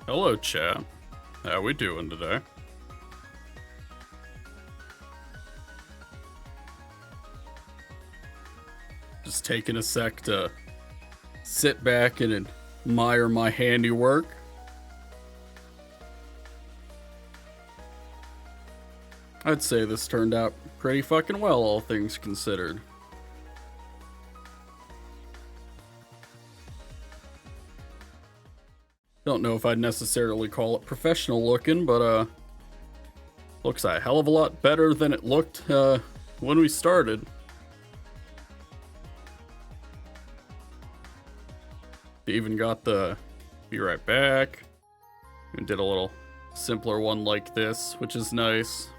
Hello, chat. How we doing today? Just taking a sec to sit back and admire my handiwork. I'd say this turned out pretty fucking well, all things considered. Don't know if I'd necessarily call it professional looking, but looks a hell of a lot better than it looked when we started. Even got the be right back and did a little simpler one like this, which is nice.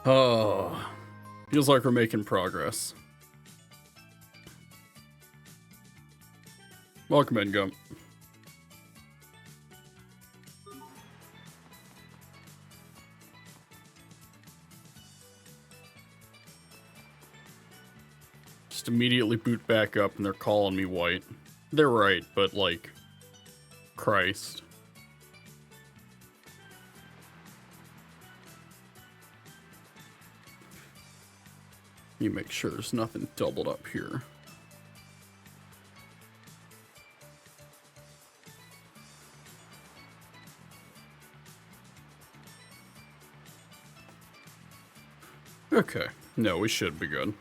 Oh, feels like we're making progress. Welcome in, Gump. Just immediately boot back up and they're calling me white. They're right, but like, Christ. You make sure there's nothing doubled up here. Okay, no, we should be good.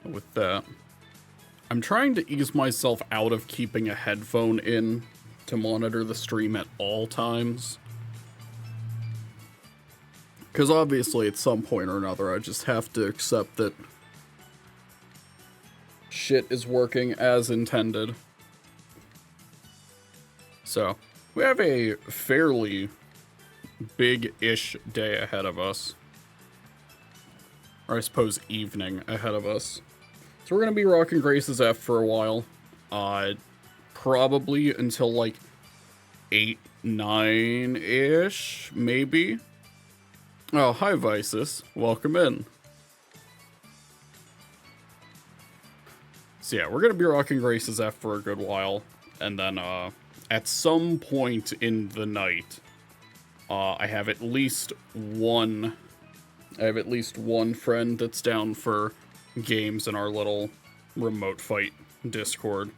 With that, I'm trying to ease myself out of keeping a headphone in to monitor the stream at all times. Because obviously at some point or another I just have to accept that shit is working as intended. So, we have a fairly big-ish day ahead of us. Or I suppose evening ahead of us. So we're gonna be rocking Grace's F for a while. Probably until like 8, 9-ish, maybe. Oh, hi Vices. Welcome in. So yeah, we're gonna be rocking Grace's F for a good while. And then at some point in the night, I have at least one friend that's down for games in our little remote fight Discord.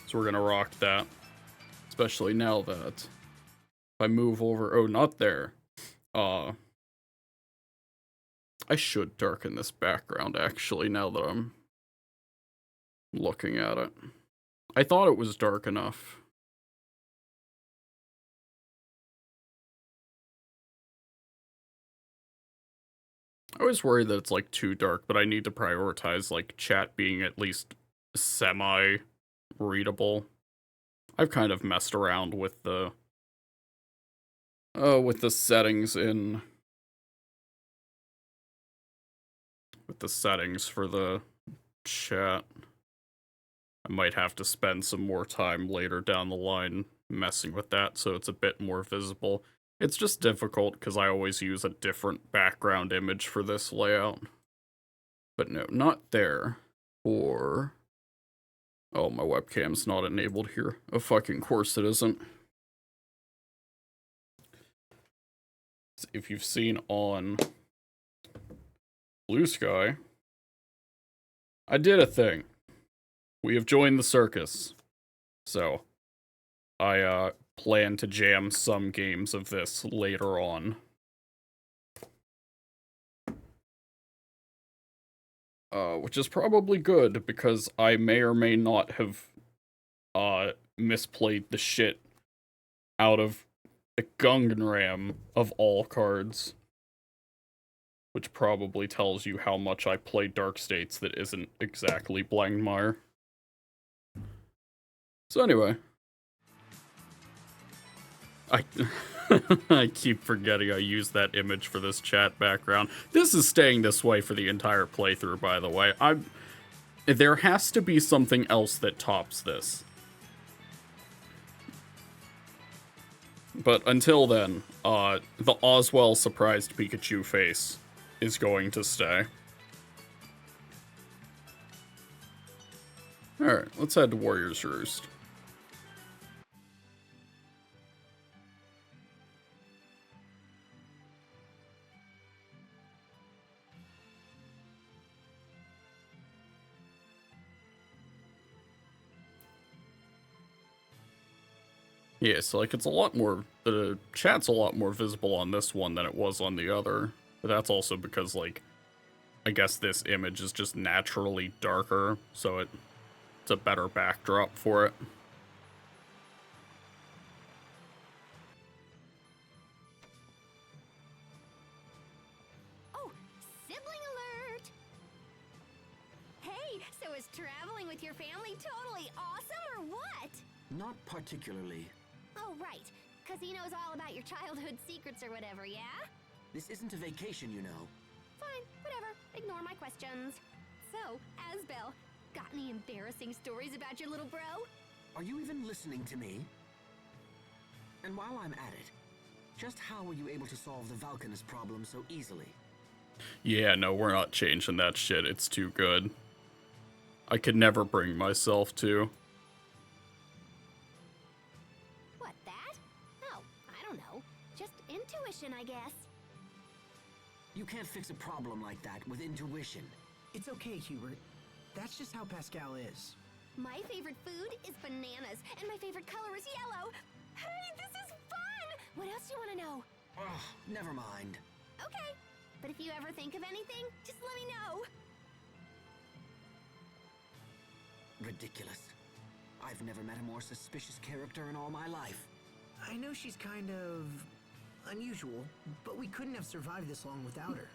So we're gonna rock that. Especially now that if I move over, oh, not there. I should darken this background actually now that I'm looking at it. I thought it was dark enough. I always worry that it's like too dark, but I need to prioritize like chat being at least semi-readable. I've kind of messed around with the settings in for the chat. I might have to spend some more time later down the line messing with that so it's a bit more visible. It's just difficult because I always use a different background image for this layout. But no, not there. Or... oh, my webcam's not enabled here. Of fucking course it isn't. If you've seen on Blue Sky, I did a thing. We have joined the circus. So, I plan to jam some games of this later on. Which is probably good, because I may or may not have misplayed the shit out of the Gungan of all cards. Which probably tells you how much I play Dark States that isn't exactly Blangmire. So anyway. I keep forgetting I used that image for this chat background. This is staying this way for the entire playthrough, by the way. There has to be something else that tops this. But until then, the Oswell surprised Pikachu face is going to stay. Alright, let's head to Warrior's Roost. Yeah, so like it's a lot more, the chat's a lot more visible on this one than it was on the other. But that's also because like, I guess this image is just naturally darker, so it's a better backdrop for it. Oh, sibling alert! Hey, so is traveling with your family totally awesome or what? Not particularly. Oh, right. Because he knows all about your childhood secrets or whatever, yeah? This isn't a vacation, you know. Fine, whatever. Ignore my questions. So, Asbel, got any embarrassing stories about your little bro? Are you even listening to me? And while I'm at it, just how were you able to solve the Valkanus problem so easily? Yeah, no, we're not changing that shit. It's too good. I could never bring myself to. What, that? Oh, I don't know. Just intuition, I guess. You can't fix a problem like that with intuition. It's okay, Hubert. That's just how Pascal is. My favorite food is bananas, and my favorite color is yellow. Hey, this is fun! What else do you want to know? Ugh, never mind. Okay, but if you ever think of anything, just let me know. Ridiculous. I've never met a more suspicious character in all my life. I know she's kind of unusual, but we couldn't have survived this long without her.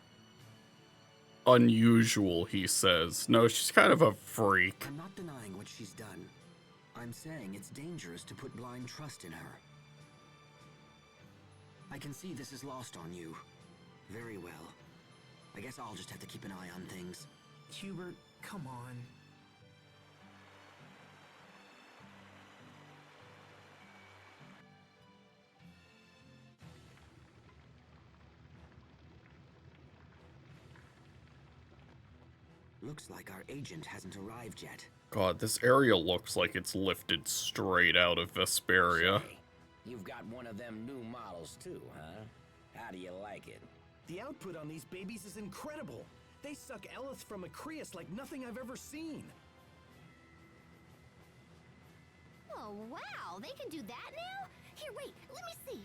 Unusual, he says. No, she's kind of a freak. I'm not denying what she's done. I'm saying it's dangerous to put blind trust in her. I can see this is lost on you. Very well. I guess I'll just have to keep an eye on things. Hubert, come on. Looks like our agent hasn't arrived yet. God, this area looks like it's lifted straight out of Vesperia. Say, you've got one of them new models too, huh? How do you like it? The output on these babies is incredible. They suck Elith from Acreus like nothing I've ever seen. Oh, wow, they can do that now? Here, wait, let me see.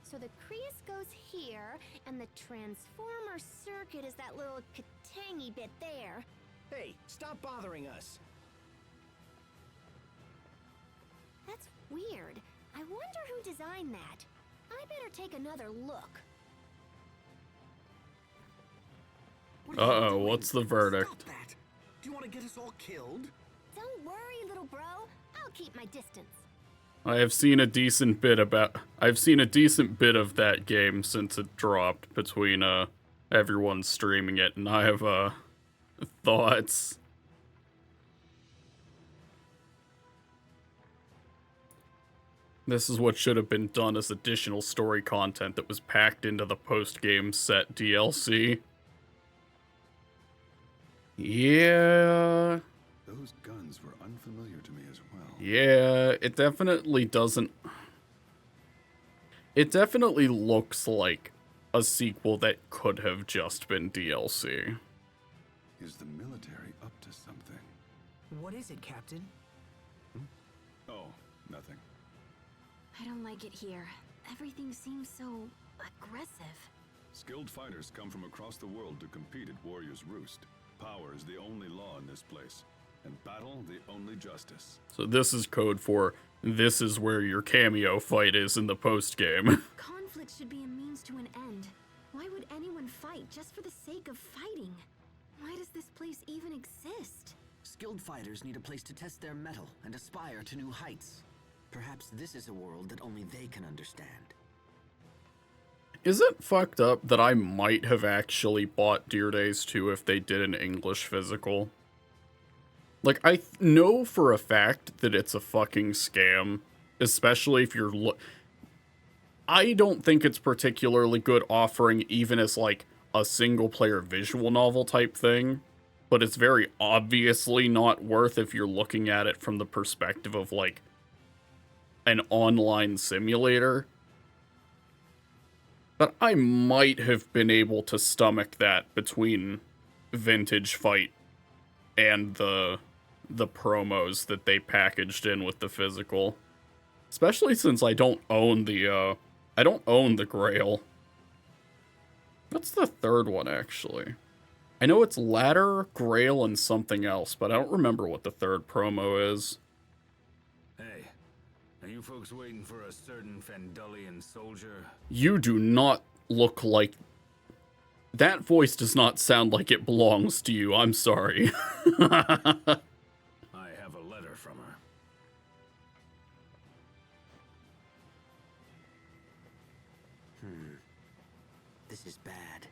So the Creus goes here, and the transformer circuit is that little katangy bit there. Hey, stop bothering us. That's weird. I wonder who designed that. I better take another look. What are you Uh-oh, doing? what's the verdict? Stop that! Do you want to get us all killed? Don't worry, little bro. I'll keep my distance. I have seen a decent bit of that game since it dropped between everyone streaming it, and I have thoughts. This is what should have been done as additional story content that was packed into the post-game set DLC. Yeah. Those guns were unfamiliar to me as well. Yeah, it definitely doesn't... It definitely looks like a sequel that could have just been DLC. Is the military up to something? What is it, Captain? Oh, nothing. I don't like it here. Everything seems so aggressive. Skilled fighters come from across the world to compete at Warrior's Roost. Power is the only law in this place, and battle the only justice. So this is code for, this is where your cameo fight is in the post-game. Conflict should be a means to an end. Why would anyone fight just for the sake of fighting? Why does this place even exist? Skilled fighters need a place to test their mettle and aspire to new heights. Perhaps this is a world that only they can understand. Is it fucked up that I might have actually bought Dear Days 2 if they did an English physical? Like, I know for a fact that it's a fucking scam, especially if you're I don't think it's particularly good offering even as, like, a single-player visual novel type thing. but it's very obviously not worth if you're looking at it from the perspective of, like, an online simulator. But I might have been able to stomach that between Vintage Fight and the promos that they packaged in with the physical. Especially since I don't own the Grail. What's the third one, actually? I know it's Ladder, Grail, and something else, but I don't remember what the third promo is. Hey, are you folks waiting for a certain Fendelian soldier? You do not look like... That voice does not sound like it belongs to you, I'm sorry. I have a letter from her. This is bad.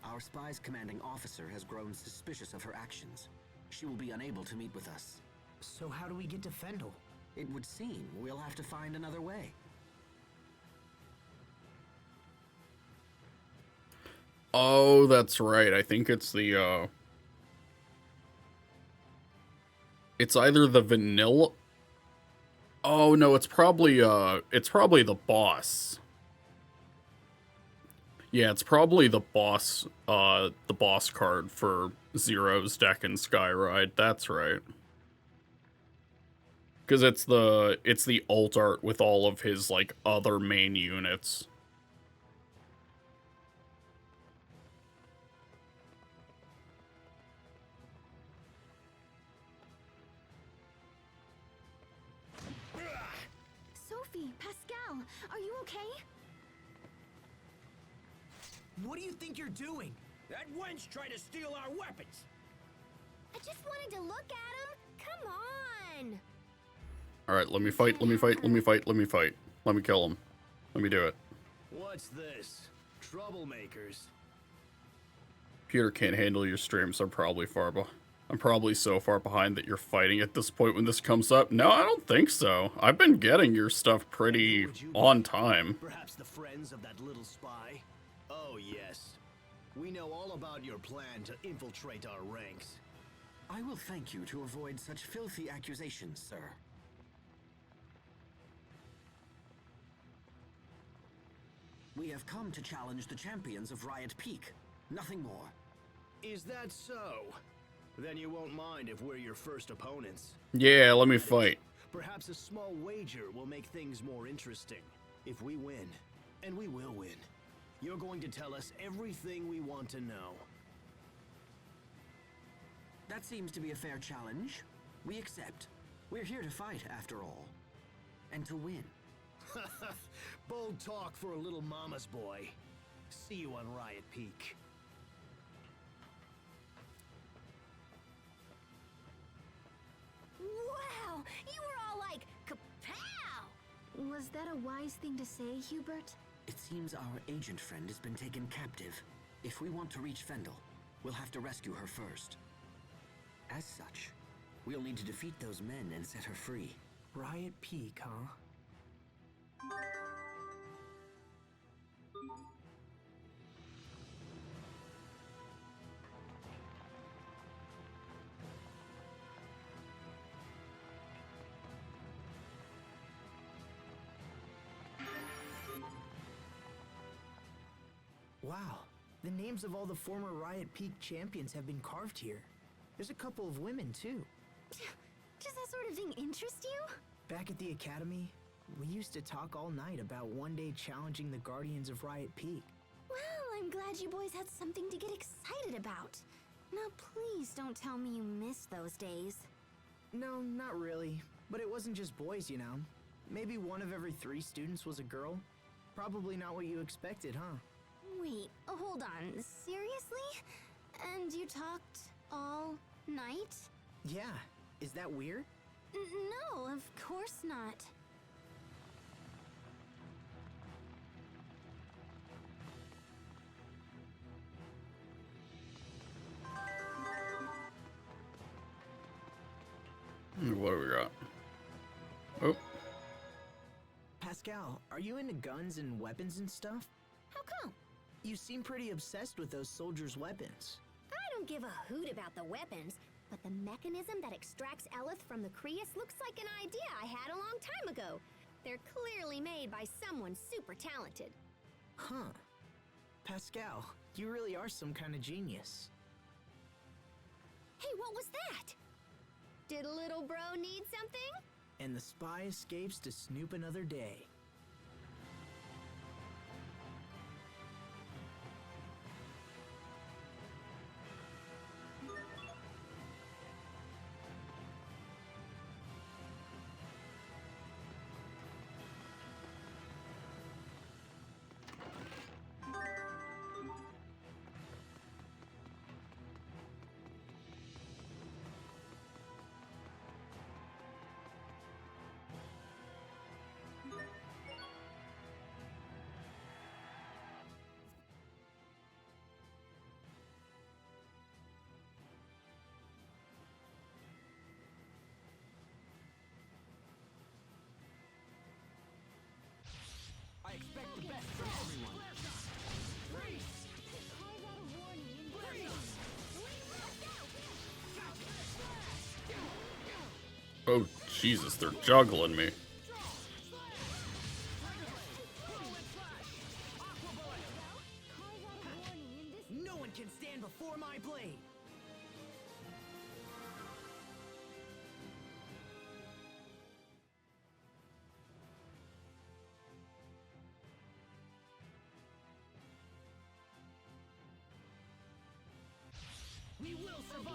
Our spy's commanding officer has grown suspicious of her actions. She will be unable to meet with us. So how do we get to Fendel? It would seem we'll have to find another way. Oh, that's right. I think it's the, it's either the vanilla... Oh, no, it's probably the boss. Yeah, it's probably the boss card for Zero's deck in Skyride. That's right. Because it's the alt art with all of his, like, other main units. Sophie, Pascal, are you okay? What do you think you're doing? That wench tried to steal our weapons! I just wanted to look at him. Come on. Alright, let me fight. Let me kill him. Let me do it. What's this? Troublemakers. Computer can't handle your streams. I'm probably so far behind that you're fighting at this point when this comes up. No, I don't think so. I've been getting your stuff pretty on time. Perhaps the friends of that little spy? Oh, yes. We know all about your plan to infiltrate our ranks. I will thank you to avoid such filthy accusations, sir. We have come to challenge the champions of Riot Peak. Nothing more. Is that so? Then you won't mind if we're your first opponents. Yeah, let me fight. Perhaps a small wager will make things more interesting. If we win, and we will win, you're going to tell us everything we want to know. That seems to be a fair challenge. We accept. We're here to fight, after all. And to win. Bold talk for a little mama's boy. See you on Riot Peak. Wow, you were all like, kapow! Was that a wise thing to say, Hubert? It seems our agent friend has been taken captive. If we want to reach Fendel, we'll have to rescue her first. As such, we'll need to defeat those men and set her free. Riot Peak, huh? Wow, the names of all the former Riot Peak champions have been carved here. There's a couple of women, too. Does that sort of thing interest you? Back at the academy, we used to talk all night about one day challenging the Guardians of Riot Peak. Well, I'm glad you boys had something to get excited about. Now please don't tell me you missed those days. No, not really. But it wasn't just boys, you know. Maybe one of every 3 students was a girl. Probably not what you expected, huh? Wait, hold on. Seriously? And you talked all night? Yeah. Is that weird? No, of course not. What do we got? Oh. Pascal, are you into guns and weapons and stuff? How come? You seem pretty obsessed with those soldiers' weapons. I don't don't give a hoot about the weapons, but the mechanism that extracts Elith from the Creus looks like an idea I had a long time ago. They're clearly made by someone super talented. Huh. Pascal, you really are some kind of genius. Hey, what was that? Did little bro need something? And the spy escapes to snoop another day. I expect the best from everyone. Oh, Jesus, they're juggling me. No one can stand before my blade. We will survive.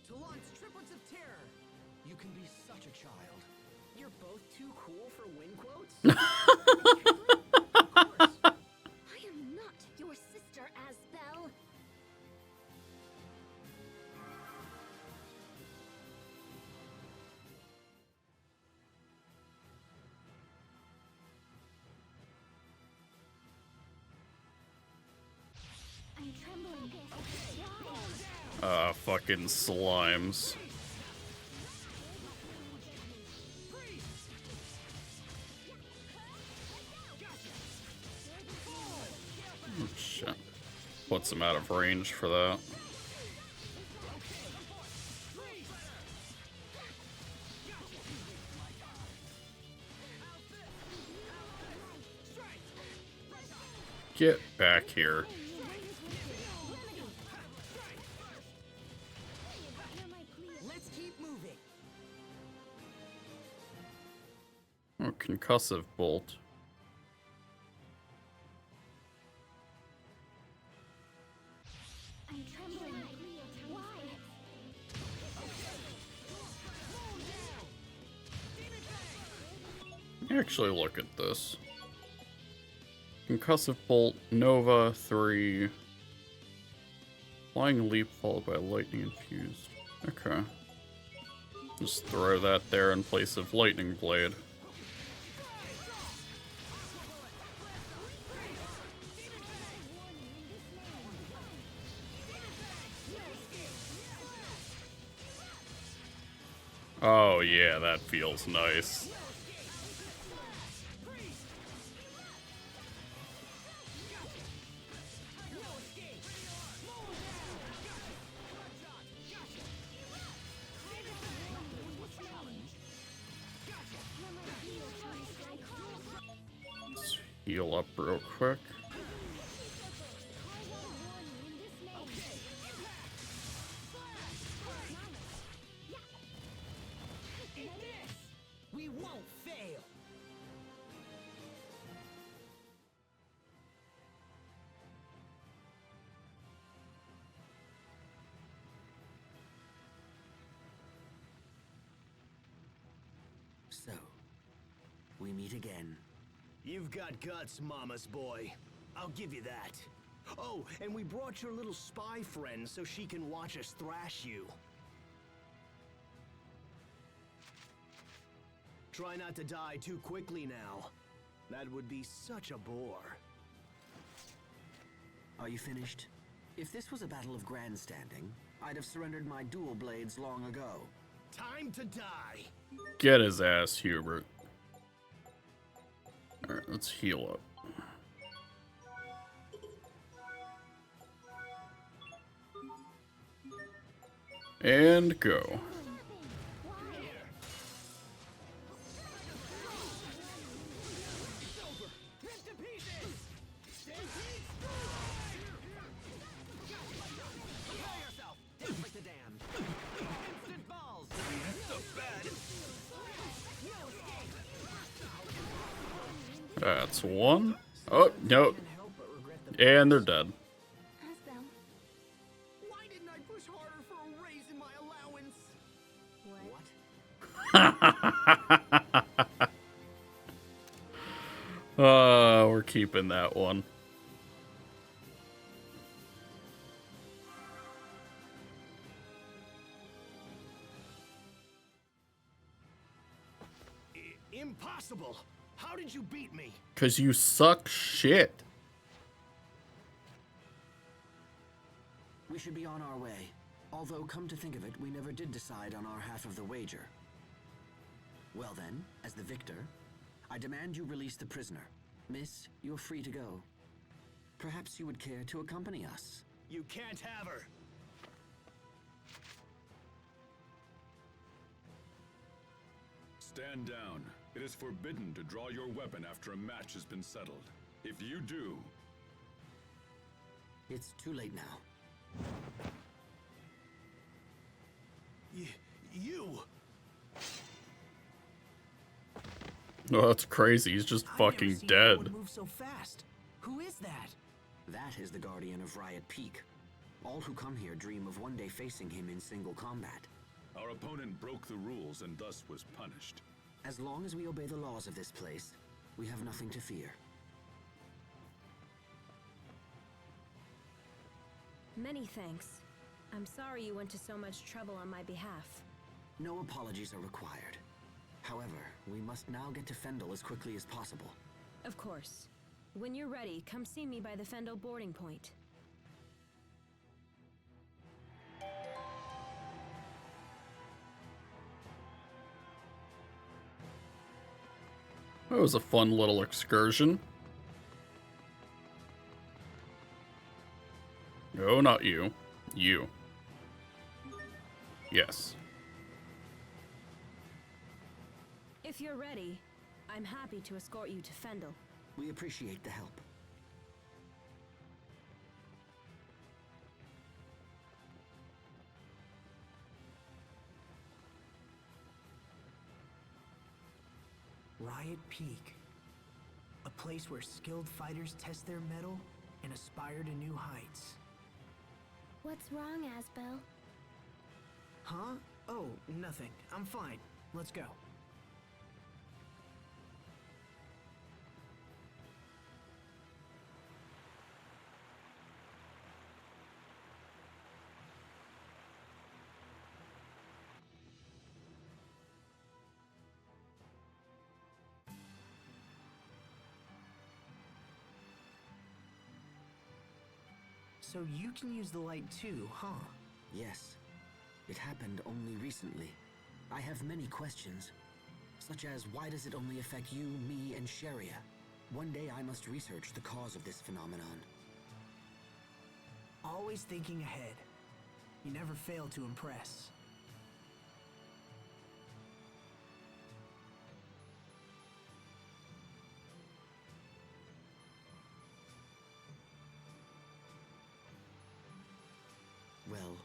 To launch triplets of terror. You can be such a child. You're both too cool for win quotes? I am not your sister, Asbel. I'm trembling. Fucking slimes. Oh, shit. Puts him out of range for that. Get back here. Let's keep moving. Oh, concussive bolt. I'm trembling. Why? Actually, look at this. Concussive bolt, Nova 3. Flying leap followed by lightning infused. Okay. Just throw that there in place of lightning blade. Oh yeah, that feels nice. Let's heal up real quick. We won't fail. So, we meet again. You've got guts, mama's boy. I'll give you that. Oh, and we brought your little spy friend so she can watch us thrash you. Try not to die too quickly now. That would be such a bore. Are you finished? If this was a battle of grandstanding, I'd have surrendered my dual blades long ago. Time to die. Get his ass, Hubert. Alright, let's heal up. And go. That's one. Oh, no. And they're dead. Asbel, Why didn't I push harder for a raise in my allowance? We're keeping that one. Impossible! How did you beat me? 'Cause you suck shit. We should be on our way. Although, come to think of it, we never did decide on our half of the wager. Well then, as the victor, I demand you release the prisoner. Miss, you're free to go. Perhaps you would care to accompany us. You can't have her! Stand down. It is forbidden to draw your weapon after a match has been settled. If you do... It's too late now. You! Oh, that's crazy. He's just fucking dead. Would move so fast. Who is that? That is the Guardian of Riot Peak. All who come here dream of one day facing him in single combat. Our opponent broke the rules and thus was punished. As long as we obey the laws of this place, we have nothing to fear. Many thanks. I'm sorry you went to so much trouble on my behalf. No apologies are required. However, we must now get to Fendel as quickly as possible. Of course. When you're ready, come see me by the Fendel boarding point. That was a fun little excursion. No, not you. You. Yes. If you're ready, I'm happy to escort you to Fendel. We appreciate the help. Riot Peak. A place where skilled fighters test their mettle and aspire to new heights. what's wrong, Asbel? Huh? Oh, nothing. I'm fine. Let's go. So you can use the light too, huh? Yes. It happened only recently. I have many questions, such as why does it only affect you, me, and Sharia? One day I must research the cause of this phenomenon. Always thinking ahead. You never fail to impress. Well,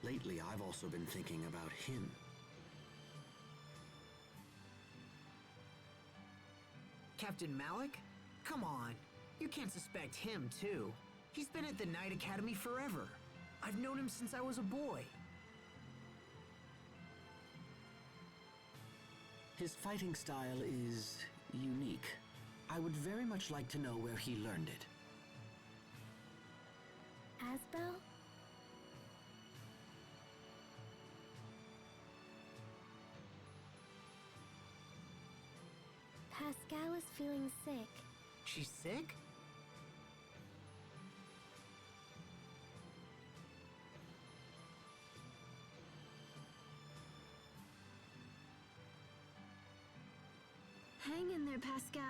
lately I've also been thinking about him. Captain Malik? Come on. You can't suspect him, too. He's been at the Knight Academy forever. I've known him since I was a boy. His fighting style is unique. I would very much like to know where he learned it. Asbel? Pascal is feeling sick. She's sick? Hang in there, Pascal.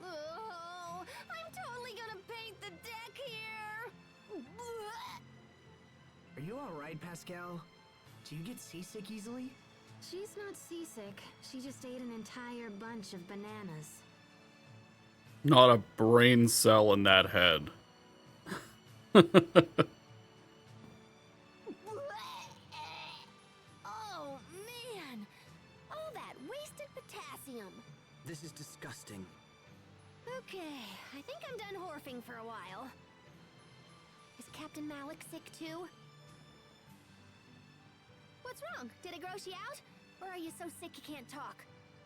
Oh, I'm totally gonna paint the deck here! Are you alright, Pascal? Do you get seasick easily? She's not seasick. She just ate an entire bunch of bananas. Not a brain cell in that head. Oh, man! All that wasted potassium! This is disgusting. Okay, I think I'm done horfing for a while. Is Captain Malik sick too? What's wrong? Did it gross you out? Or are you so sick you can't talk?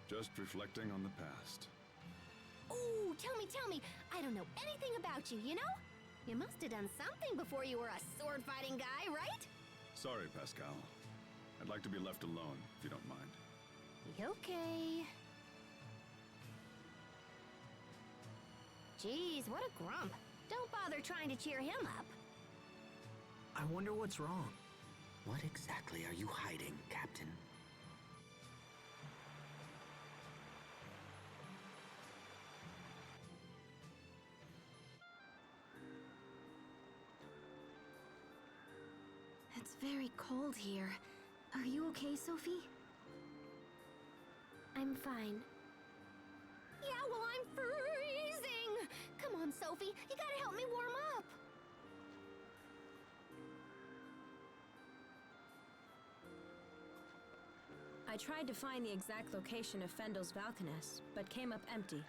Just reflecting on the past. Ooh, tell me. I don't know anything about you, you know? You must have done something before you were a sword-fighting guy, right? Sorry, Pascal. I'd like to be left alone, if you don't mind. Okay. Jeez, what a grump. Don't bother trying to cheer him up. I wonder what's wrong. What exactly are you hiding, Captain? It's very cold here. Are you okay, Sophie? I'm fine. Yeah, well, I'm freezing! Come on, Sophie, you gotta help me warm up! I tried to find the exact location of Fendel's Valkaness, but came up empty.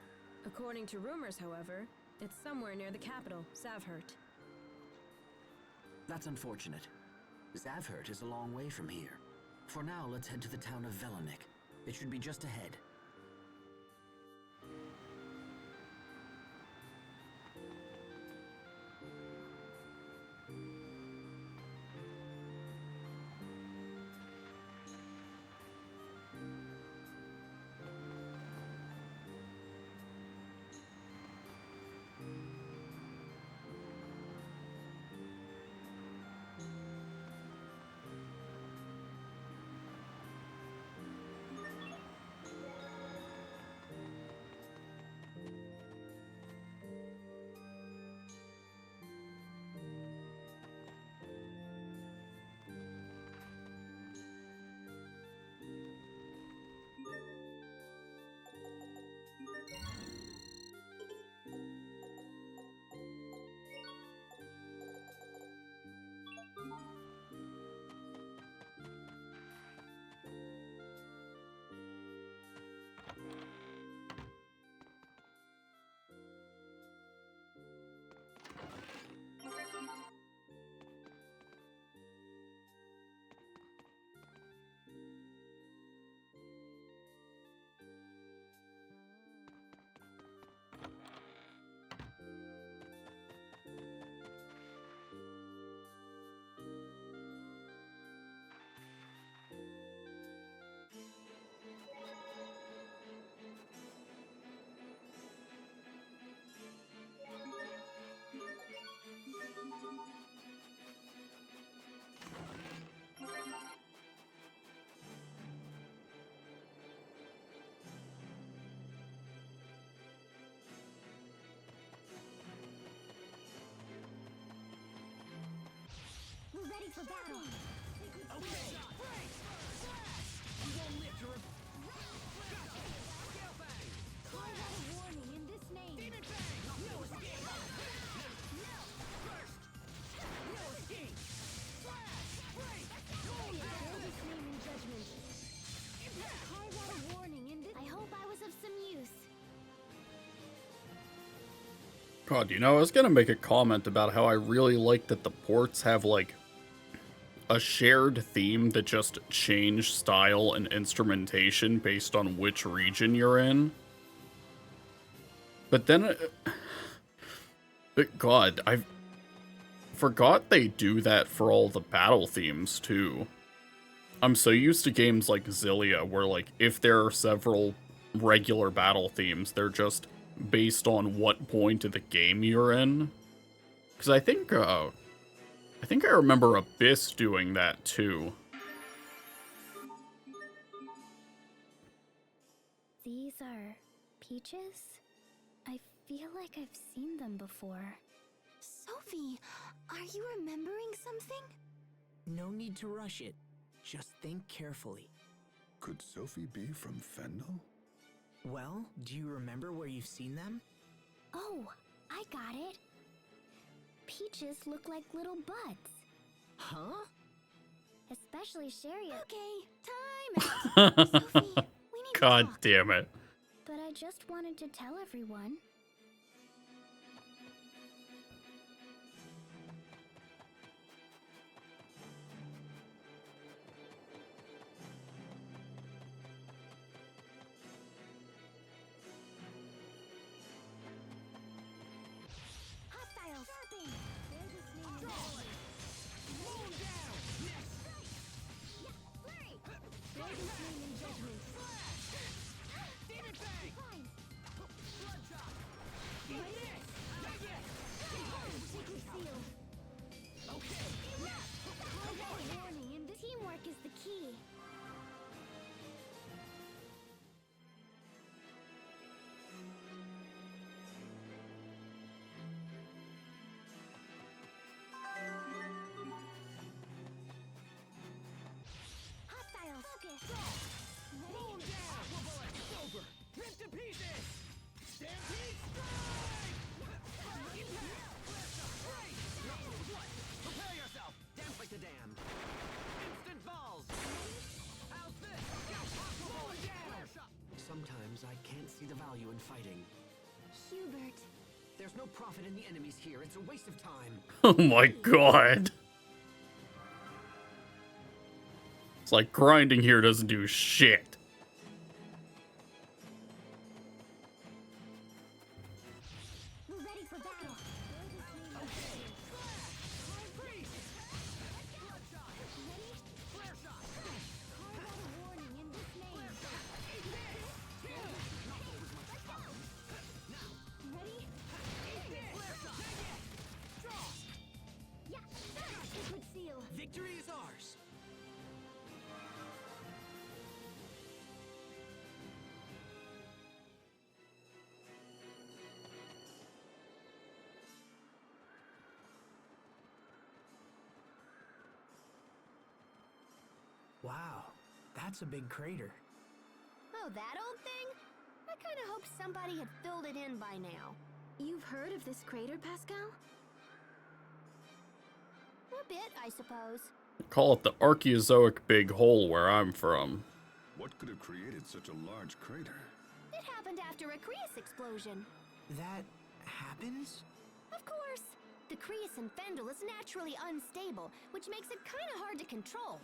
According to rumors, however, it's somewhere near the capital, Zavhert. That's unfortunate. Zavhert is a long way from here. For now, let's head to the town of Velanik. It should be just ahead. We're ready for battle! Okay! You won't live to Call out a warning in this name! Demon Fang! No escape! Burst! No escape! Flash! Break! Kill this name in judgment! Call out a warning in this— I hope I was of some use. God, I was gonna make a comment about how I really like that the ports have, like, a shared theme that just change style and instrumentation based on which region you're in. But then, God, I forgot they do that for all the battle themes, too. I'm so used to games like Xillia, where, like, if there are several regular battle themes, they're just based on what point of the game you're in. Because I think I remember Abyss doing that too. These are peaches? I feel like I've seen them before. Sophie, are you remembering something? No need to rush it. Just think carefully. Could Sophie be from Fendel? Well, do you remember where you've seen them? Oh, I got it. Peaches look like little buds. Huh? Especially Sherry. Okay, time out. Sophie, we need to God talk. damn it. But I just wanted to tell everyone. Hostile surfing. Teamwork is the key. Hostile focus. Moon down! It's over! Rip to pieces! Stampede strike! Prepare yourself! Dance like the damned! Instant balls! How's this? Moon down! Sometimes I can't see the value in fighting. Hubert. There's no profit in the enemies here. It's a waste of time. Oh my god. It's like grinding here doesn't do shit. We're ready for battle. Victory is ours. Wow, that's a big crater. Oh, that old thing? I kind of hoped somebody had filled it in by now. You've heard of this crater, Pascal? A bit, I suppose. Call it the Archaeozoic Big Hole where I'm from. What could have created such a large crater? It happened after a Creus explosion. That happens? Of course. The Creus in Fendel is naturally unstable, which makes it kind of hard to control.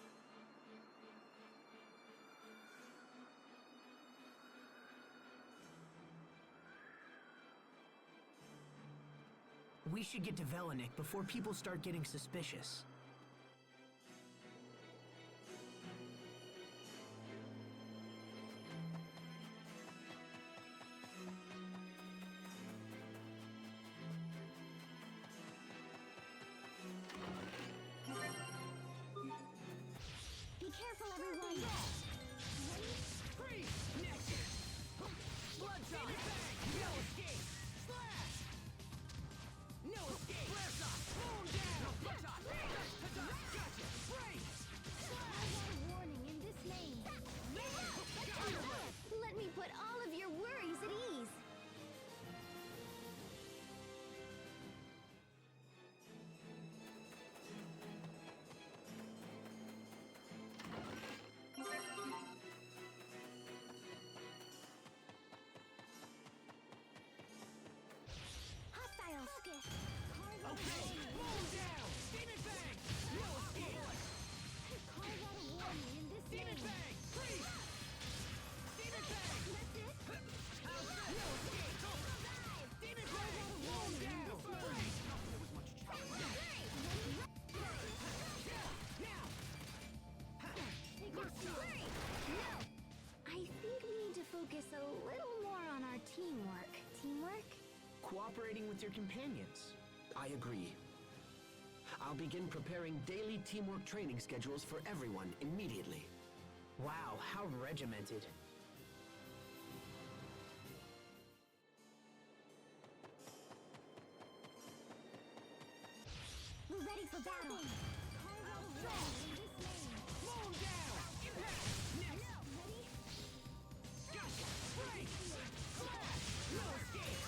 We should get to Velanik before people start getting suspicious. Be careful, everyone. Warning in this lane. Let me put all of your worries at ease. Hostile focus. I think we need to focus a little more on our teamwork. Teamwork? Cooperating with your companions. I agree. I'll begin preparing daily teamwork training schedules for everyone immediately. Wow, how regimented. ready for battle. Mow 'em down! Impact! Next! Ready? Gotcha! Break! Slash! No escape!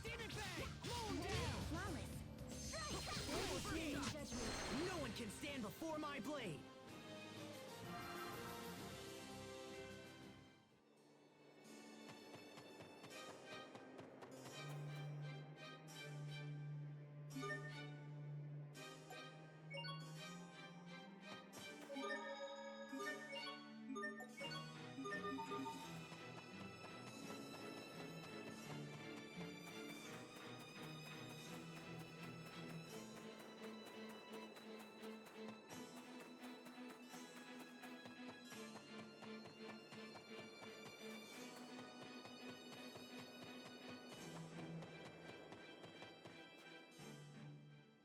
Demon Bang! Mow 'em down! Flawless. No escape! No one can stand before my blade!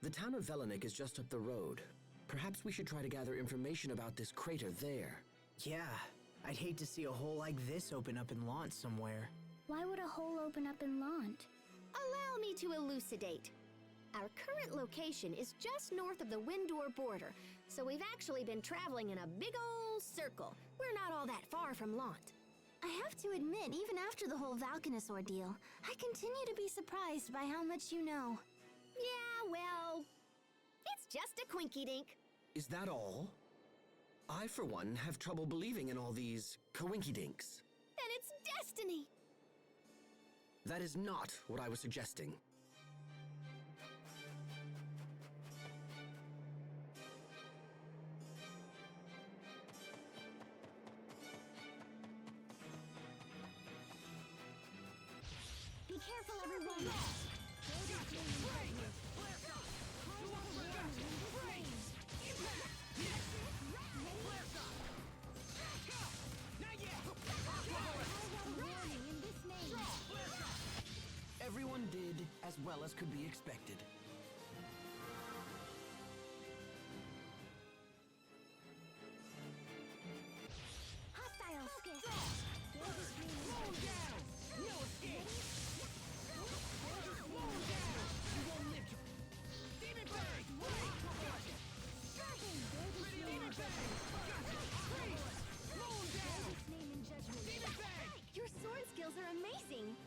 The town of Velenik is just up the road. Perhaps we should try to gather information about this crater there. Yeah, I'd hate to see a hole like this open up in Lant somewhere. Why would a hole open up in Lant? Allow me to elucidate. Our current location is just north of the Windor border, so we've actually been traveling in a big old circle. We're not all that far from Lant. I have to admit, even after the whole Valkanus ordeal, I continue to be surprised by how much you know. Yeah, well, it's just a quinky-dink. Is that all? I, for one, have trouble believing in all these coinky-dinks. Then it's destiny. That is not what I was suggesting. Be careful, everyone. Everyone did as well as could be expected. Hostile skiff. Mow 'em down! No escape! Mow 'em down! You won't live to... Demon Bang! Break! Gotcha! Demon Bang! Gotcha! Freeze! Mow 'em down! Demon Bang! Your sword skills are amazing.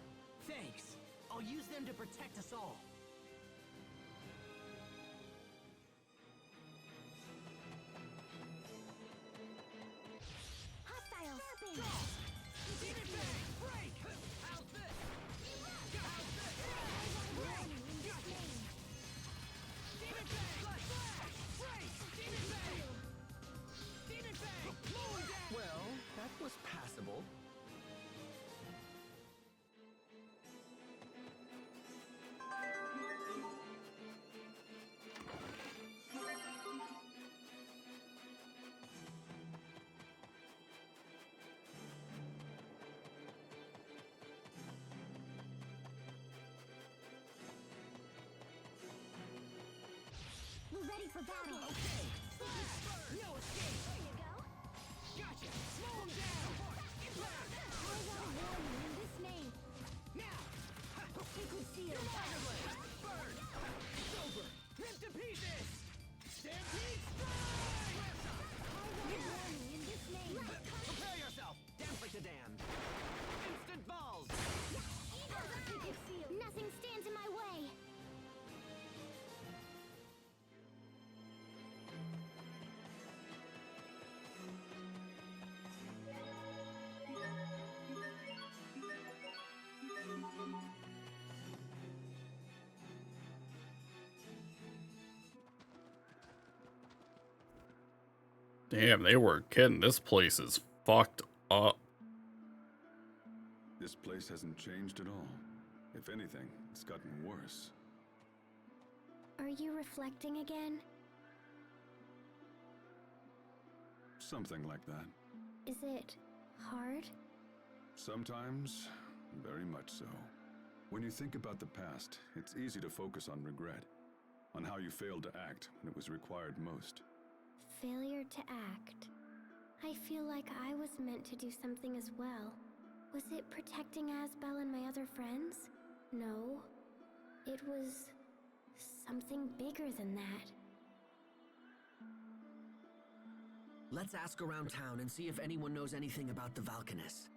Thanks. I'll use them to protect us all. Hostile serpent. Demon Bang! Break! How's this? How's this? Gotcha! Demon Bang! Slash! Break! Demon Bang! Demon Bang! Mow 'em down! Well, that was passable. We're ready for battle. Okay! Slash! No escape! There you go. Gotcha! Mow 'em down! Impact! I want to warn you in this name. Now! Sacred seal. Fire Blade! Burn! It's over! Rip to pieces! Stampede strike! I want to warn you in this name. Prepare yourself! Dance like the damned! Instant balls! Sacred seal. Nothing stands in my way. Damn, they weren't kidding. This place is fucked up. This place hasn't changed at all. If anything, it's gotten worse. Are you reflecting again? Something like that. Is it hard? Sometimes, very much so. When you think about the past, it's easy to focus on regret, on how you failed to act when it was required most. Failure to act. I feel like I was meant to do something as well. Was it protecting Asbel and my other friends? No. It was something bigger than that. Let's ask around town and see if anyone knows anything about the Valkaness.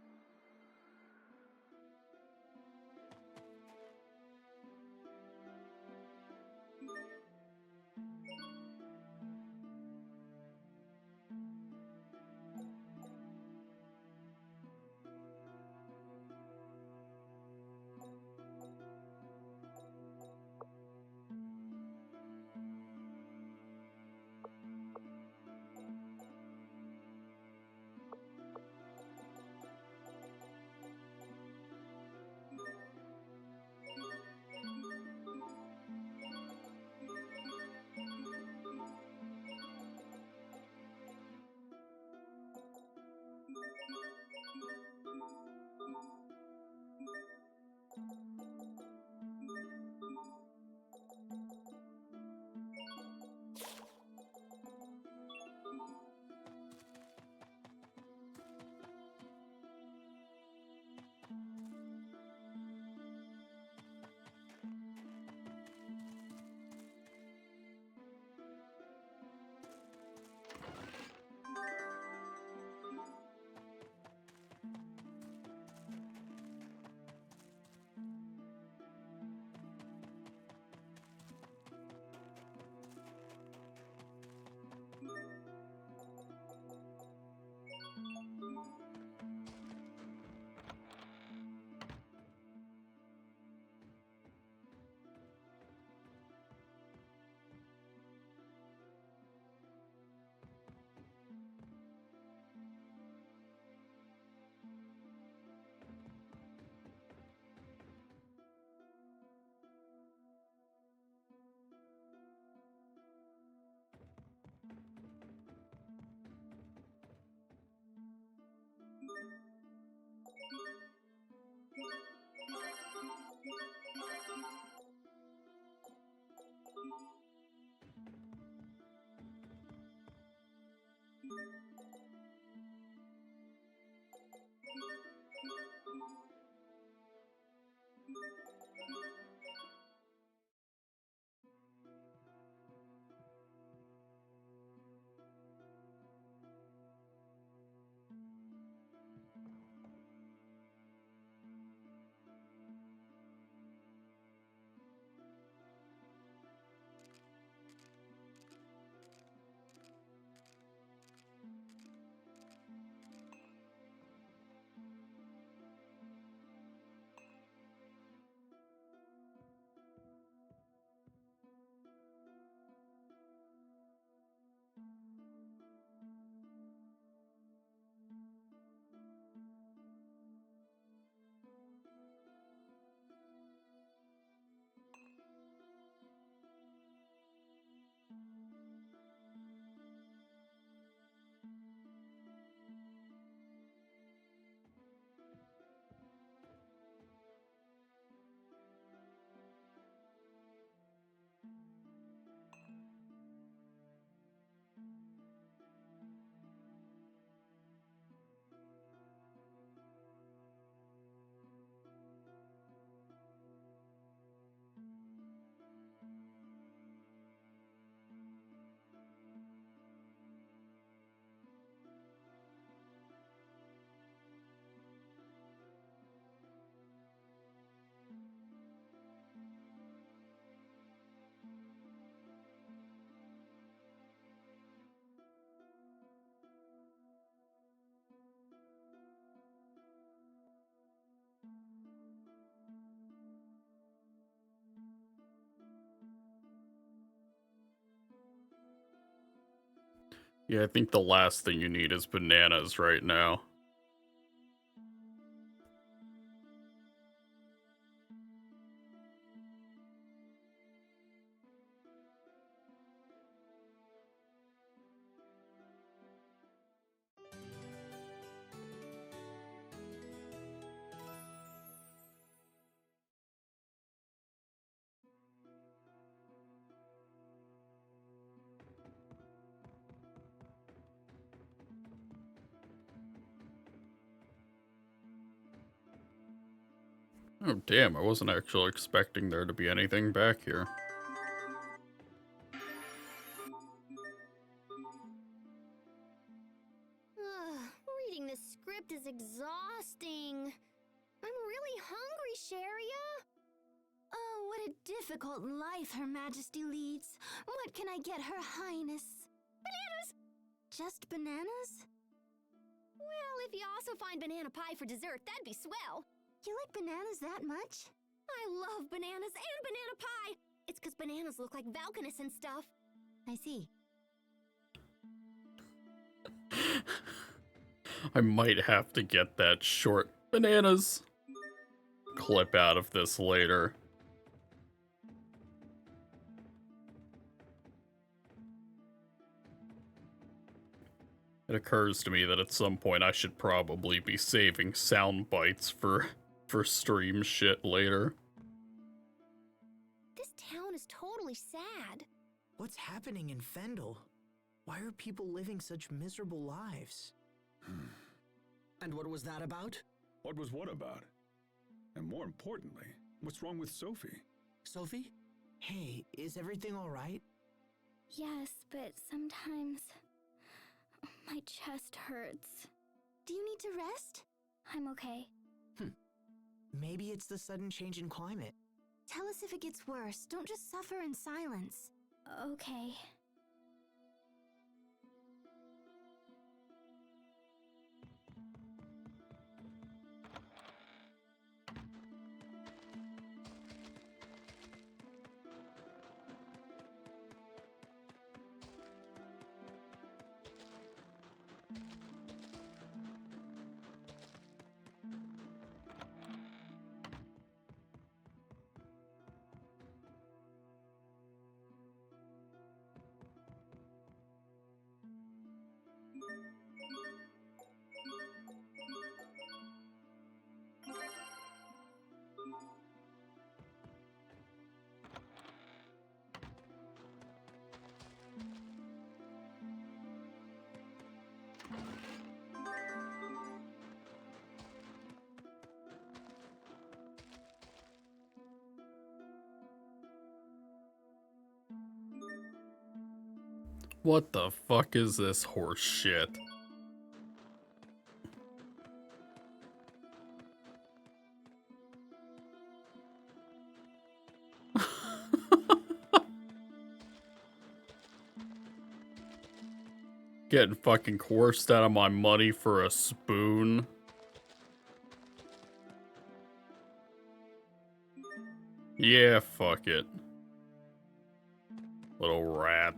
Yeah, I think the last thing you need is bananas right now. Oh, damn, I wasn't actually expecting there to be anything back here. Reading this script is exhausting. I'm really hungry, Sharia. Oh, what a difficult life Her Majesty leads. What can I get Her Highness? Bananas! Just bananas? Well, if you also find banana pie for dessert, that'd be swell. You like bananas that much? I love bananas and banana pie. It's 'cause bananas look like Valkanus and stuff. I see. I might have to get that short bananas clip out of this later. It occurs to me that at some point I should probably be saving sound bites for stream shit later. This town is totally sad. What's happening in Fendel? Why are people living such miserable lives? And what was that about? What was what about? And more importantly, what's wrong with Sophie? Sophie? Hey, is everything all right? Yes, but sometimes my chest hurts. Do you need to rest? I'm okay. Maybe it's the sudden change in climate. Tell us if it gets worse. Don't just suffer in silence. Okay. What the fuck is this horse shit? Getting fucking coerced out of my money for a spoon. Yeah, fuck it. Little rat.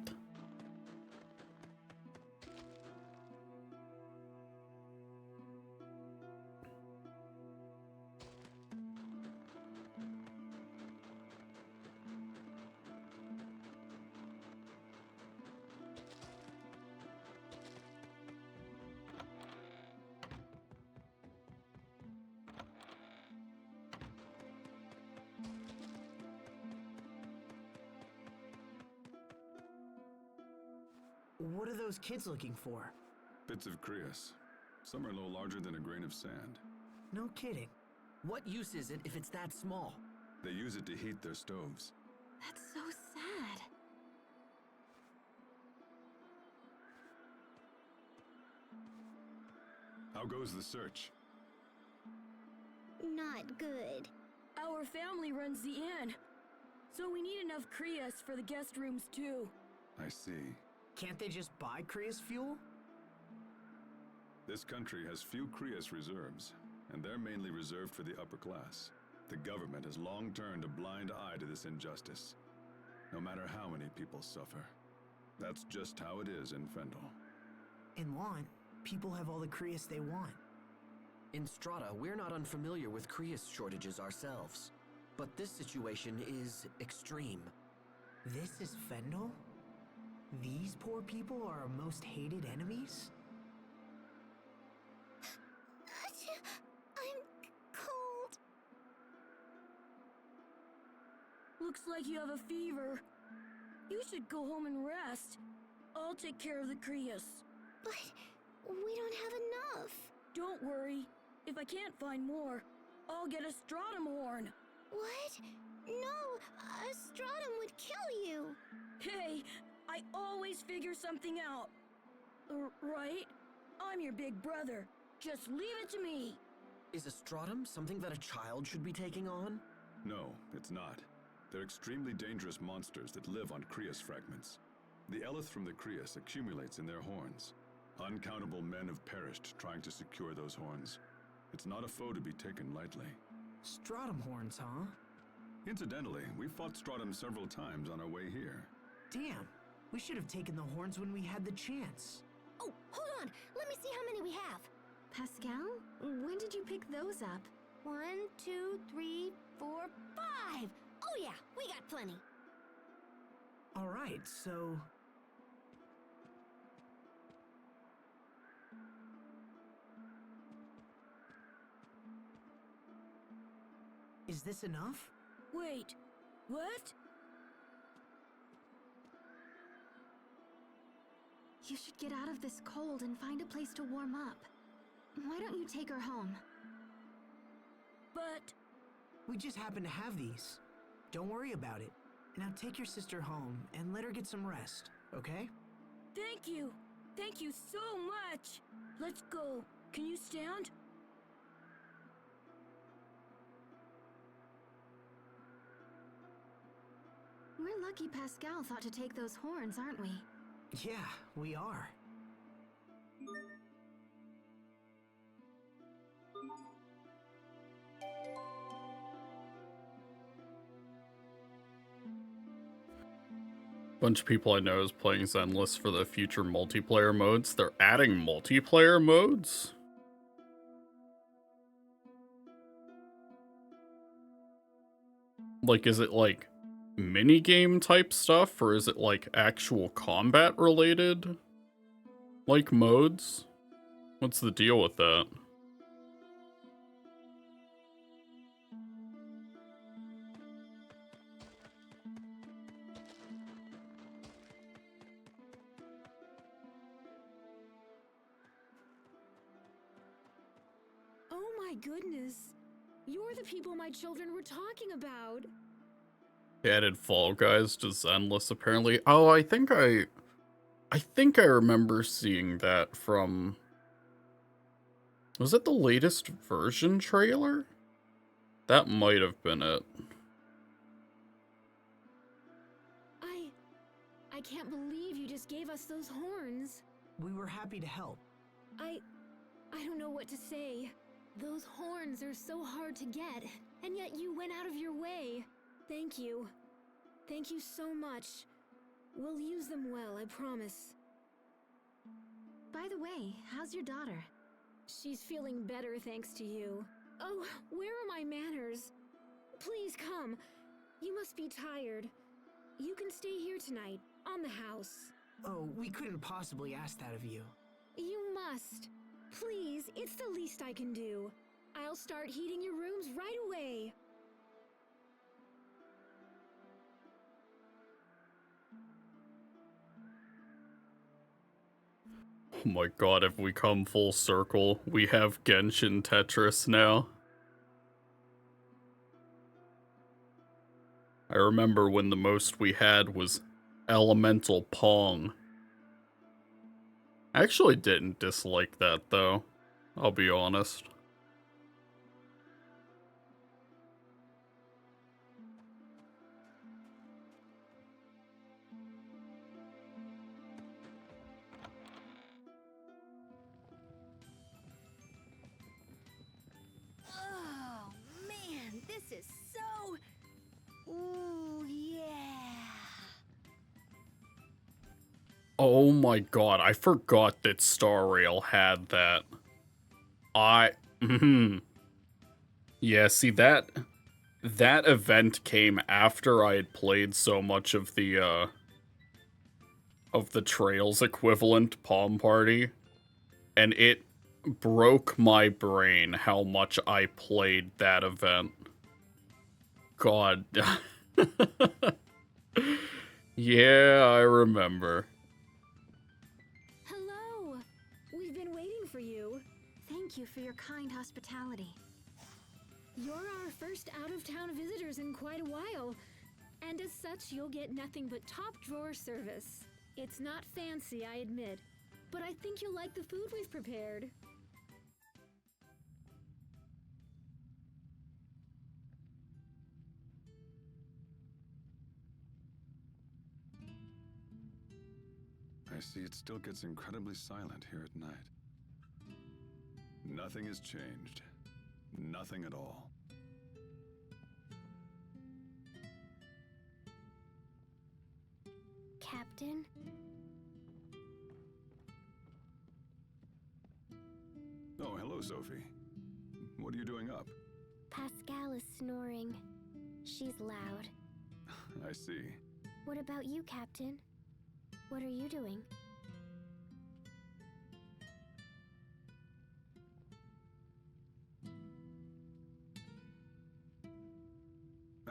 What are those kids looking for? Bits of Creus. Some are no larger than a grain of sand. No kidding. What use is it if it's that small? They use it to heat their stoves. That's so sad. How goes the search? Not good. Our family runs the inn, so we need enough Creus for the guest rooms too. I see. Can't they just buy Creus fuel? This country has few Creus reserves, and they're mainly reserved for the upper class. The government has long turned a blind eye to this injustice, no matter how many people suffer. That's just how it is in Fendel. In Lon, people have all the Creus they want. In Strata, we're not unfamiliar with Creus shortages ourselves. But this situation is extreme. This is Fendel? These poor people are our most hated enemies? I'm cold. Looks like you have a fever. You should go home and rest. I'll take care of the Creus. But we don't have enough. Don't worry. If I can't find more, I'll get a stratum horn. What? No, a stratum would kill you. Hey, I always figure something out. Right? I'm your big brother. Just leave it to me. Is a stratum something that a child should be taking on? No, it's not. They're extremely dangerous monsters that live on Crius fragments. The eleth from the Crius accumulates in their horns. Uncountable men have perished trying to secure those horns. It's not a foe to be taken lightly. Stratum horns, huh? Incidentally, we fought Stratum several times on our way here. Damn, we should have taken the horns when we had the chance. Oh, hold on. Let me see how many we have. Pascal, when did you pick those up? 1, 2, 3, 4, 5. Oh yeah, we got plenty. All right, so... Is this enough? Wait, what? You should get out of this cold and find a place to warm up. Why don't you take her home? But... We just happen to have these. Don't worry about it. Now take your sister home and let her get some rest, okay? Thank you. Thank you so much. Let's go. Can you stand? We're lucky Pascal thought to take those horns, aren't we? Yeah, we are. Bunch of people I know is playing Zenless for the future multiplayer modes. They're adding multiplayer modes? Like, is it like minigame type stuff, or is it like actual combat related like modes? What's the deal with that? Oh my goodness. You're the people my children were talking about. They added Fall Guys to Zenless apparently. Oh, I think I remember seeing that from... Was it the latest version trailer? That might have been it. I can't believe you just gave us those horns. We were happy to help. I don't know what to say. Those horns are so hard to get, and yet you went out of your way. Thank you. Thank you so much. We'll use them well, I promise. By the way, how's your daughter? She's feeling better thanks to you. Oh, where are my manners? Please come. You must be tired. You can stay here tonight, on the house. Oh, we couldn't possibly ask that of you. You must. Please, it's the least I can do. I'll start heating your rooms right away. Oh my god, if we come full circle, we have Genshin Tetris now. I remember when the most we had was Elemental Pong. I actually didn't dislike that though, I'll be honest. Oh, man, this is so... Ooh, yeah. Oh my god, I forgot that Star Rail had that. Yeah, see that event came after I had played so much of the Trails equivalent Palm Party, and it broke my brain how much I played that event. God. Yeah, I remember. Hello. We've been waiting for you. Thank you for your kind hospitality. You're our first out-of-town visitors in quite a while, and as such, you'll get nothing but top-drawer service. It's not fancy, I admit, but I think you'll like the food we've prepared. I see it still gets incredibly silent here at night. Nothing has changed. Nothing at all. Captain? Oh, hello, Sophie. What are you doing up? Pascal is snoring. She's loud. I see. What about you, Captain? What are you doing?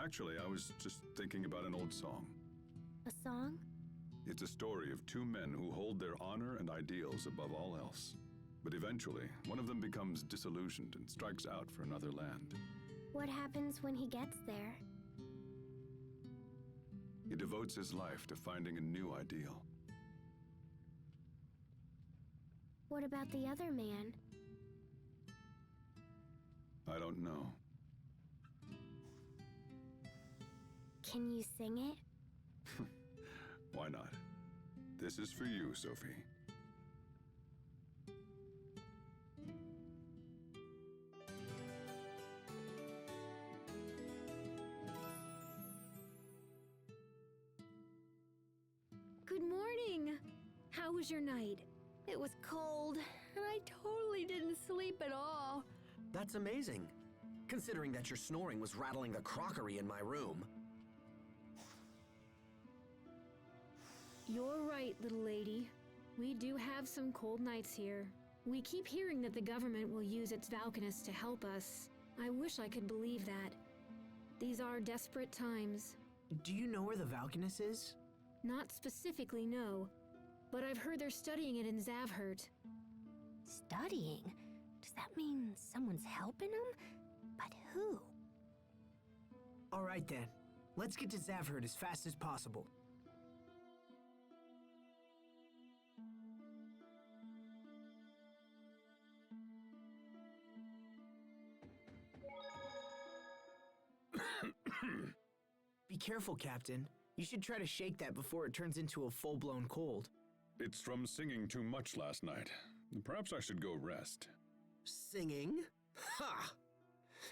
Actually, I was just thinking about an old song. A song? It's a story of two men who hold their honor and ideals above all else. But eventually, one of them becomes disillusioned and strikes out for another land. What happens when he gets there? He devotes his life to finding a new ideal. What about the other man? I don't know. Can you sing it? Why not? This is for you, Sophie. Good morning! How was your night? It was cold, and I totally didn't sleep at all. That's amazing, considering that your snoring was rattling the crockery in my room. You're right, little lady. We do have some cold nights here. We keep hearing that the government will use its Valkanists to help us. I wish I could believe that. These are desperate times. Do you know where the Valkanus is? Not specifically, no. But I've heard they're studying it in Zavhert. Studying? Does that mean someone's helping them? But who? All right then. Let's get to Zavhert as fast as possible. Be careful, Captain. You should try to shake that before it turns into a full-blown cold. It's from singing too much last night. Perhaps I should go rest. Singing? Ha!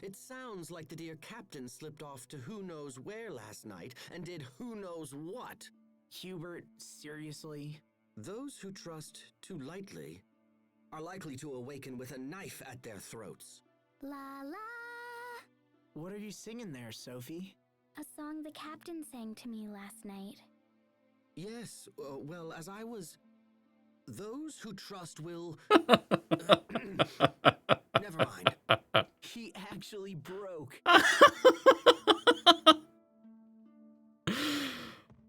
It sounds like the dear captain slipped off to who knows where last night and did who knows what. Hubert, seriously? Those who trust too lightly are likely to awaken with a knife at their throats. La la! What are you singing there, Sophie? A song the captain sang to me last night. Yes, well, as I was... Those who trust will... Never mind. He actually broke.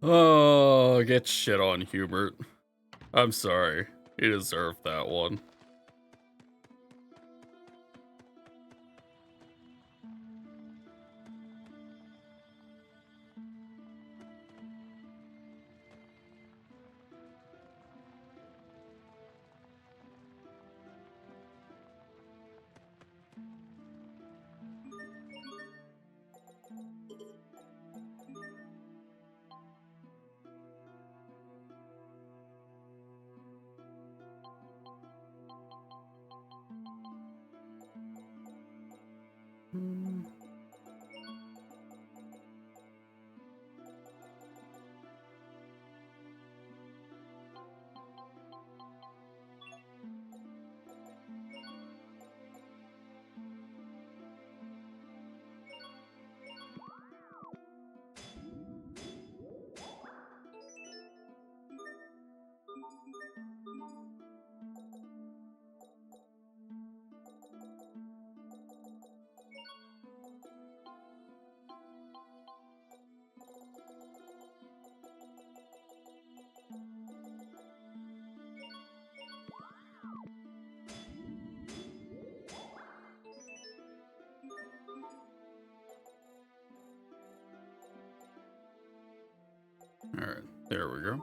Oh, get shit on, Hubert. I'm sorry. He deserved that one. Alright, there we go.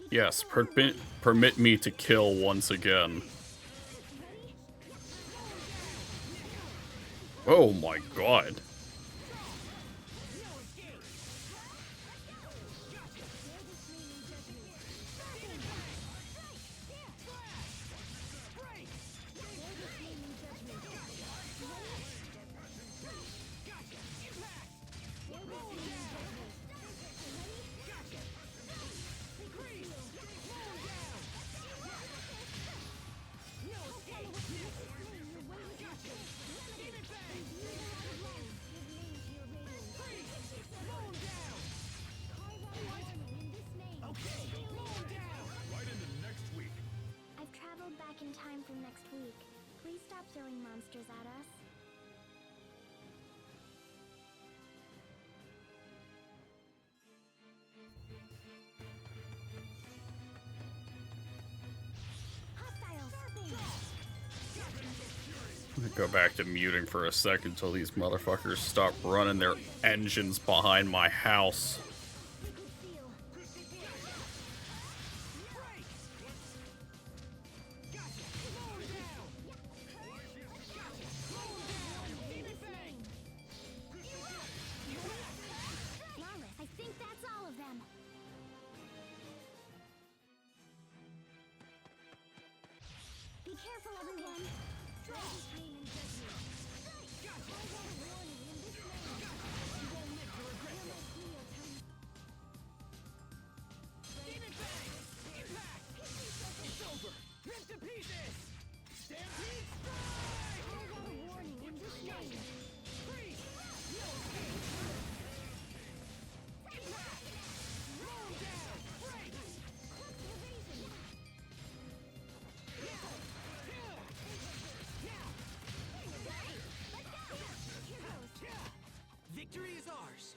Yes, permit me to kill once again. Oh my god. I've traveled back in time for next week. Please stop throwing monsters at us. Go back to muting for a second until these motherfuckers stop running their engines behind my house. I think that's all of them. Be careful, everyone. Victory is ours.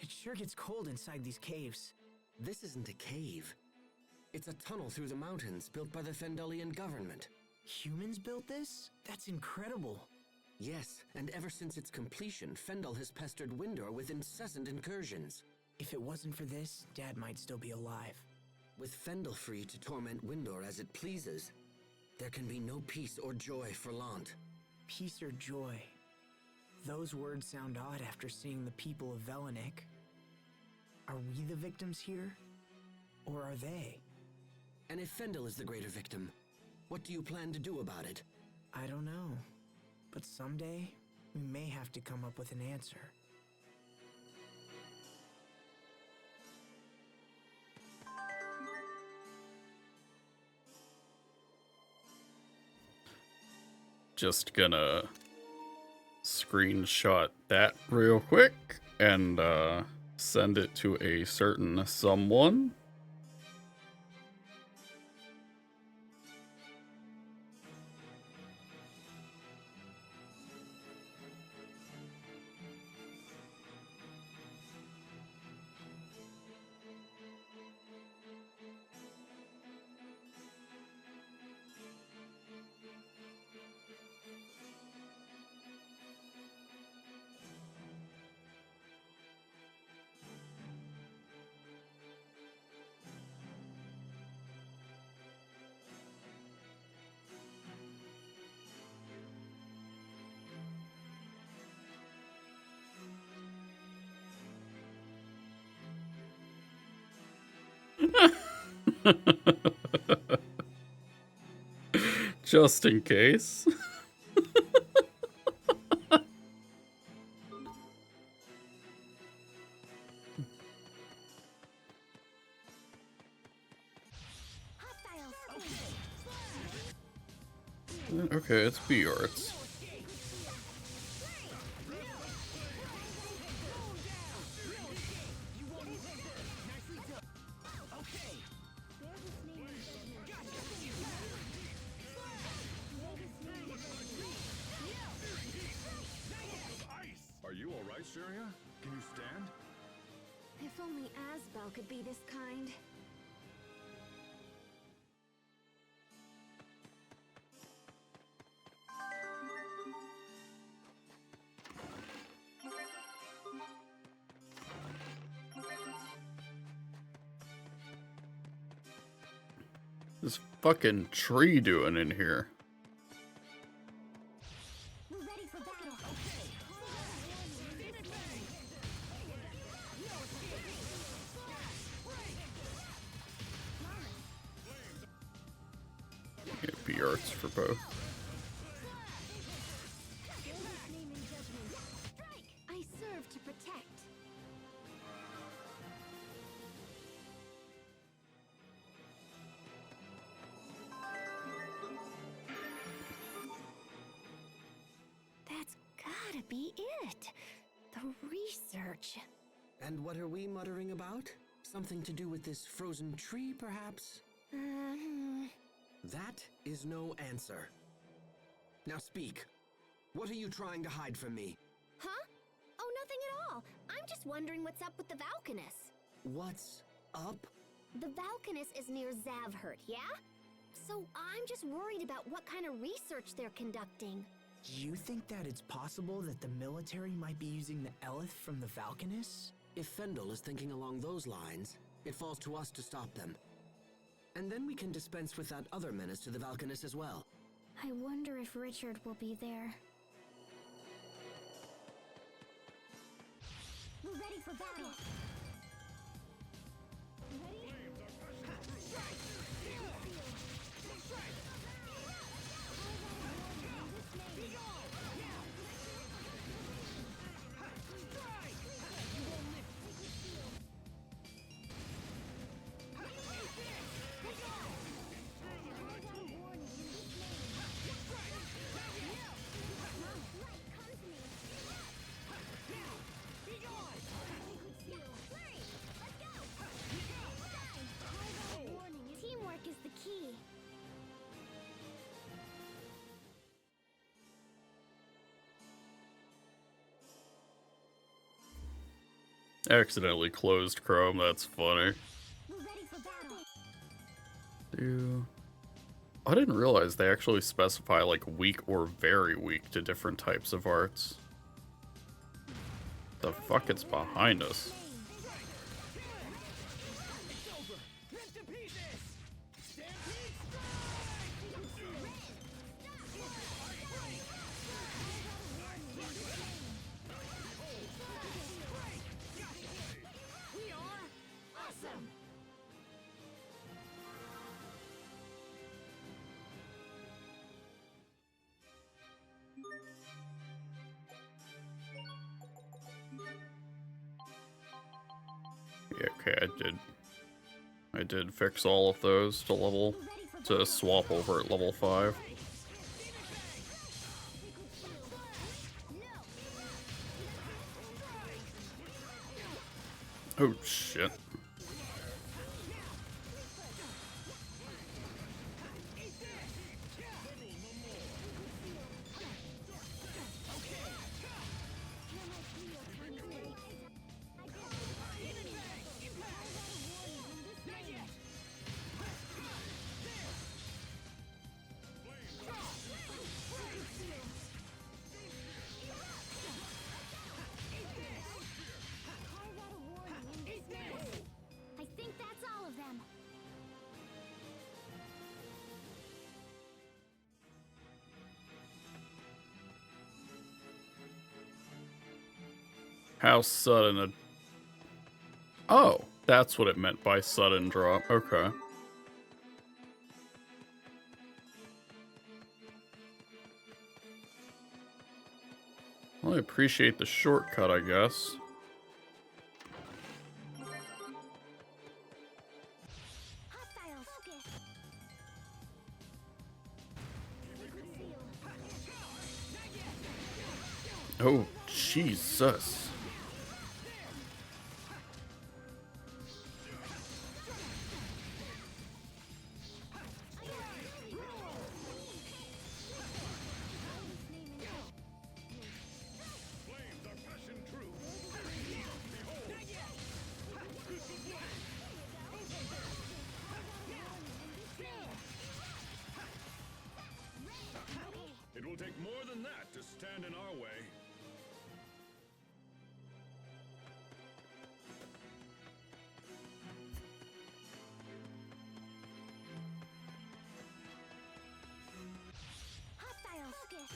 It sure gets cold inside these caves. This isn't a cave. It's a tunnel through the mountains built by the Fendelian government. Humans built this? That's incredible. Yes, and ever since its completion, Fendel has pestered Windor with incessant incursions. If it wasn't for this, Dad might still be alive. With Fendel free to torment Windor as it pleases, there can be no peace or joy for Lant. Peace or joy? Those words sound odd after seeing the people of Velanik. Are we the victims here? Or are they? And if Fendel is the greater victim, what do you plan to do about it? I don't know. But someday, we may have to come up with an answer. Just gonna screenshot that real quick and send it to a certain someone. Just in case. Okay, it's B-Arts. Are you all right, Sharia? Can you stand? If only Asbel could be this kind. This fucking tree doing in here? We're ready for battle. Yeah, B-Arts for both. Strike! I serve to protect. That's gotta be it. The research. And what are we muttering about? Something to do with this frozen tree, perhaps? That is no answer. Now speak. What are you trying to hide from me? Huh? Oh, nothing at all. I'm just wondering what's up with the Valkanus. What's up? The Valkanus is near Zavhert, yeah? So I'm just worried about what kind of research they're conducting. You think that it's possible that the military might be using the Elith from the Valkanus? If Fendel is thinking along those lines, it falls to us to stop them. And then we can dispense with that other menace to the Valkanus as well. I wonder if Richard will be there. We're ready for battle. Ready? Teamwork is the key. Accidentally closed Chrome, that's funny. We're ready for battle. I didn't realize they actually specify like weak or very weak to different types of arts. The fuck is behind us? Yeah, okay, I did fix all of those to swap over at level 5. Oh shit. I think that's all of them. How sudden a... Oh, That's what it meant by sudden drop. Okay. Well, I appreciate the shortcut, I guess. Hostile focus. Oh, Jesus. It will take more than that to stand in our way. Hostile focus.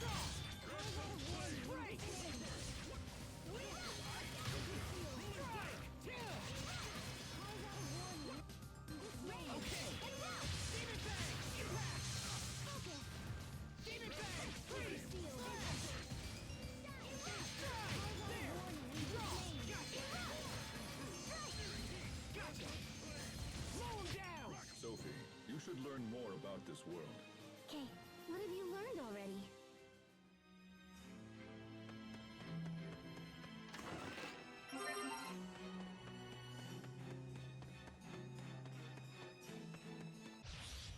Sophie, you should learn more about this world. Okay, what have you learned already?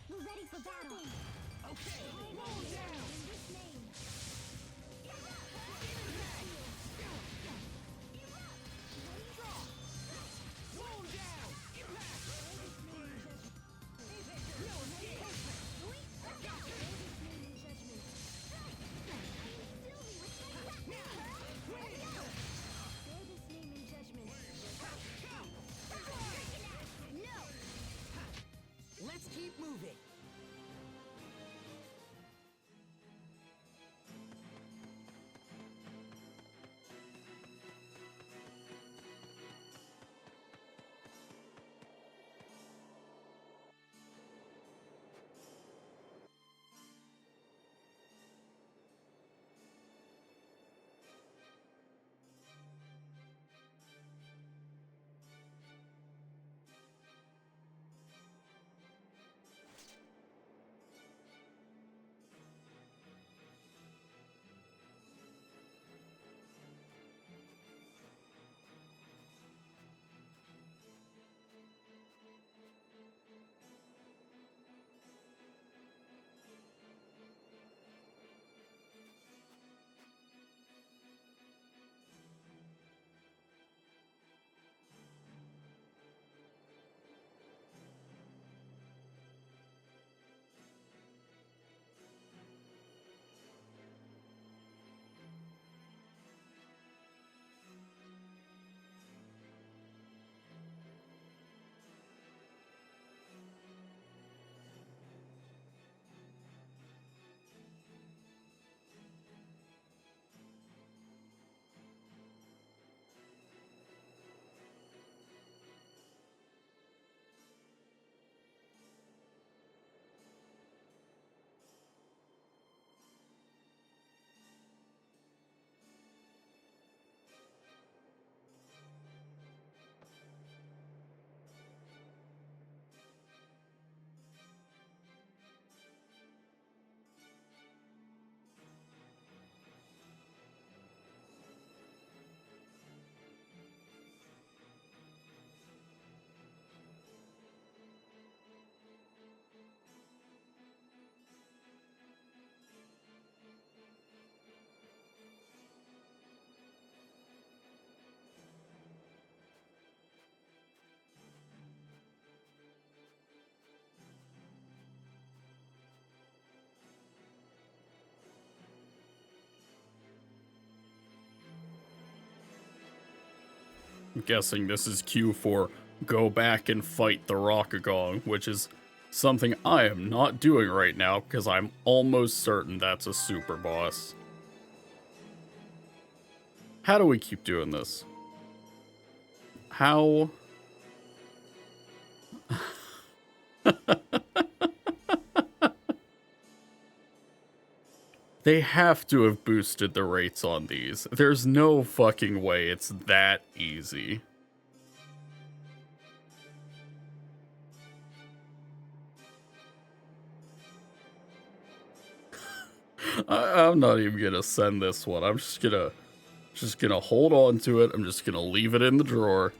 We're ready for battle. Okay, roll down. In this name. Roll down. Let's keep moving. I'm guessing this is cue for go back and fight the Rockagong, which is something I am not doing right now because I'm almost certain that's a super boss. How do we keep doing this? How They have to have boosted the rates on these. There's no fucking way it's that easy. I'm not even gonna send this one. I'm just gonna hold on to it. I'm just gonna leave it in the drawer.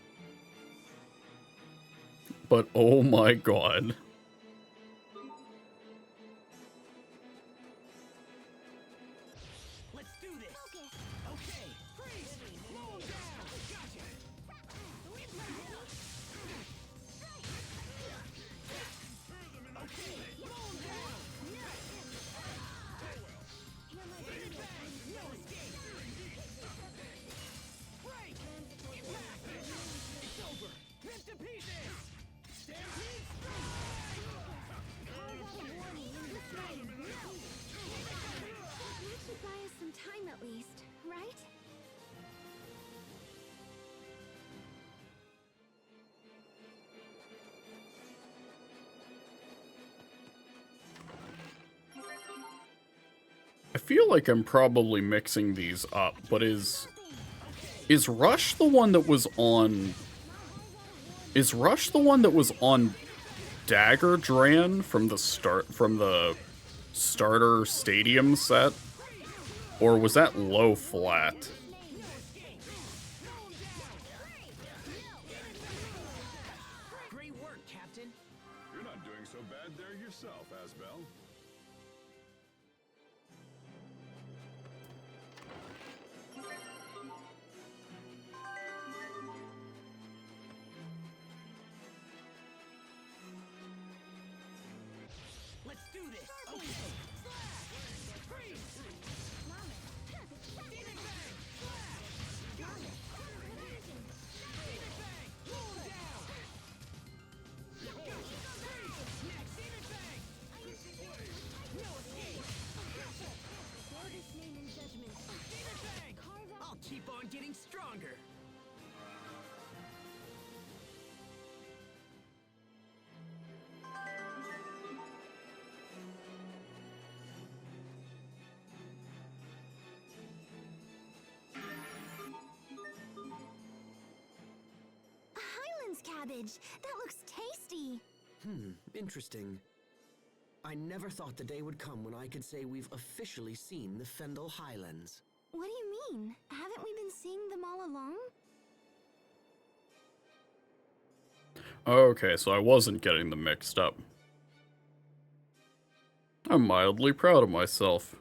But oh my god. Let's do this. Okay. Freeze. Roll down. Gotcha. Okay. Roll down. Big bang. No escape. Break. Impact. It's over. Rip to pieces. Stampede strike. You should buy us some time at least, right? I feel like I'm probably mixing these up, but is Rush the one that was on... Is Rush the one that was on Dagger Dran from the starter stadium set? Or was that low flat? Great work, Captain. You're not doing so bad there yourself, Asbel. Let's do this. Okay. Slash. Freeze. Demon bang. Slash. Demon bang. Roll down. Gotcha. Freeze. Next. Demon bang. No escape. Gorgeous name and judgment. Demon bang. I'll keep on getting stronger. A Highlands cabbage. That looks tasty. Interesting. I never thought the day would come when I could say we've officially seen the Fendel Highlands. What do you mean? Haven't we been seeing them all along? Okay, so I wasn't getting them mixed up. I'm mildly proud of myself.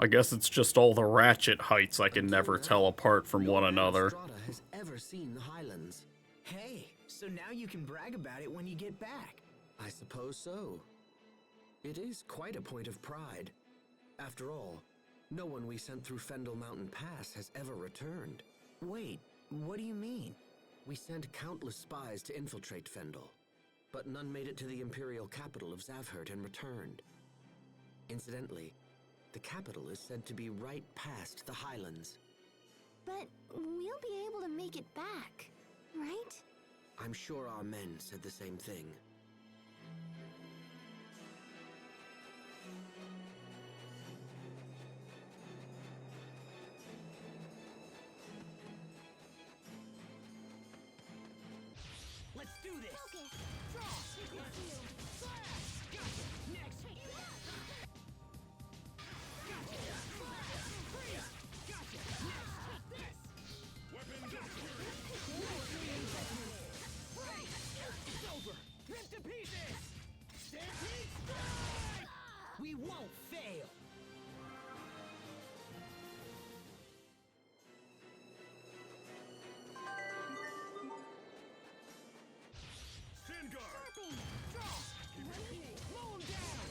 I guess it's just all the ratchet heights I can never tell apart from one another. Strata has ever seen the Highlands. Hey, so now you can brag about it when you get back. I suppose so. It is quite a point of pride. After all, no one we sent through Fendel Mountain Pass has ever returned. Wait, what do you mean? We sent countless spies to infiltrate Fendel, but none made it to the imperial capital of Zavhert and returned. Incidentally, the capital is said to be right past the Highlands. But we'll be able to make it back, right? I'm sure our men said the same thing. Let's do this. Draw. Slash. Gotcha. Next. Gotcha. Slash. Freeze. Gotcha. Next. This. Weapon It's over. Rip to pieces. Stampede strike. We won't fail. Stand guard. Draw. Moon down.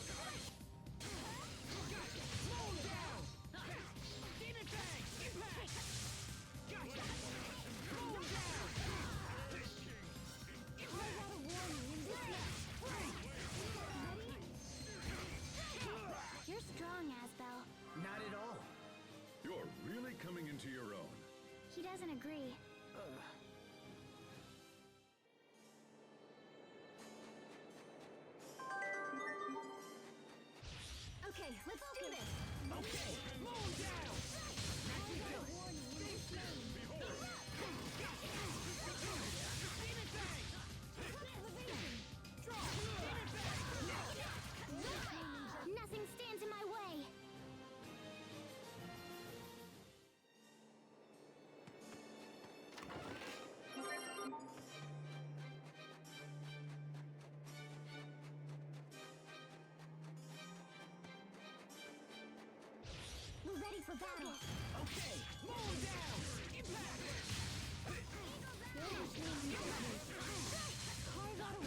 Nothing stands in my way. We're ready for battle. Okay, moon down! Impact! Carve out a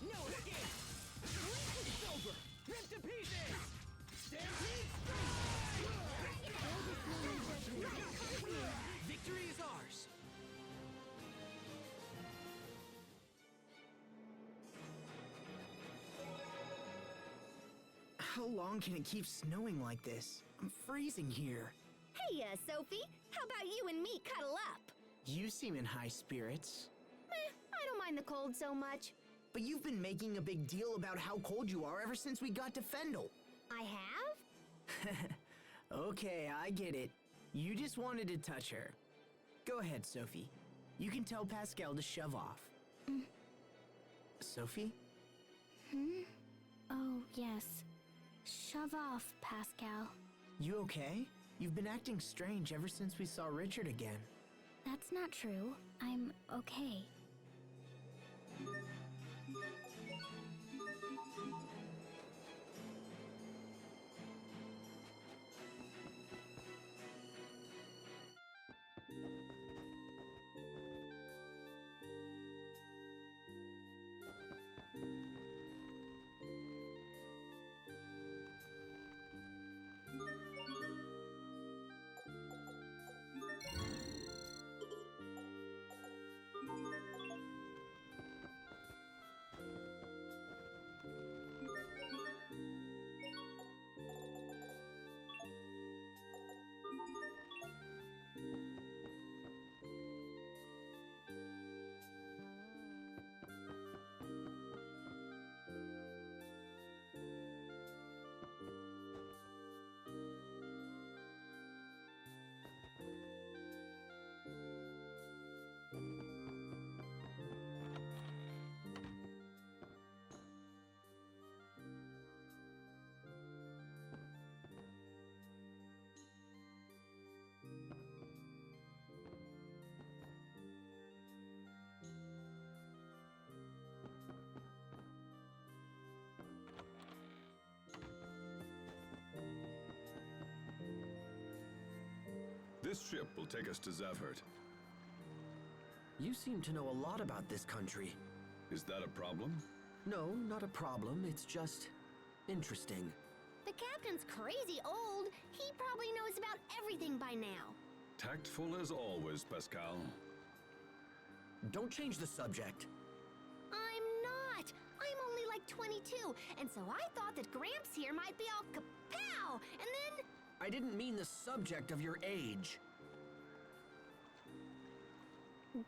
No escape! It's over! Rip to pieces! Stampede strike! Victory is ours! How long can it keep snowing like this? I'm freezing here. Hey, Sophie, how about you and me cuddle up? You seem in high spirits. I don't mind the cold so much. But you've been making a big deal about how cold you are ever since we got to Fendel. I have? Okay, I get it. You just wanted to touch her. Go ahead, Sophie. You can tell Pascal to shove off. Sophie? Oh, yes. Shove off, Pascal. You okay? You've been acting strange ever since we saw Richard again. That's not true. I'm okay. This ship will take us to Zavhert. You seem to know a lot about this country. Is that a problem? No, not a problem. It's just interesting. The captain's crazy old. He probably knows about everything by now. Tactful as always, Pascal. Don't change the subject. I'm not. I'm only like 22, and so I thought that Gramps here might be all kapow, and then... I didn't mean the subject of your age.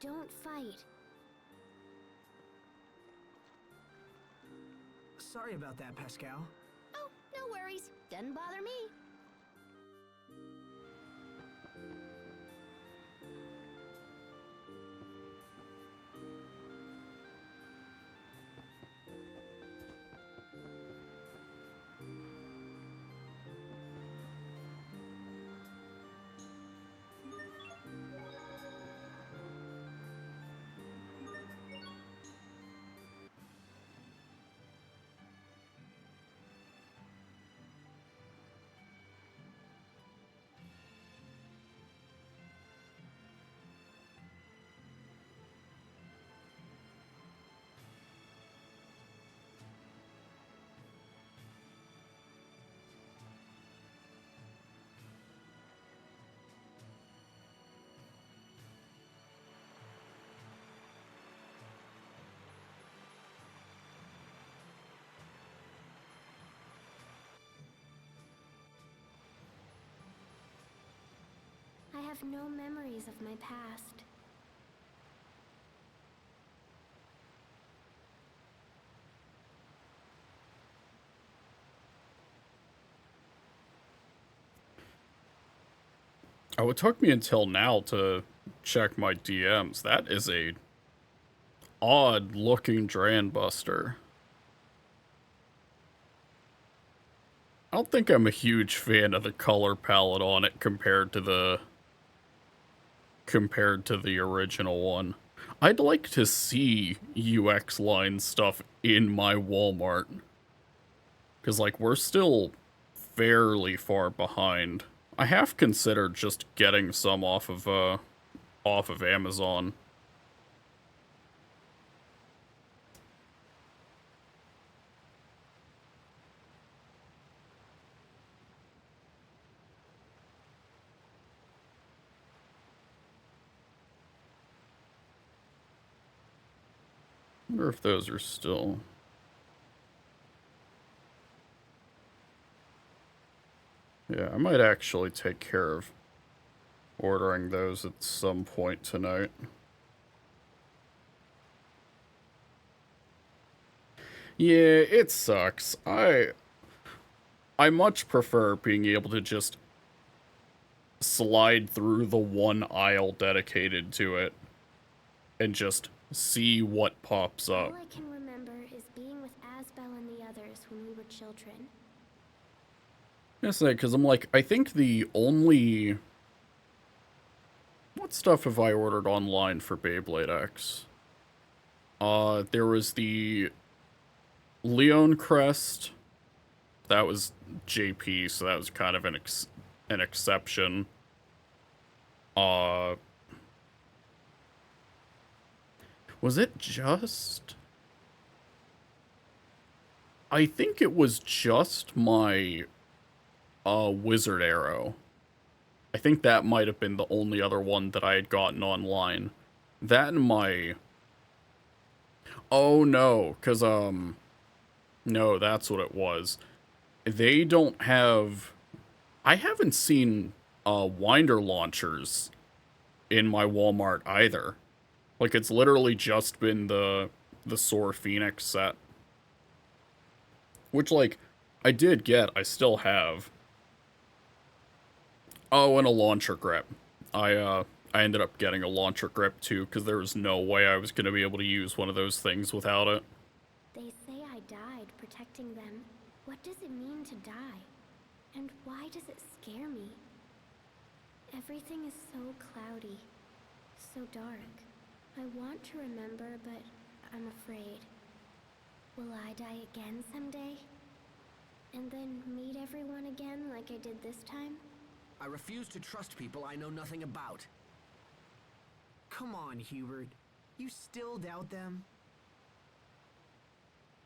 Don't fight. Sorry about that, Pascal. Oh, no worries. Doesn't bother me. I have no memories of my past. Oh, it took me until now to check my DMs. That is a odd looking Dran Buster. I don't think I'm a huge fan of the color palette on it compared to the original one. I'd like to see UX line stuff in my Walmart. Because, like, we're still fairly far behind. I have considered just getting some off of Amazon. I wonder if those are still... Yeah, I might actually take care of ordering those at some point tonight. Yeah, it sucks. I much prefer being able to just slide through the one aisle dedicated to it and just see what pops up. All I can remember is being with Asbel and the others when we were children. Yes, because I'm like, I think the only... What stuff have I ordered online for Beyblade X? There was the Leon Crest. That was JP, so that was kind of an exception. Was it just... I think it was just my Wizard Arrow. I think that might have been the only other one that I had gotten online. That and my... Oh, no, because, no, that's what it was. They don't have... I haven't seen, winder launchers in my Walmart either. Like, it's literally just been the Soar Phoenix set. Which, like, I did get, I still have. Oh, and a launcher grip. I ended up getting a launcher grip too, because there was no way I was going to be able to use one of those things without it. They say I died protecting them. What does it mean to die? And why does it scare me? Everything is so cloudy, so dark. I want to remember, but I'm afraid. Will I die again someday? And then meet everyone again like I did this time? I refuse to trust people I know nothing about. Come on, Hubert. You still doubt them?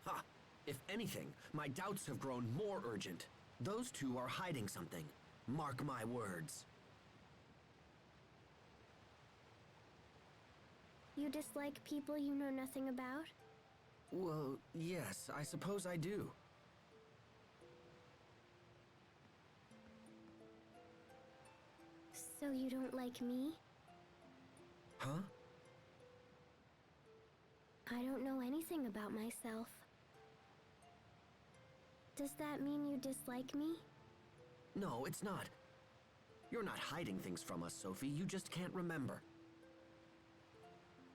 Ha! If anything, my doubts have grown more urgent. Those two are hiding something. Mark my words. You dislike people you know nothing about? Well, yes, I suppose I do. So you don't like me? Huh? I don't know anything about myself. Does that mean you dislike me? No, it's not. You're not hiding things from us, Sophie. You just can't remember.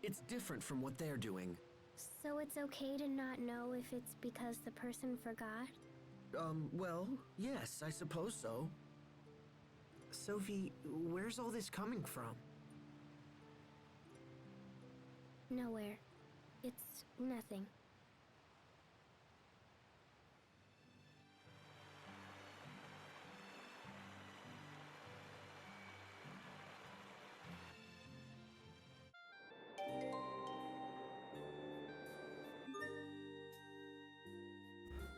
It's different from what they're doing. So it's okay to not know if it's because the person forgot? Well, yes, I suppose so. Sophie, where's all this coming from? Nowhere. It's nothing.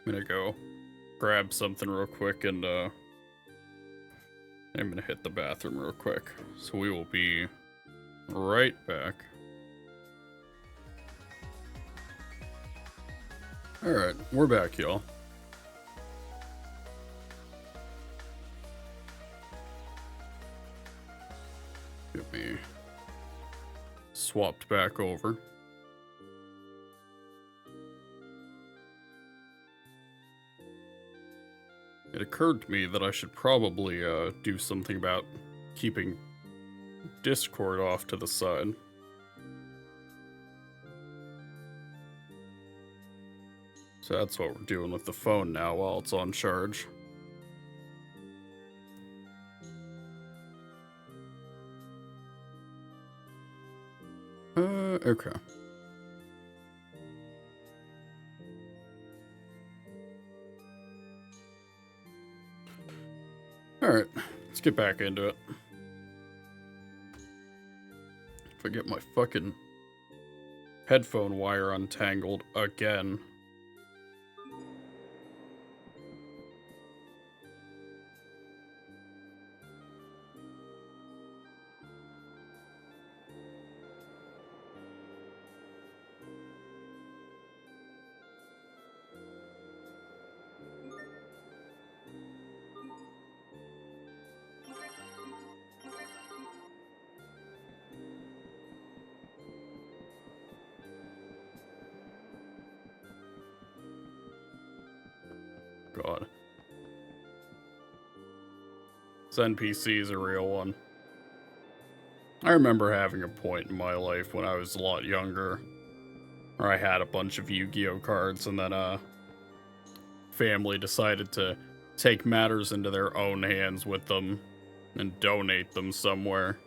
I'm gonna go grab something real quick and I'm gonna hit the bathroom real quick. So we will be right back. Alright, we're back, y'all. Get me swapped back over. It occurred to me that I should probably do something about keeping Discord off to the side. So that's what we're doing with the phone now while it's on charge. Okay. Alright, let's get back into it. If I get my fucking headphone wire untangled again. God. This NPC is a real one. I remember having a point in my life when I was a lot younger where I had a bunch of Yu-Gi-Oh cards, and then family decided to take matters into their own hands with them and donate them somewhere.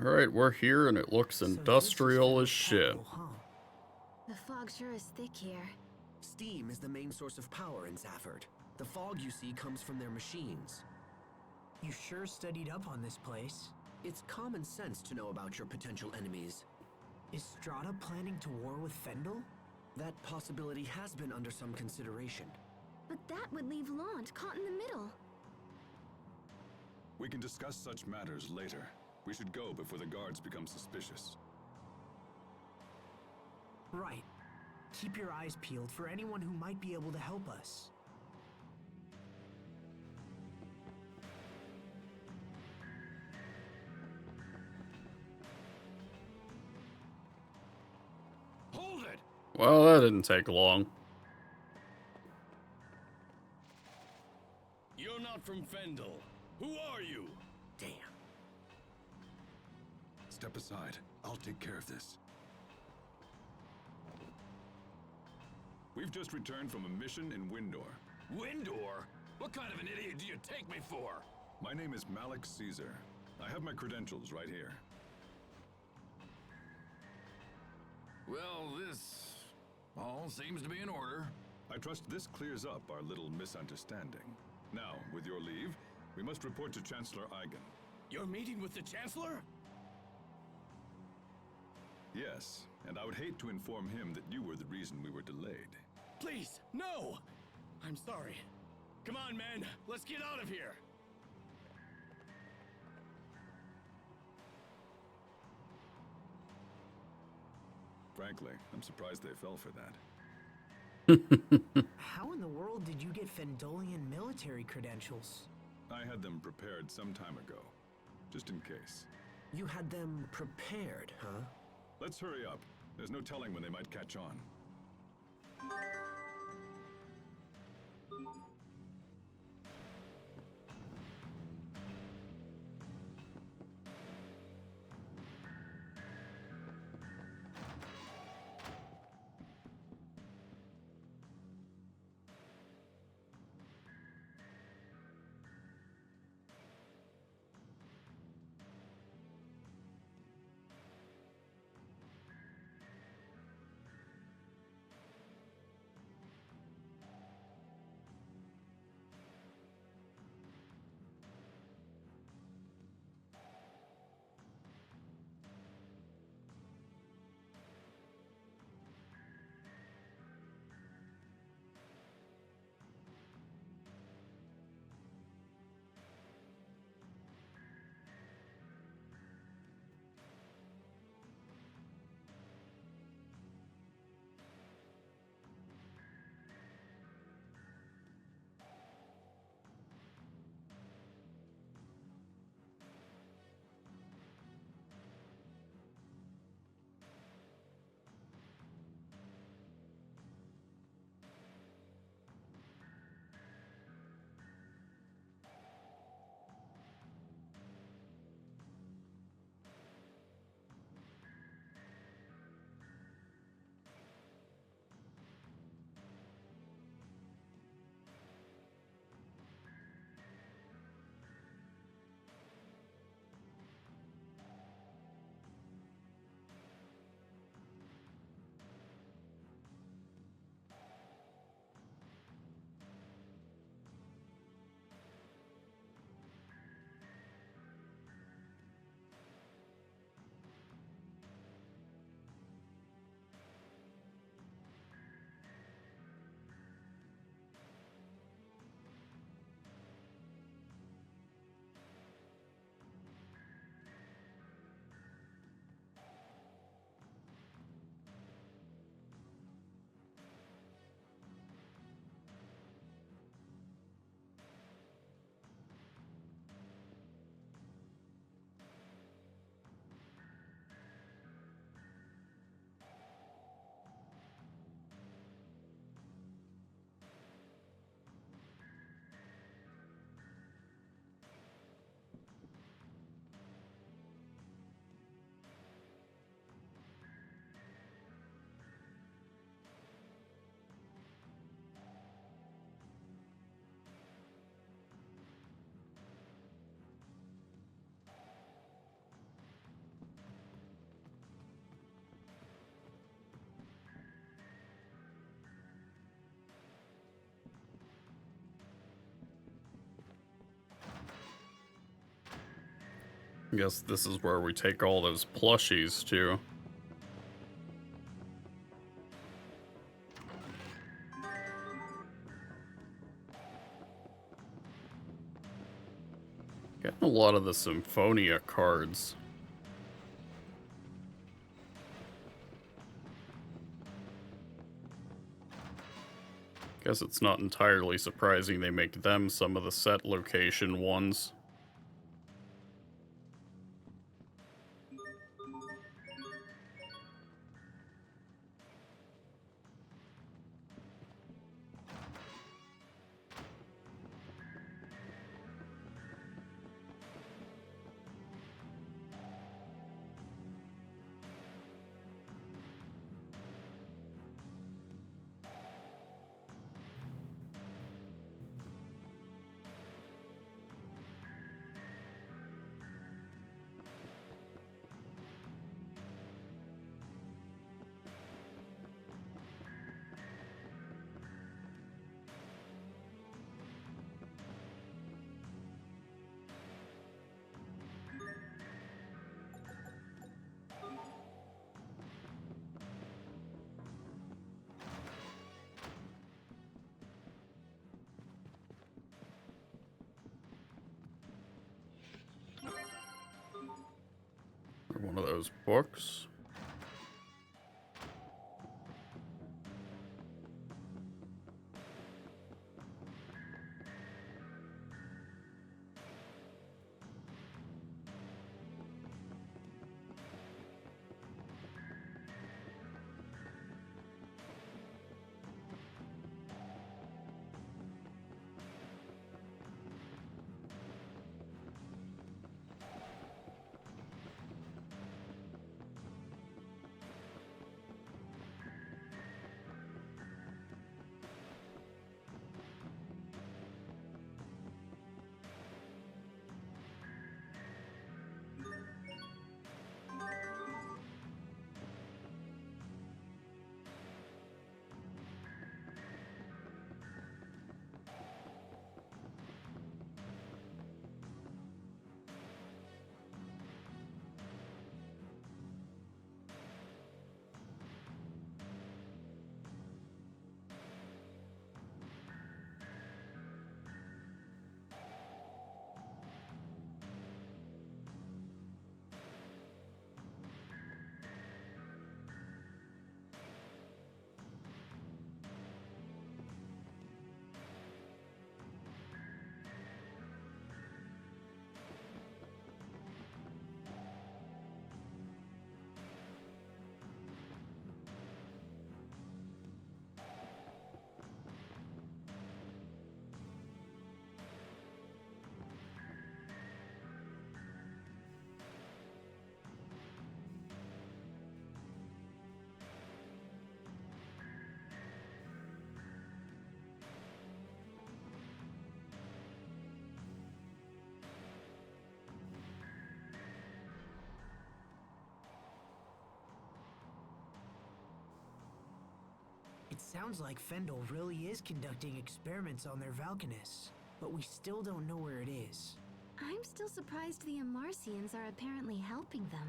Alright, we're here and it looks industrial as shit. The fog sure is thick here. Steam is the main source of power in Zafford. The fog you see comes from their machines. You sure studied up on this place. It's common sense to know about your potential enemies. Is Strata planning to war with Fendel? That possibility has been under some consideration. But that would leave Lant caught in the middle. We can discuss such matters later. We should go before the guards become suspicious. Right. Keep your eyes peeled for anyone who might be able to help us. Hold it! Well, that didn't take long. You're not from Fendel. Who are you? Damn. Step aside. I'll take care of this. We've just returned from a mission in Windor. Windor? What kind of an idiot do you take me for? My name is Malik Caesar. I have my credentials right here. Well, this all seems to be in order. I trust this clears up our little misunderstanding. Now, with your leave, we must report to Chancellor Eigen. You're meeting with the Chancellor? Yes, and I would hate to inform him that you were the reason we were delayed. Please, no! I'm sorry. Come on, men, let's get out of here! Frankly, I'm surprised they fell for that. How in the world did you get Fendelian military credentials? I had them prepared some time ago, just in case. You had them prepared, huh? Let's hurry up. There's no telling when they might catch on. I guess this is where we take all those plushies too. Getting a lot of the Symphonia cards. Guess it's not entirely surprising they make them some of the set location ones. One of those books. It sounds like Fendel really is conducting experiments on their Valkanists, but we still don't know where it is. I'm still surprised the Amarcians are apparently helping them.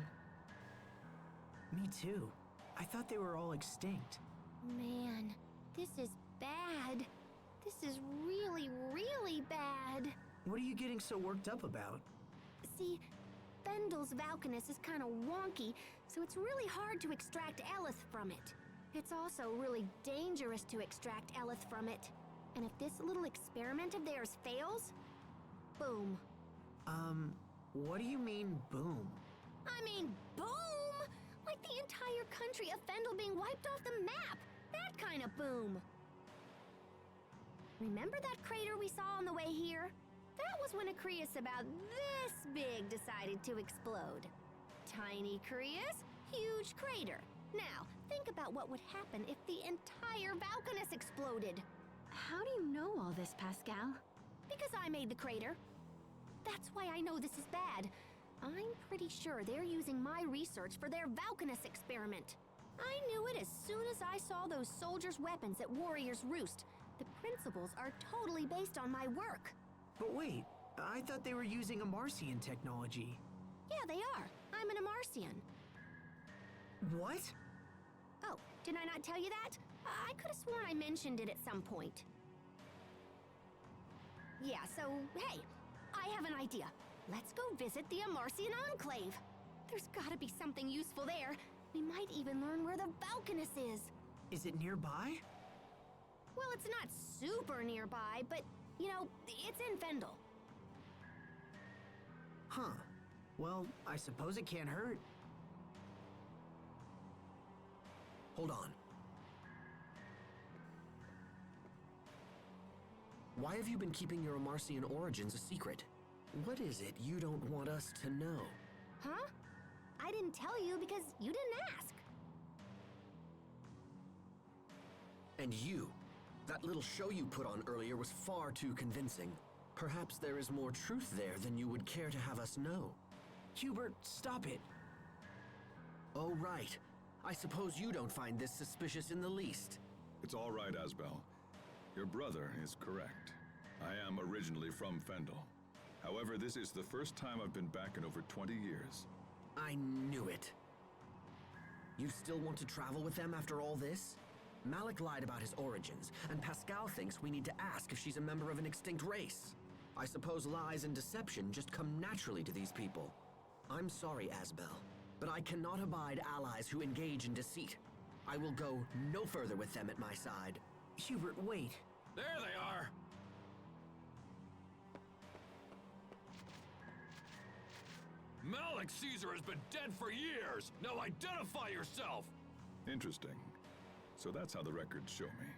Me too. I thought they were all extinct. Man, this is bad. This is really, really bad. What are you getting so worked up about? See, Fendel's Valkanus is kind of wonky, so it's really hard to extract Elith from it. It's also really dangerous to extract Elith from it. And if this little experiment of theirs fails, boom. What do you mean, boom? I mean, boom! Like the entire country of Fendel being wiped off the map! That kind of boom! Remember that crater we saw on the way here? That was when a Crius about this big decided to explode. Tiny Crius, huge crater. Now, think about what would happen if the entire Valkanus exploded. How do you know all this, Pascal? Because I made the crater. That's why I know this is bad. I'm pretty sure they're using my research for their Valkanus experiment. I knew it as soon as I saw those soldiers' weapons at Warrior's Roost. The principles are totally based on my work. But wait, I thought they were using Amarcian technology. Yeah, they are. I'm an Amarcian. What? Oh, did I not tell you that? I could have sworn I mentioned it at some point. Yeah, so, hey, I have an idea. Let's go visit the Amarcian Enclave. There's gotta be something useful there. We might even learn where the Valkanus is. Is it nearby? Well, it's not super nearby, but, you know, it's in Fendel. Huh. Well, I suppose it can't hurt. Hold on. Why have you been keeping your Amarcian origins a secret? What is it you don't want us to know? Huh? I didn't tell you because you didn't ask. And you. That little show you put on earlier was far too convincing. Perhaps there is more truth there than you would care to have us know. Hubert, stop it. Oh, right. I suppose you don't find this suspicious in the least. It's all right, Asbel. Your brother is correct. I am originally from Fendel. However, this is the first time I've been back in over 20 years. I knew it. You still want to travel with them after all this? Malik lied about his origins, and Pascal thinks we need to ask if she's a member of an extinct race. I suppose lies and deception just come naturally to these people. I'm sorry, Asbel, but I cannot abide allies who engage in deceit. I will go no further with them at my side. Hubert, wait. There they are! Malik Caesar has been dead for years! Now identify yourself! Interesting. So that's how the records show me.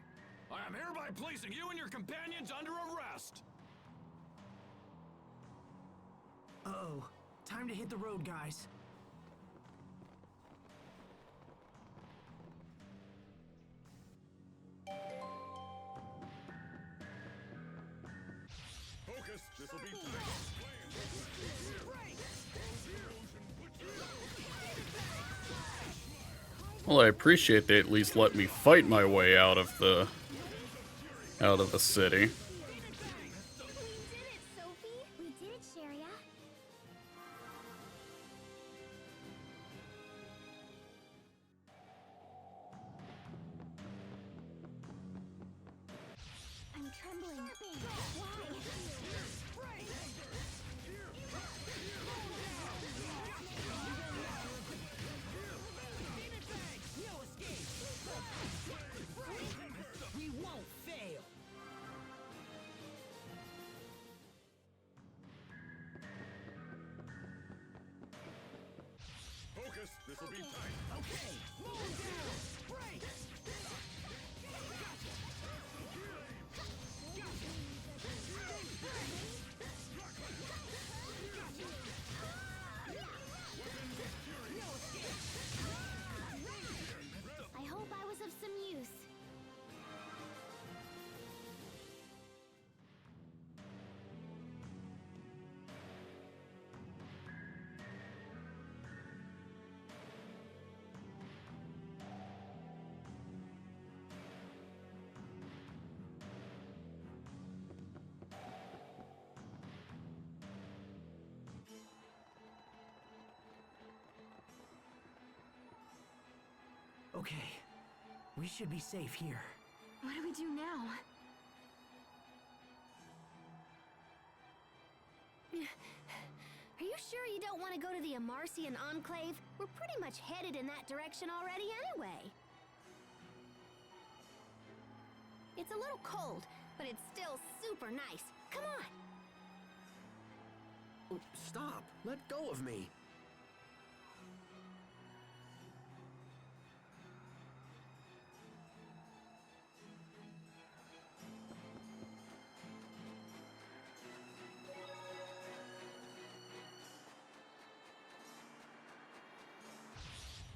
I am hereby placing you and your companions under arrest! Uh-oh. Time to hit the road, guys. Focus! This'll be Well, I appreciate they at least let me fight my way out of the city. We did it, Sophie! We did it, Sharia. I'm trembling. We won't fail. Focus! This'll be tight! Okay. I hope I was of some use. Okay. We should be safe here. What do we do now? Are you sure you don't want to go to the Amarcian Enclave? We're pretty much headed in that direction already anyway. It's a little cold, but it's still super nice. Come on! Oh, stop! Let go of me!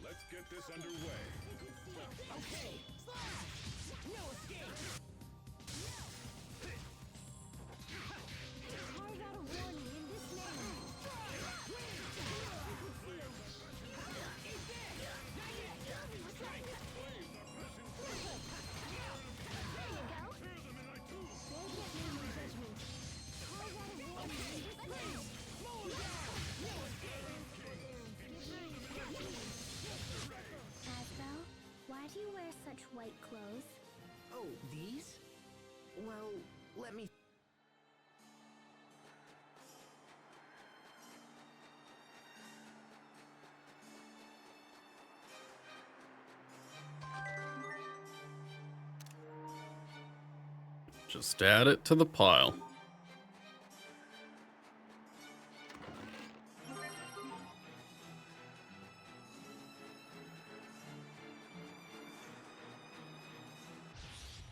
Let's get this underway. Okay. No escape. Carve out a warning in this name. such white clothes. Oh, these? Well, let me... Just add it to the pile.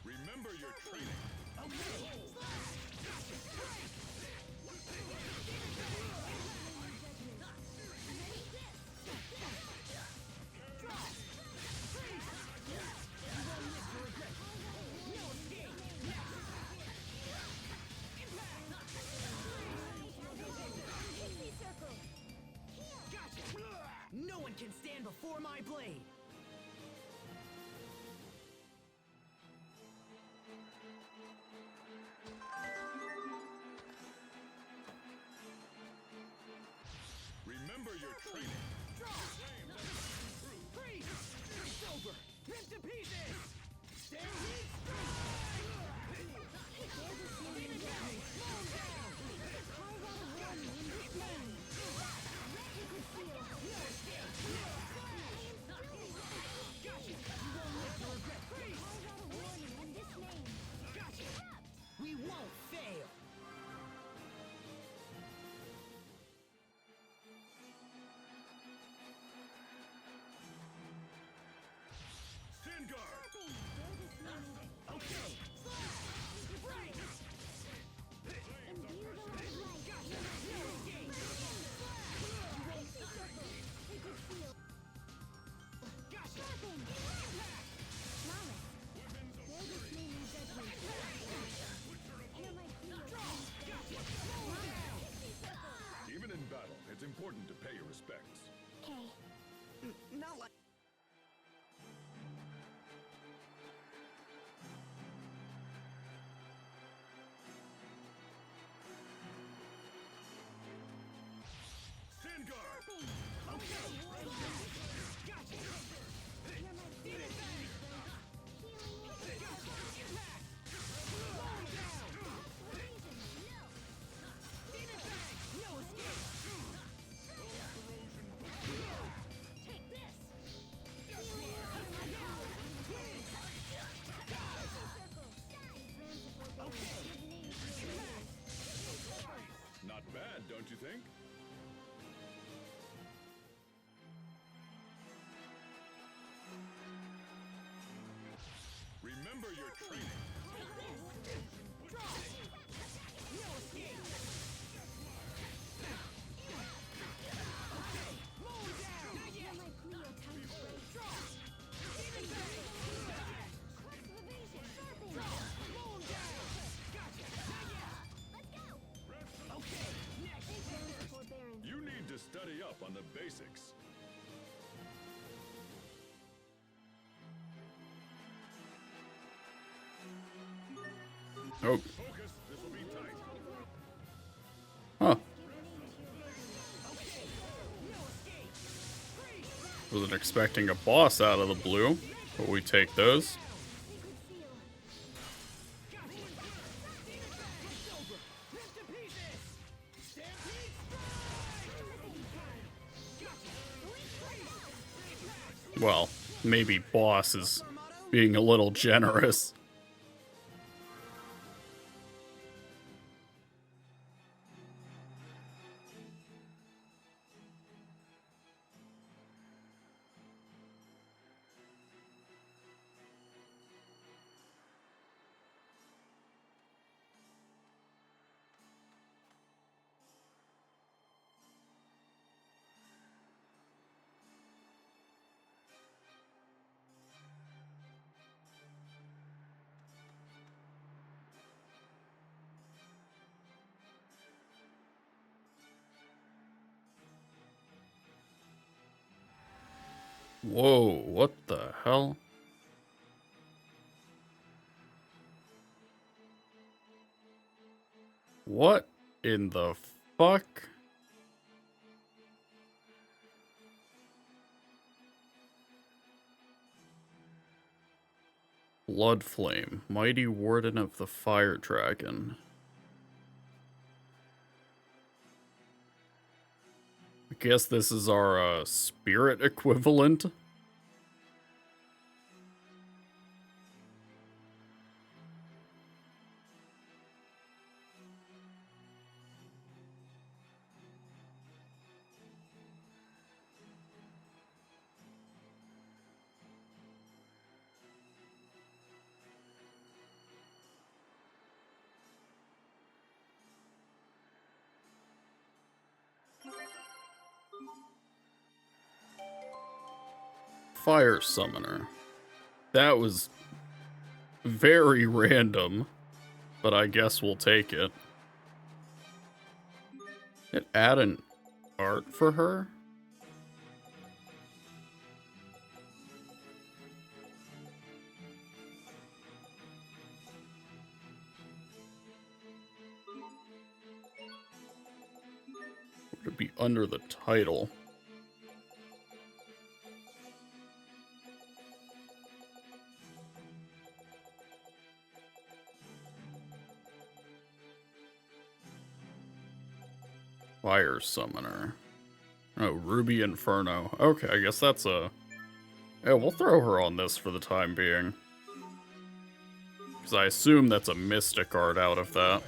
Remember your training. No one can stand before my blade! Remember your training. Freeze! It's over! Rip to pieces! Stand We won't fail! Stand guard. Even in battle, it's important to pay your respects. Okay. Not like... Stand guard. Not bad, don't you think? Remember your training. You need to study up on the basics. Oh. Focus, this will be tight. Huh. Wasn't expecting a boss out of the blue, but we take those. Well, maybe boss is being a little generous. Whoa, what the hell? What in the fuck? Blood Flame, Mighty Warden of the Fire Dragon. I guess this is our spirit equivalent. Fire Summoner. That was very random, but I guess we'll take it. It add an art for her? Would it be under the title? Fire Summoner. Oh, Ruby Inferno. Okay, I guess that's a... Yeah, we'll throw her on this for the time being. Because I assume that's a Mystic art out of that.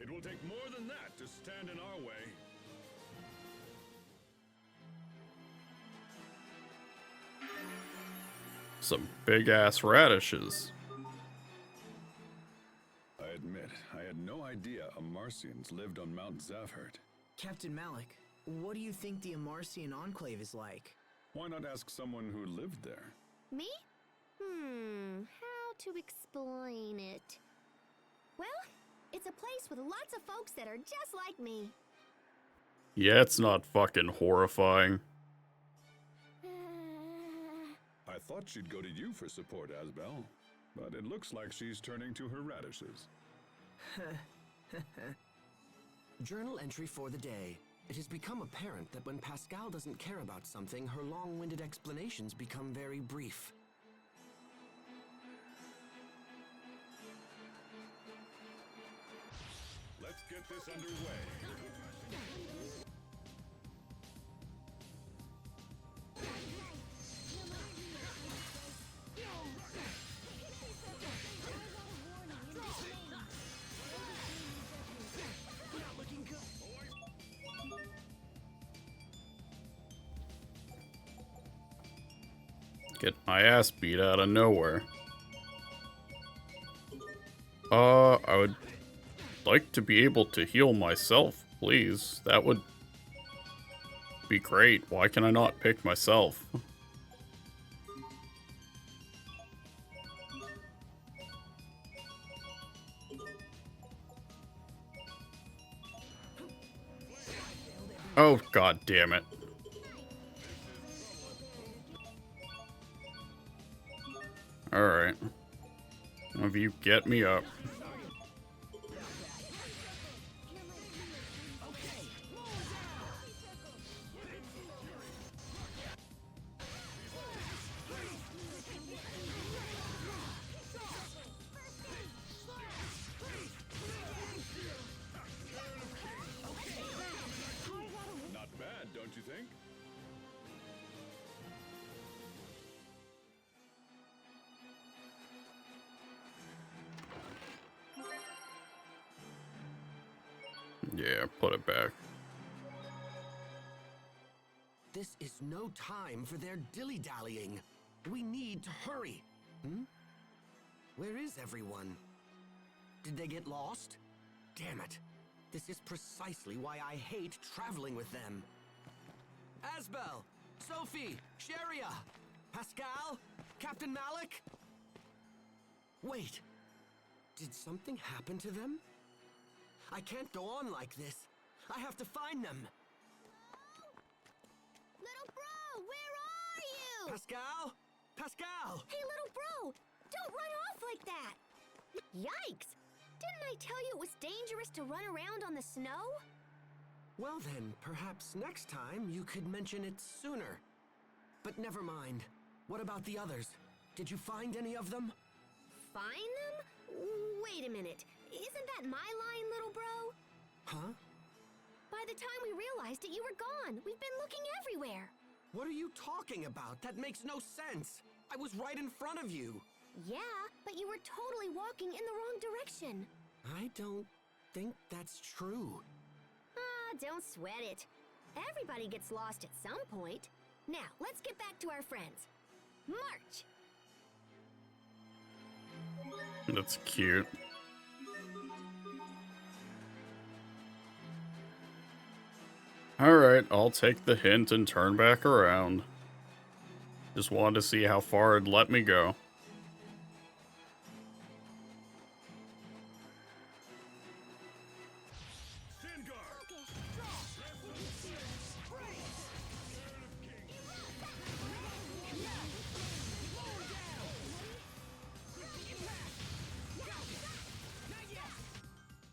It will take more than that to stand in our way. Some big-ass radishes. I admit, I had no idea Amarcians lived on Mount Zavhert. Captain Malik, what do you think the Amarcian Enclave is like? Why not ask someone who lived there? Me? How to explain it? Well, it's a place with lots of folks that are just like me. Yeah, it's not fucking horrifying. I thought she'd go to you for support, Asbel. But it looks like she's turning to her radishes. Journal entry for the day. It has become apparent that when Pascal doesn't care about something, her long-winded explanations become very brief. Let's get this underway. Get my ass beat out of nowhere. I would like to be able to heal myself, please. That would be great. Why can I not pick myself? Oh, god damn it. Alright. One of you get me up. Not bad, don't you think? Yeah, put it back. This is no time for their dilly-dallying. We need to hurry. Where is everyone? Did they get lost? Damn it. This is precisely why I hate traveling with them. Asbel! Sophie! Sharia! Pascal? Captain Malik? Wait. Did something happen to them? I can't go on like this. I have to find them. Little bro, where are you? Pascal? Pascal! Hey, little bro, don't run off like that. Yikes! Didn't I tell you it was dangerous to run around on the snow? Well then, perhaps next time you could mention it sooner. But never mind. What about the others? Did you find any of them? Find them? Wait a minute. Isn't that my line, little bro? Huh? By the time we realized it, you were gone. We've been looking everywhere. What are you talking about? That makes no sense. I was right in front of you. Yeah, but you were totally walking in the wrong direction. I don't think that's true. Ah, don't sweat it. Everybody gets lost at some point. Now, let's get back to our friends. March! That's cute. Alright, I'll take the hint and turn back around. Just wanted to see how far it'd let me go.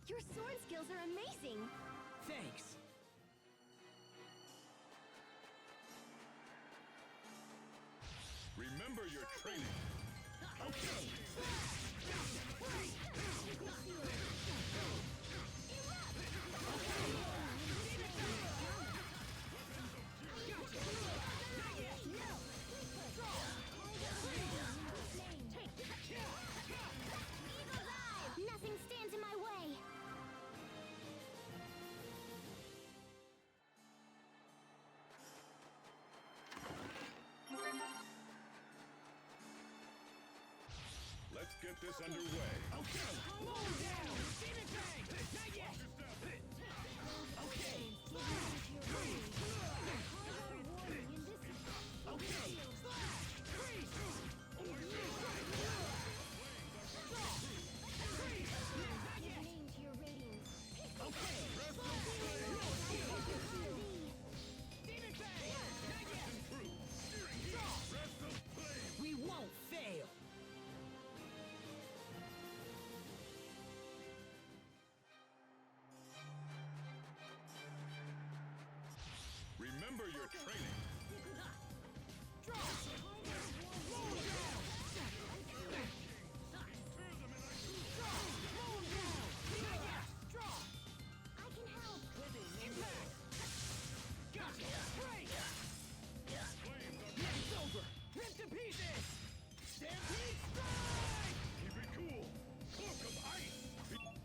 Your sword skills are amazing. Thanks. Remember your training. Nothing stands in my way. Let's get this underway. We won't fail. Remember your training.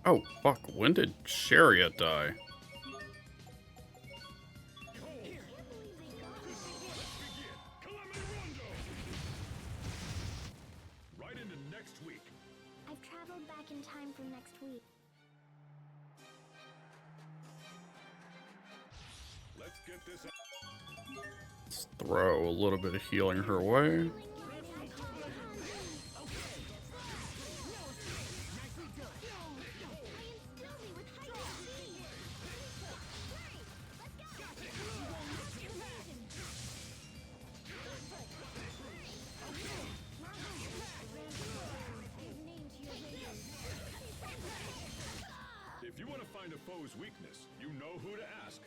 Oh, fuck. When did Chariot die? Right into next week. I've traveled back in time from next week. Let's get this. Let's throw a little bit of healing her way. If you want to find a foe's weakness, you know who to ask.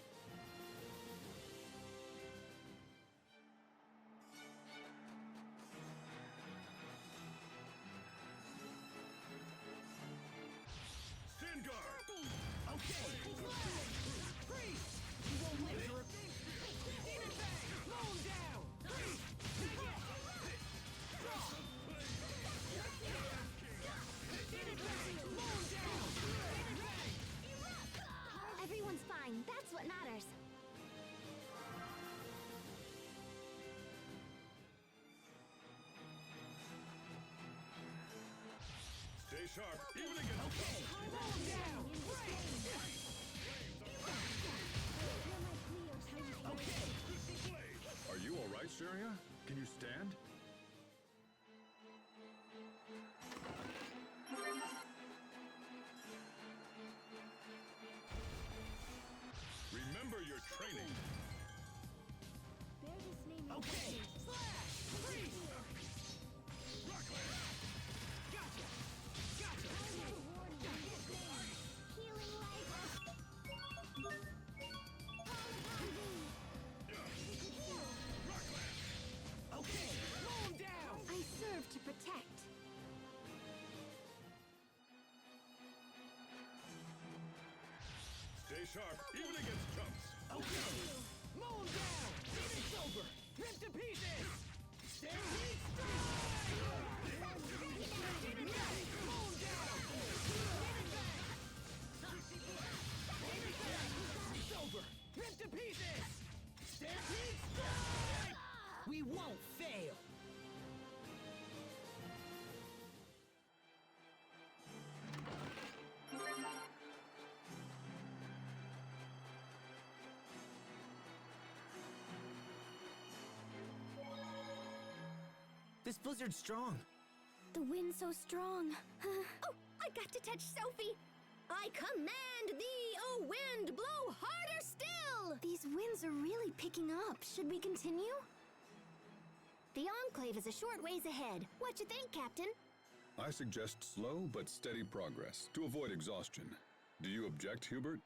Stand guard! Everyone's fine. That's what matters. Stay sharp, even against Are you all right, Sharia? Can you stand? Remember your training. Bear this name in Okay. judgment. Slash! Freeze! Gotcha! Gotcha! Warning, this name. Healing light. Call upon thee. Heal. Okay, mow 'em down! I serve to protect. Stay sharp, even against chumps. Okay, mow 'em down! Demon's over! Ripped to pieces! Stampede strike! Demon back! Mow 'em down! Demon back! Demon back! It's over! Ripped to pieces! Stampede strike! We won't fail! This blizzard's strong. The wind's so strong. Oh, I got to touch Sophie! I command thee, O wind, blow harder still! These winds are really picking up. Should we continue? The Enclave is a short ways ahead. What you think, Captain? I suggest slow but steady progress to avoid exhaustion. Do you object, Hubert?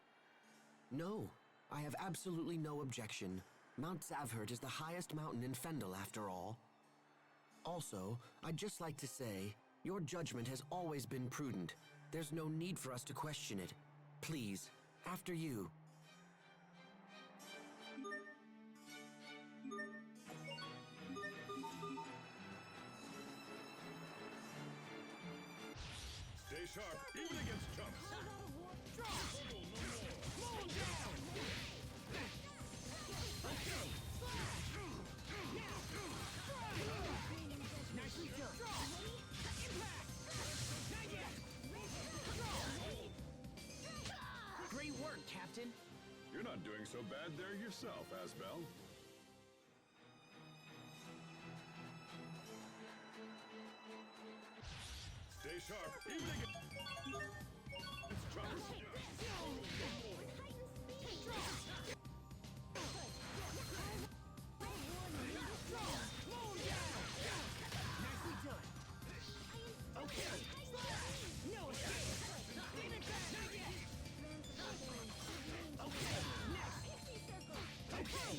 No, I have absolutely no objection. Mount Zavhert is the highest mountain in Fendel, after all. Also, I'd just like to say, your judgment has always been prudent. There's no need for us to question it. Please, after you. Stay sharp, even against chumps. Drop! Mow 'em down! Okay, slash! Now! Strike! Nicely done! Drop! Impact! Not yet! Drop! Great work, Captain! You're not doing so bad there yourself, Asbel. Stay sharp, even against chumps. Mow 'em down! Nicely done! Okay! No escape! Demon back! Not yet! Okay, next! Okay!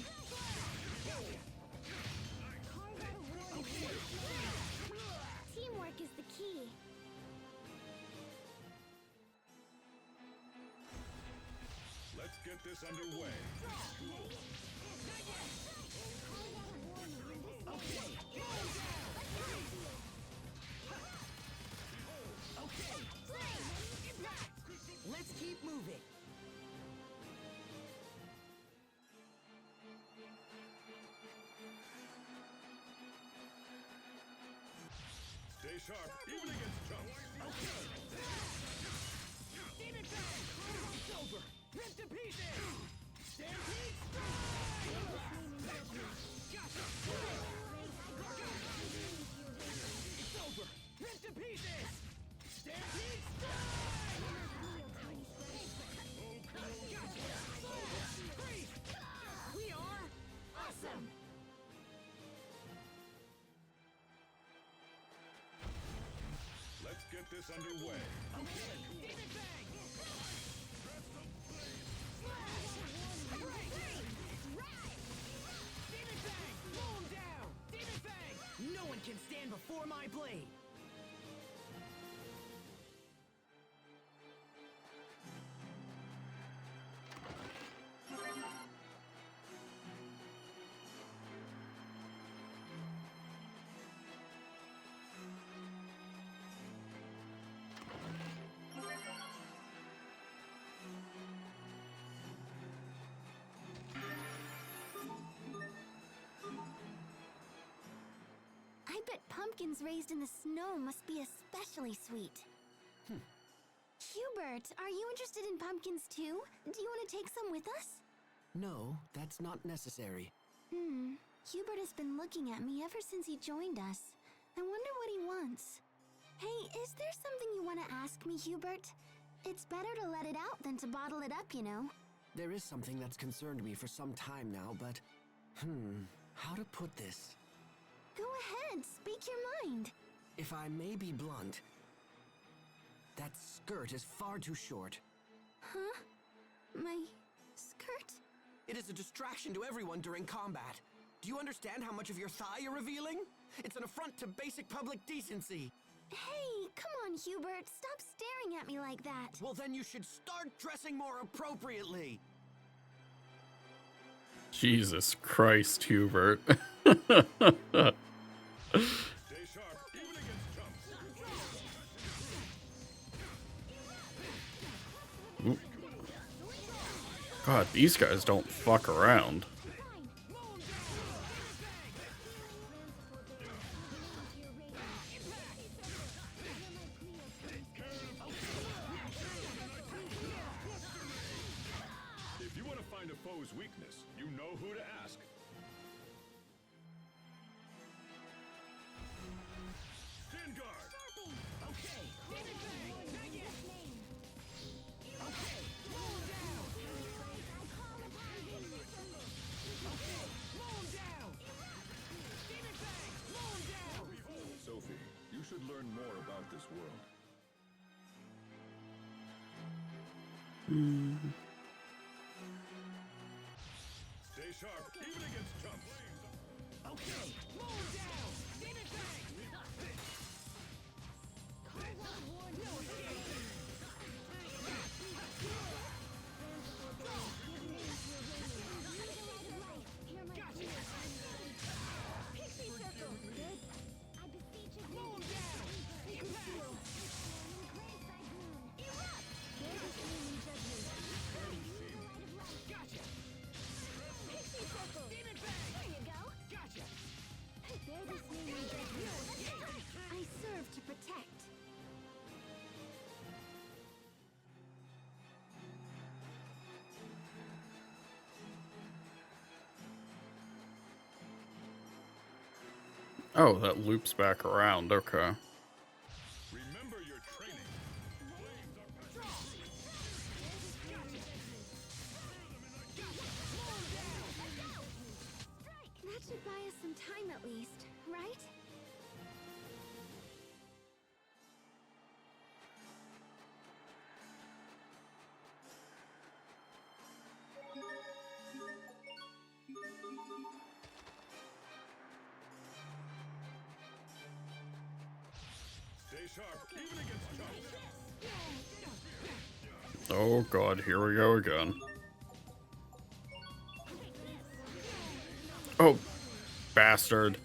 Okay! Teamwork is the key. Let's get this underway. Okay! Mow 'em down! Okay! Impact! Let's keep moving! Stay sharp, even against chumps. Okay! Demon bang! It's over! Ripped to pieces! Stampede strike! Gotcha! It's over! Ripped to pieces! Stampede strike! Gotcha! Freeze! We are awesome! Let's get this underway. Okay! Demon bang! Slash! Break! Demon bang! Mow 'em down! Demon bang! No one can stand before my blade! I bet pumpkins raised in the snow must be especially sweet. Hubert, are you interested in pumpkins too? Do you want to take some with us? No, that's not necessary. Hubert has been looking at me ever since he joined us. I wonder what he wants. Hey, is there something you want to ask me, Hubert? It's better to let it out than to bottle it up, you know. There is something that's concerned me for some time now, but... how to put this? Go ahead, speak your mind. If I may be blunt, that skirt is far too short. Huh? My skirt? It is a distraction to everyone during combat. Do you understand how much of your thigh you're revealing? It's an affront to basic public decency. Hey, come on, Hubert. Stop staring at me like that. Well, then you should start dressing more appropriately. Jesus Christ, Hubert. Stay sharp, even against chumps. Oop. God, these guys don't fuck around. If you want to find a foe's weakness, you know who to ask. Stand guard! Okay, David Bang! Not yet! Okay, roll down! Okay, roll down! David Bang! Roll down! Sophie, you should learn more about this world. Stay sharp, even against chumps. Okay, roll down! David Bang! No escape! Gotcha! Pixie circle! Good. I beseech you. Roll down! Impact! Erupt! Gotcha! Pixie circle! Demon bang! There you go. Gotcha! Bear this name in judgment. I serve to protect. Oh, that loops back around. Okay. Remember your training. That should buy us some time at least, right? Stay sharp, even against chumps. Oh god, here we go again. Oh, bastard.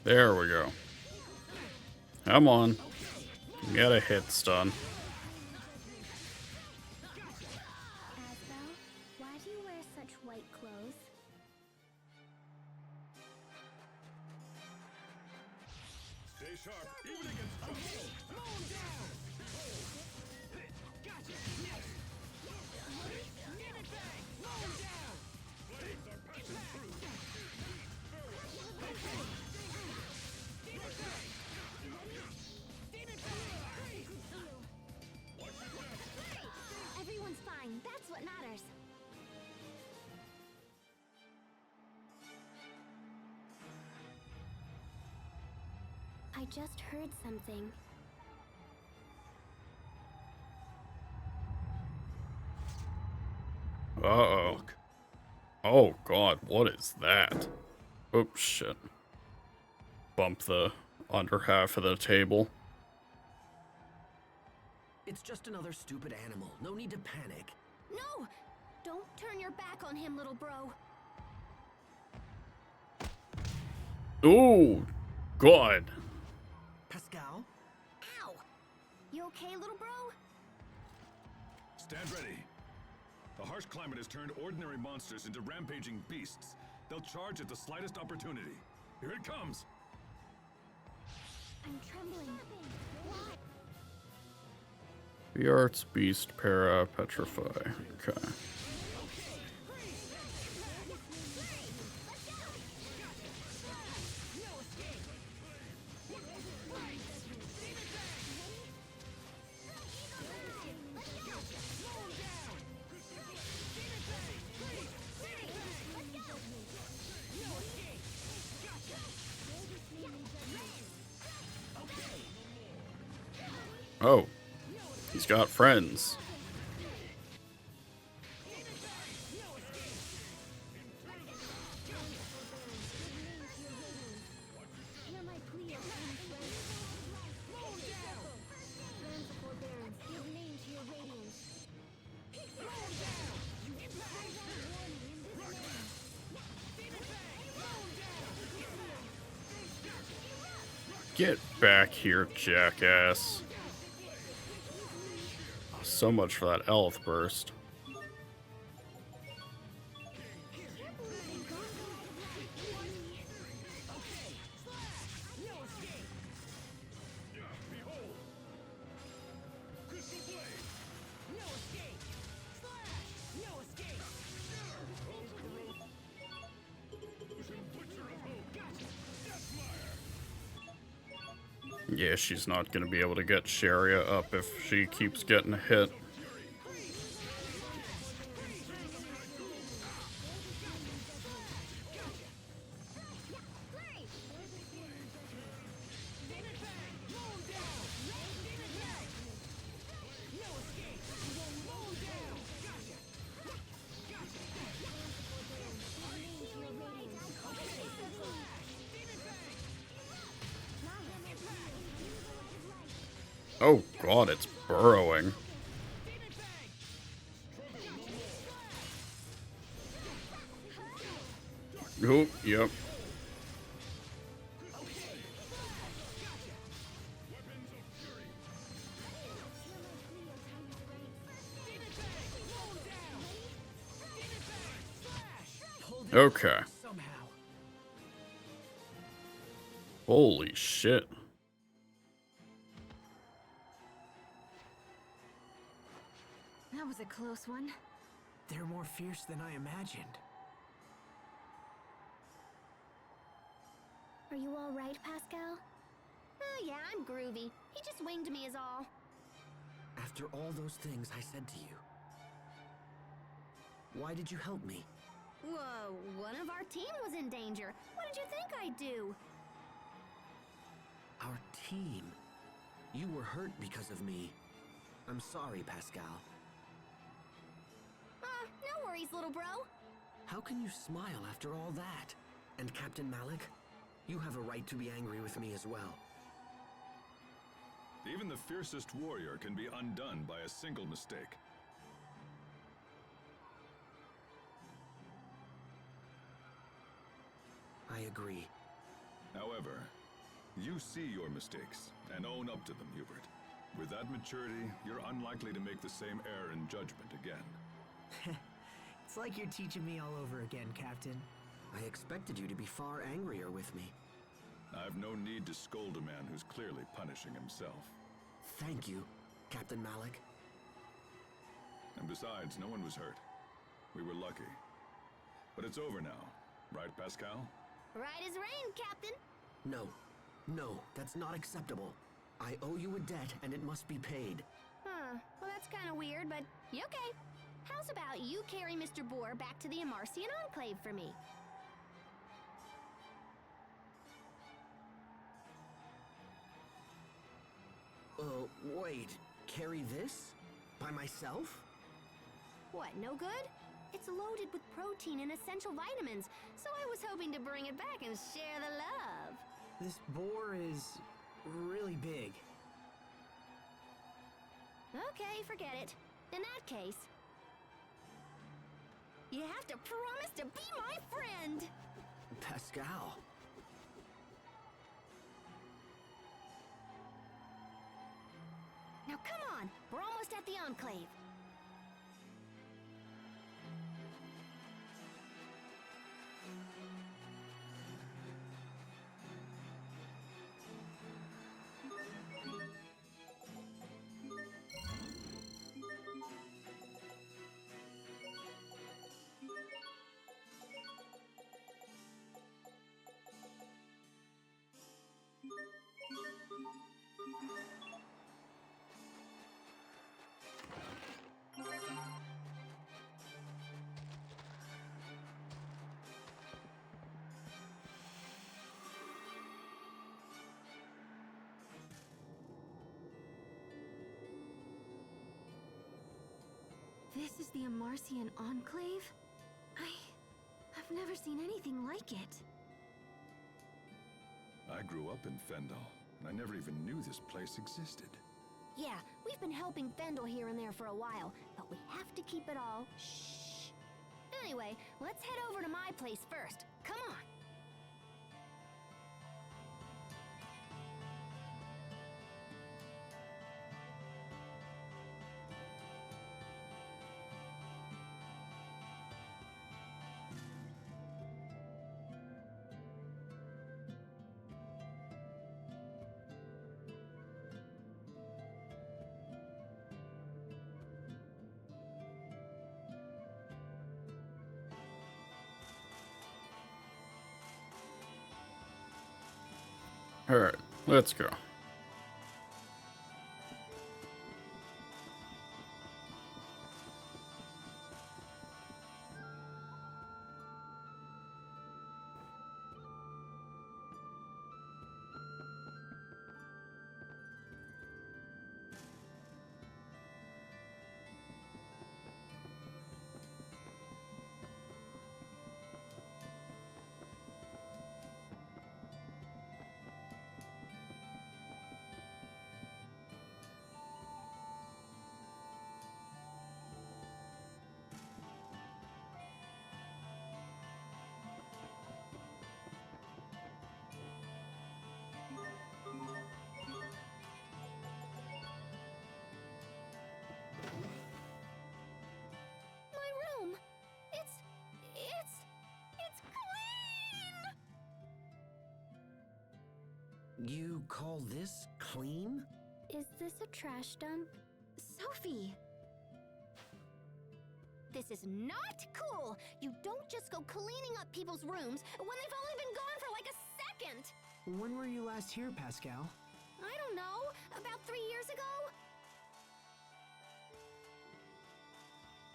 There we go. Come on. Get a hit stun. Asbel, why do you wear such white clothes? Stay sharp, even against chumps. Roll down! Gotcha! Demon bang! Roll down! Blades are passing through. Demon bang! Demon bang! Everyone's fine. That's what matters. I just heard something. Uh-oh. Oh god, what is that? Oops, shit. Bump the under half of the table. It's just another stupid animal. No need to panic. No! Don't turn your back on him, little bro. Ooh, god. Pascal? Ow! You okay, little bro? Stand ready. The harsh climate has turned ordinary monsters into rampaging beasts. They'll charge at the slightest opportunity. Here it comes. I'm trembling. Why? The arts, beast, para, petrify. Okay. Oh, he's got friends. Hear my plea, O kind friend. Mow down! Friends of forbearance, give name to your radiance. Mow down! You bang! Warning in this name. Demon bang! Mow down! Get back here, jackass. So much for that Elf burst. Yeah, she's not gonna be able to get Sharia up if she keeps getting hit. Oh god, it's burrowing. Oh, yep. Okay. Holy shit. That was a close one. They're more fierce than I imagined. Are you all right, Pascal? Oh yeah, I'm groovy. He just winged me is all. After all those things I said to you, why did you help me? Whoa, one of our team was in danger. What did you think I'd do? Our team? You were hurt because of me. I'm sorry, Pascal. No worries, little bro. How can you smile after all that? And Captain Malik, you have a right to be angry with me as well. Even the fiercest warrior can be undone by a single mistake. I agree. However, you see your mistakes and own up to them, Hubert. With that maturity, you're unlikely to make the same error in judgment again. It's like you're teaching me all over again, Captain. I expected you to be far angrier with me. I've no need to scold a man who's clearly punishing himself. Thank you, Captain Malik. And besides, no one was hurt. We were lucky. But it's over now, right, Pascal? Right as rain, Captain. No, that's not acceptable. I owe you a debt and it must be paid. Huh, well that's kind of weird, but you okay. How's about you carry Mr. Boar back to the Amarcian Enclave for me? Wait, carry this? By myself? What, no good? It's loaded with protein and essential vitamins, so I was hoping to bring it back and share the love. This boar is really big. Okay, forget it. In that case, you have to promise to be my friend. Pascal. Now come on, we're almost at the Enclave. the Amarcian Enclave? I've never seen anything like it. I grew up in Fendel, and I never even knew this place existed. Yeah, we've been helping Fendel here and there for a while, but we have to keep it all shh. Anyway, let's head over to my place first. Come on. Alright, let's go. My room. It's clean. You call this clean? Is this a trash dump? Sophie. This is not cool. You don't just go cleaning up people's rooms when they've only been gone for like a second. When were you last here, Pascal? I don't know, about 3 years ago?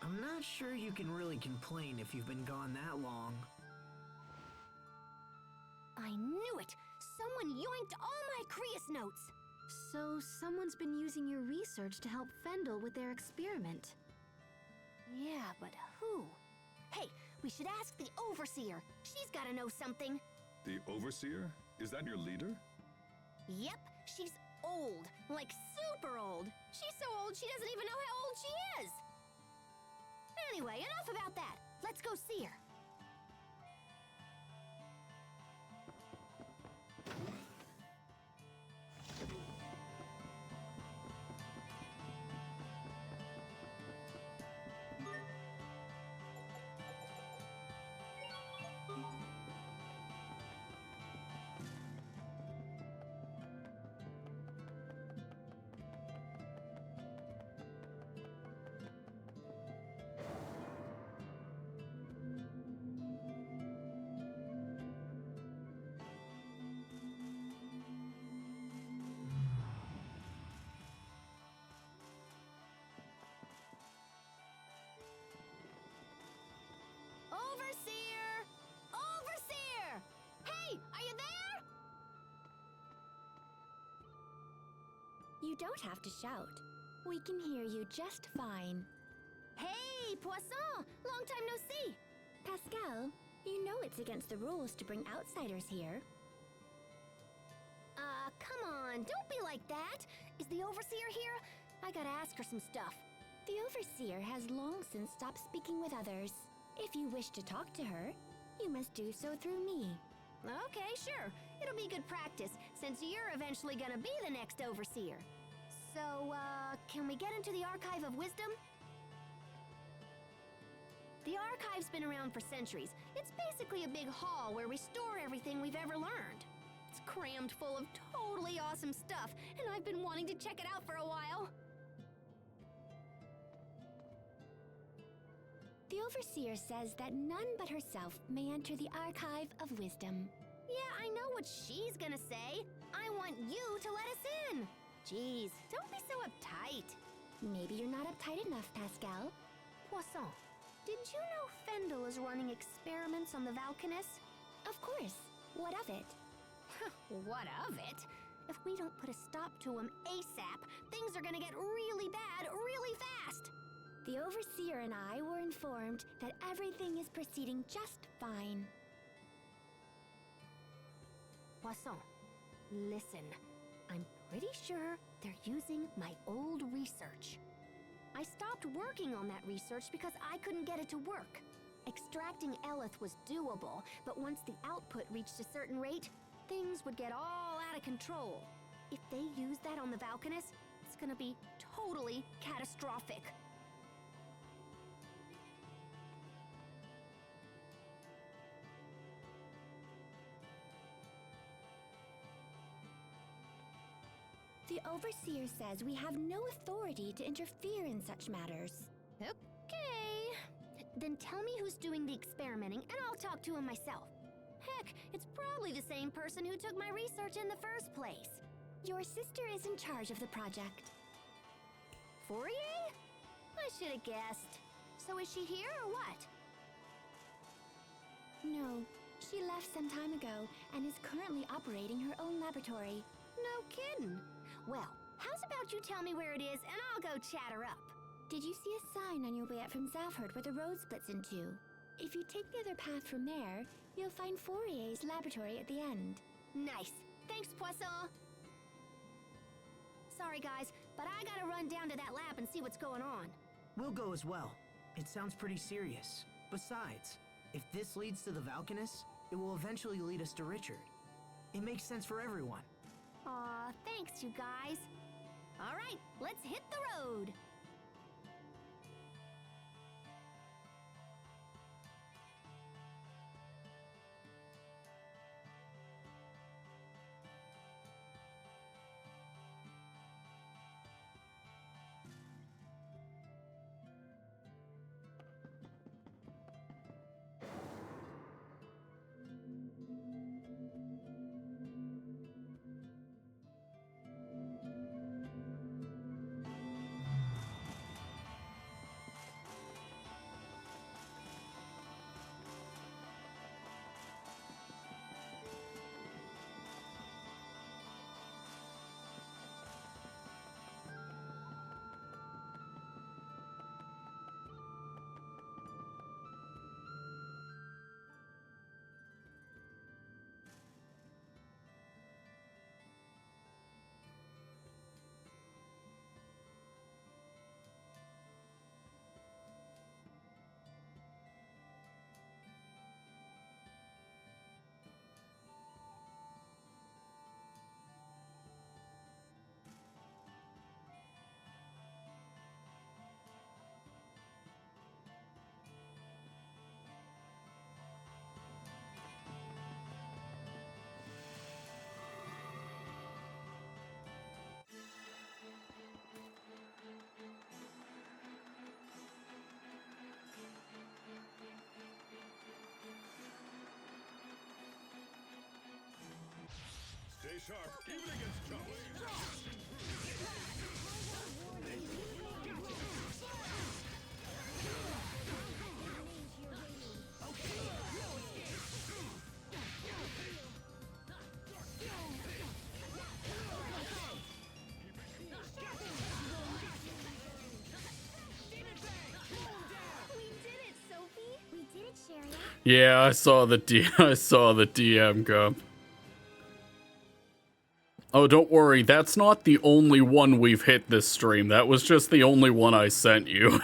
I'm not sure you can really complain if you've been gone that long. I knew it! Someone yoinked all my Creus notes! So someone's been using your research to help Fendel with their experiment. Yeah, but who? Hey, we should ask the Overseer. She's gotta know something. The Overseer? Is that your leader? Yep, she's old. Like super old. She's so old she doesn't even know how old she is! Anyway, enough about that. Let's go see her. Overseer! Overseer! Hey, are you there? You don't have to shout. We can hear you just fine. Hey, Poisson! Long time no see! Pascal, you know it's against the rules to bring outsiders here. Come on, don't be like that! Is the Overseer here? I gotta ask her some stuff. The Overseer has long since stopped speaking with others. If you wish to talk to her, you must do so through me. Okay, sure. It'll be good practice, since you're eventually gonna be the next Overseer. So, can we get into the Archive of Wisdom? The Archive's been around for centuries. It's basically a big hall where we store everything we've ever learned. It's crammed full of totally awesome stuff, and I've been wanting to check it out for a while. The Overseer says that none but herself may enter the Archive of Wisdom. Yeah, I know what she's gonna say. I want you to let us in. Jeez, don't be so uptight. Maybe you're not uptight enough, Pascal. Poisson, did you know Fendel is running experiments on the Valkanus? Of course. What of it? What of it? If we don't put a stop to him ASAP, things are gonna get really bad really fast. The Overseer and I were informed that everything is proceeding just fine. Poisson, listen. I'm pretty sure they're using my old research. I stopped working on that research because I couldn't get it to work. Extracting Eleth was doable, but once the output reached a certain rate, things would get all out of control. If they use that on the Valkanus, it's gonna be totally catastrophic. The Overseer says we have no authority to interfere in such matters. Okay. Then tell me who's doing the experimenting and I'll talk to him myself. Heck, it's probably the same person who took my research in the first place. Your sister is in charge of the project. Fourier? I should have guessed. So is she here or what? No, she left some time ago and is currently operating her own laboratory. No kidding. Well, how's about you tell me where it is and I'll go chat her up. Did you see a sign on your way up from Zafherd where the road splits in two? If you take the other path from there, you'll find Fourier's laboratory at the end. Nice. Thanks, Poisson. Sorry, guys, but I gotta run down to that lab and see what's going on. We'll go as well. It sounds pretty serious. Besides, if this leads to the Valkanus, it will eventually lead us to Richard. It makes sense for everyone. Aw, thanks, you guys. All right, let's hit the road. Stay sharp, even against chumps. Yeah, I saw the DM go. Oh, don't worry, that's not the only one we've hit this stream. That was just the only one I sent you.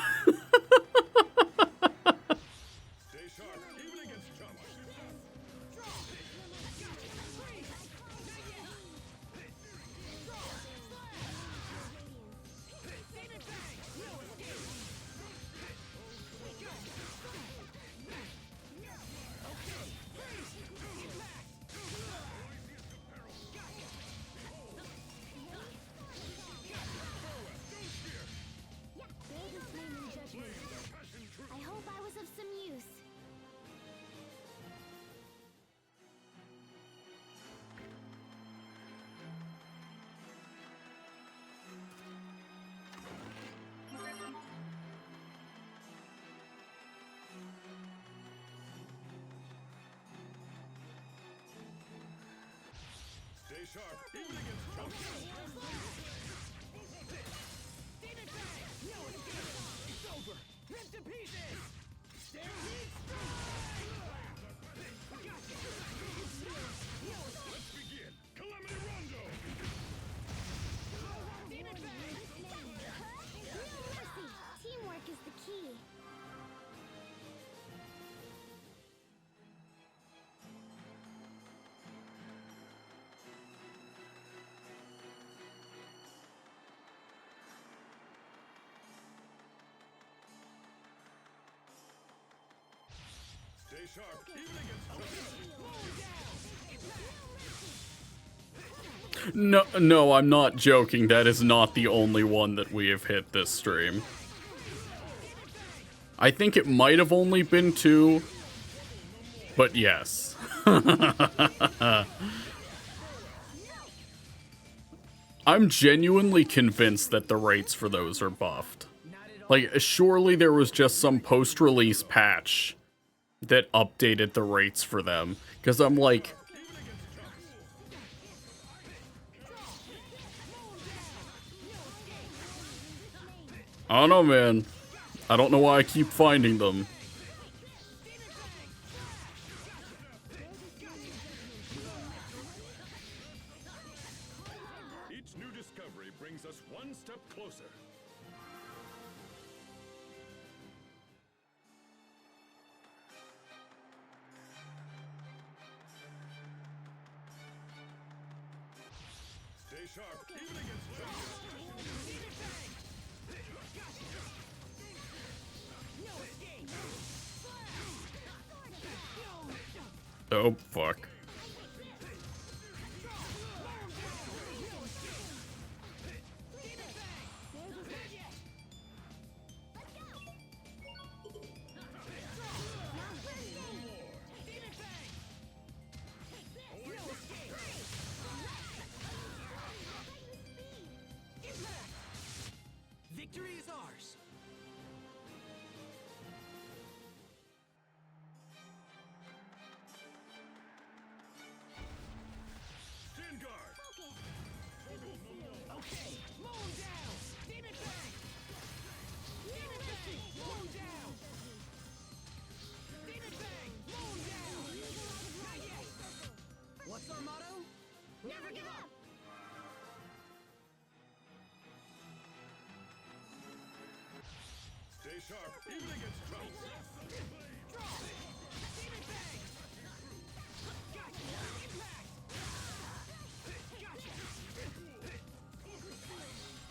I hope I was of some use. Stay sharp, even against chumps. Teamwork is the key. Stay sharp, even against No, I'm not joking. That is not the only one that we have hit this stream. I think it might have only been 2, but yes. I'm genuinely convinced that the rates for those are buffed. Like, surely there was just some post-release patch that updated the rates for them. Because I'm like... I don't know, man. I don't know why I keep finding them. each new discovery brings us one step closer. Stay sharp, even against Oh, fuck. Victory is ours. Stand guard. Okay, mow down. Demon Fang. Demon Fang, mow down. Demon Fang, mow down. Not yet. What's our motto? Never give up. Stay sharp, even against trouble. Draw. Demon Fang. Gotcha. Impact. Gotcha.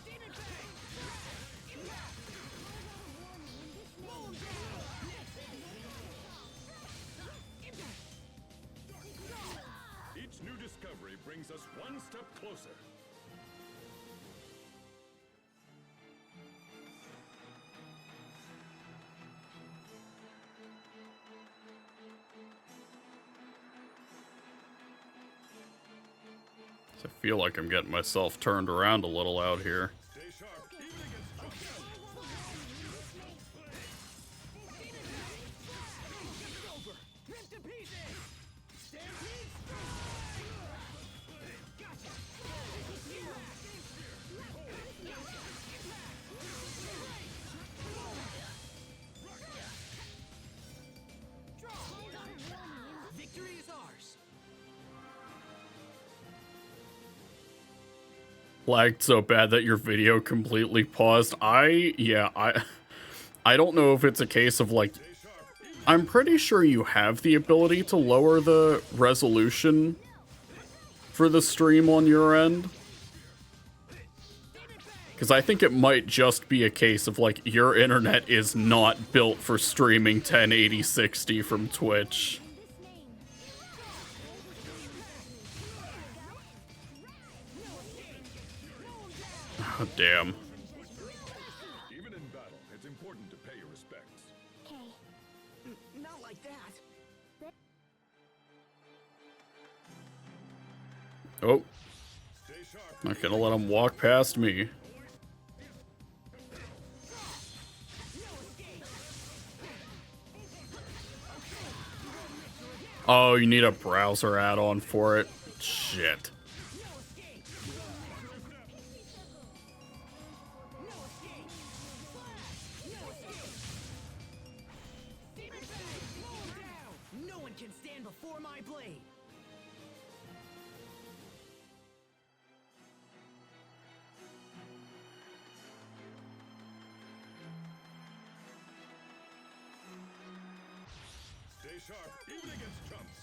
Demon Fang. Impact. Mow down. Impact. Each new discovery brings us one step closer. I feel like I'm getting myself turned around a little out here. Stay sharp, even against trouble. Rip to pieces. Stampede. Gotcha. Victory is ours. Lagged so bad that your video completely paused. I don't know if it's a case of like, I'm pretty sure you have the ability to lower the resolution for the stream on your end. Because I think it might just be a case of like, your internet is not built for streaming 1080-60 from Twitch. Oh, damn. Even in battle, it's important to pay your respects. Okay. Not like that. Oh, Stay sharp. not gonna let him walk past me. Oh, you need a browser add-on for it? Shit. stand before my blade. Stay sharp, even against chumps.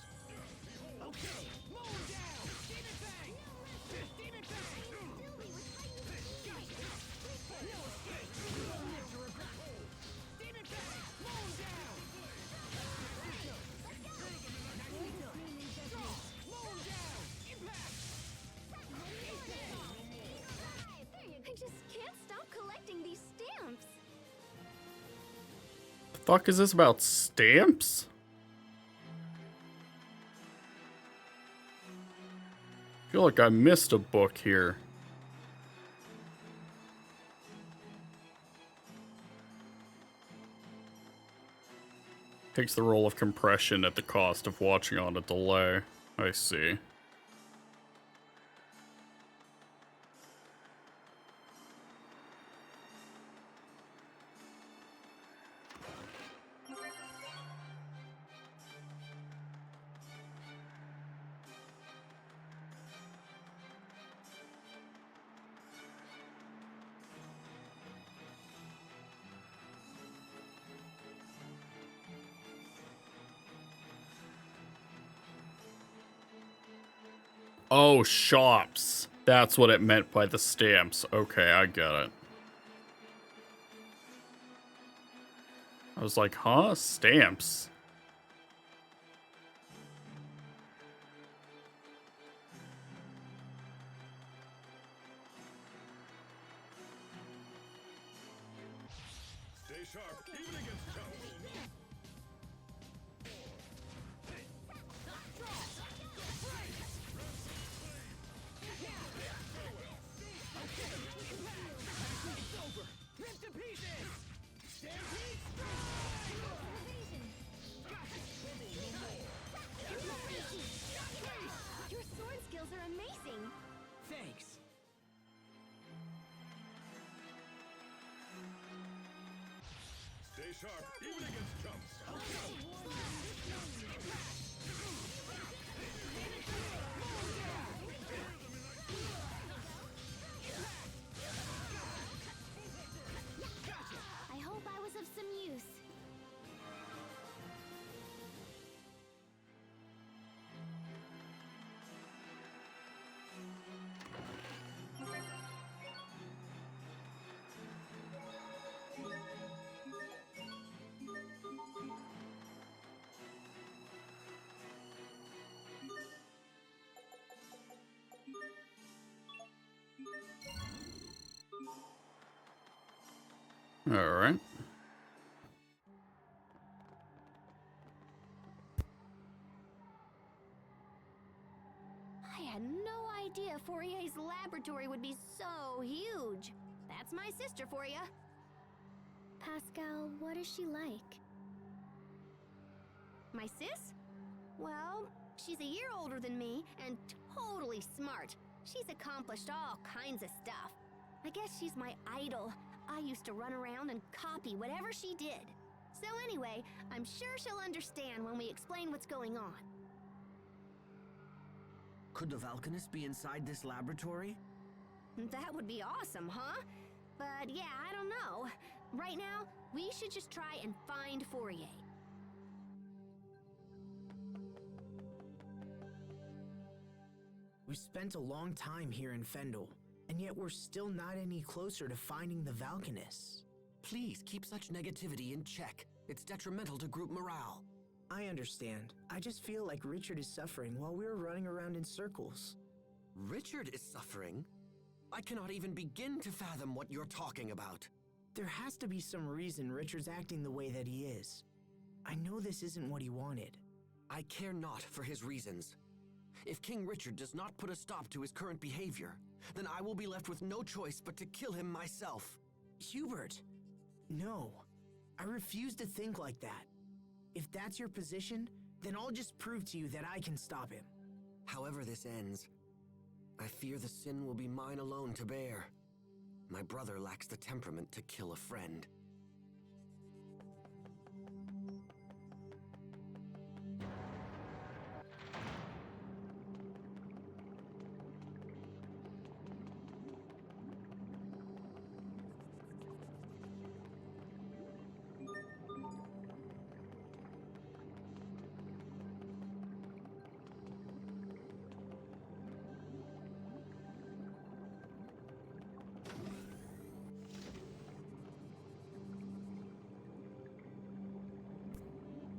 Okay, mow him down! Demon Fang! Demon Fang! No escape! You won't live to regret. Demon Fang! Mow him down! Mow him down! Impact! I just can't stop collecting these stamps. The fuck is this about stamps? I feel like I missed a book here. Takes the role of compression at the cost of watching on a delay. I see. Oh, shops. That's what it meant by the stamps. Okay, I get it. I was like, huh? Stamps? Stay sharp, even against chumps. Ripped to pieces! Stampede Your sword skills are amazing. Thanks. Stay sharp, even against chumps. I hope I was of some use. All right. I had no idea Fourier's laboratory would be so huge. That's my sister for you. Pascal, what is she like? My sis? Well, she's a year older than me and totally smart. She's accomplished all kinds of stuff. I guess she's my idol. I used to run around and copy whatever she did. So anyway, I'm sure she'll understand when we explain what's going on. Could the Valkanist be inside this laboratory? That would be awesome, huh? But yeah, I don't know. Right now, we should just try and find Fourier. We spent a long time here in Fendel, and yet we're still not any closer to finding the Valkanists. Please keep such negativity in check. It's detrimental to group morale. I understand. I just feel like Richard is suffering while we're running around in circles. Richard is suffering? I cannot even begin to fathom what you're talking about. There has to be some reason Richard's acting the way that he is. I know this isn't what he wanted. I care not for his reasons. If King Richard does not put a stop to his current behavior, then I will be left with no choice but to kill him myself. Hubert! No. I refuse to think like that. If that's your position, then I'll just prove to you that I can stop him. However this ends, I fear the sin will be mine alone to bear. My brother lacks the temperament to kill a friend.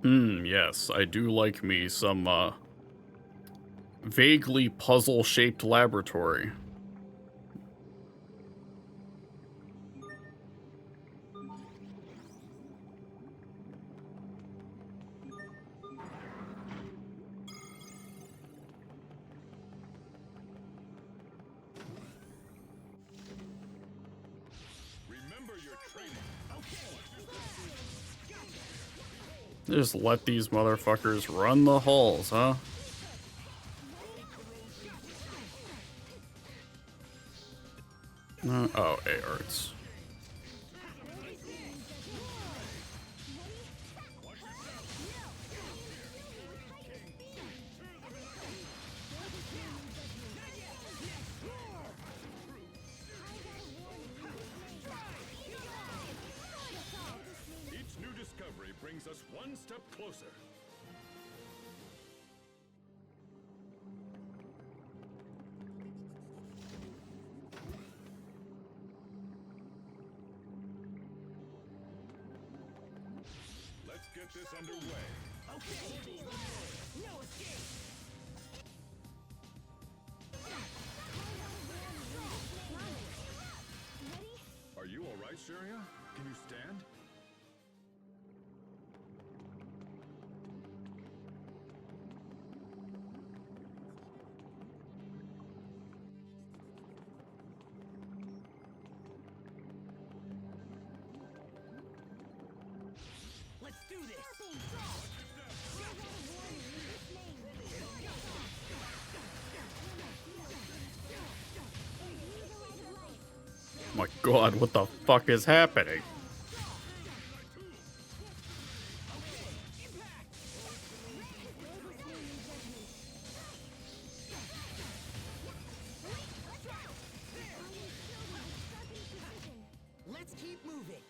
Yes, I do like me some, vaguely puzzle-shaped laboratory. Remember your training. Just let these motherfuckers run the halls, huh? Oh, A-arts. Each new discovery brings us one step closer. Let's get this underway. Are you all right, Sharia? Can you stand? Let's do this! My god, what the fuck is happening? Let's keep moving!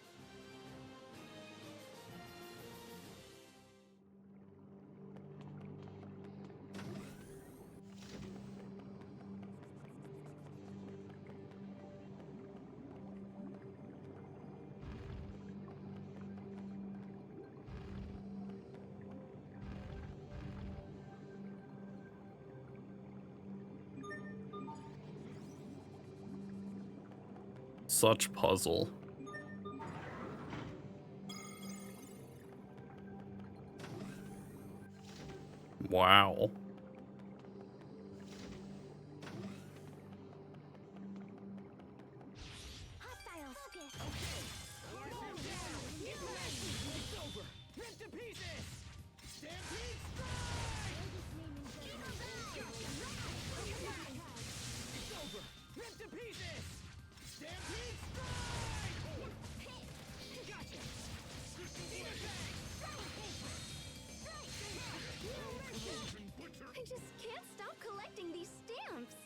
Such puzzle. Wow. Hostile focus. Rip to pieces! Stampede Rip to pieces! Stampede I just can't stop collecting these stamps.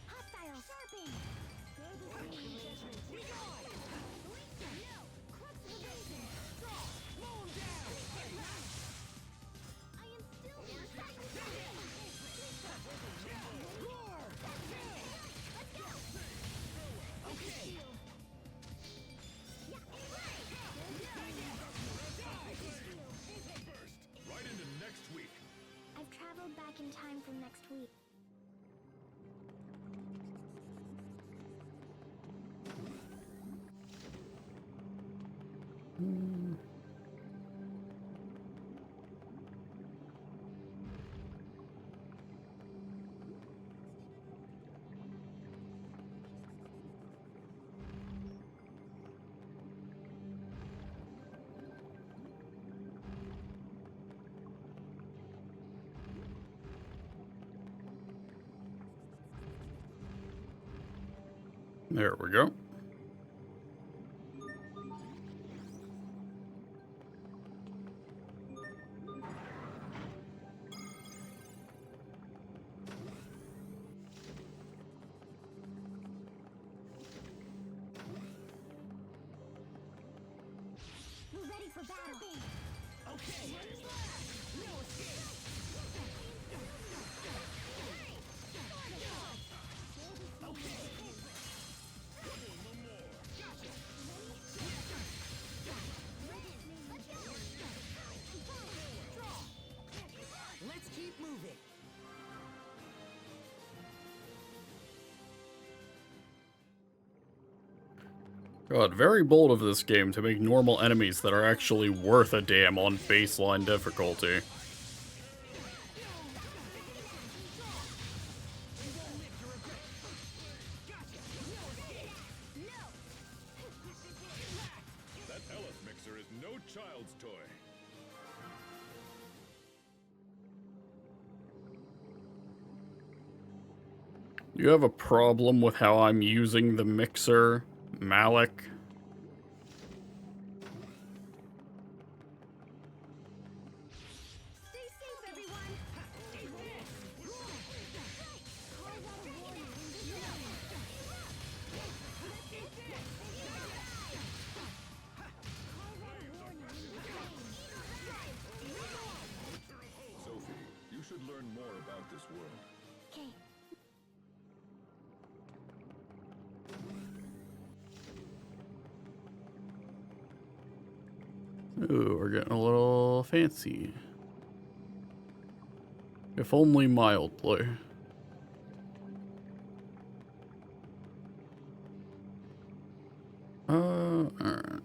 Hostile sharpen. We got it. No. Crux of evasion. Mow 'em down! I am still Roar! Okay! Right into next week. I've traveled back in time from next week. There we go. We're ready for battle. God, very bold of this game to make normal enemies that are actually worth a damn on baseline difficulty. That Ellis mixer is no child's toy. You have a problem with how I'm using the mixer, Malik? Stay safe, everyone. Sophie, you should learn more about this world. Okay. Ooh, we're getting a little fancy. If only mildly. Alright.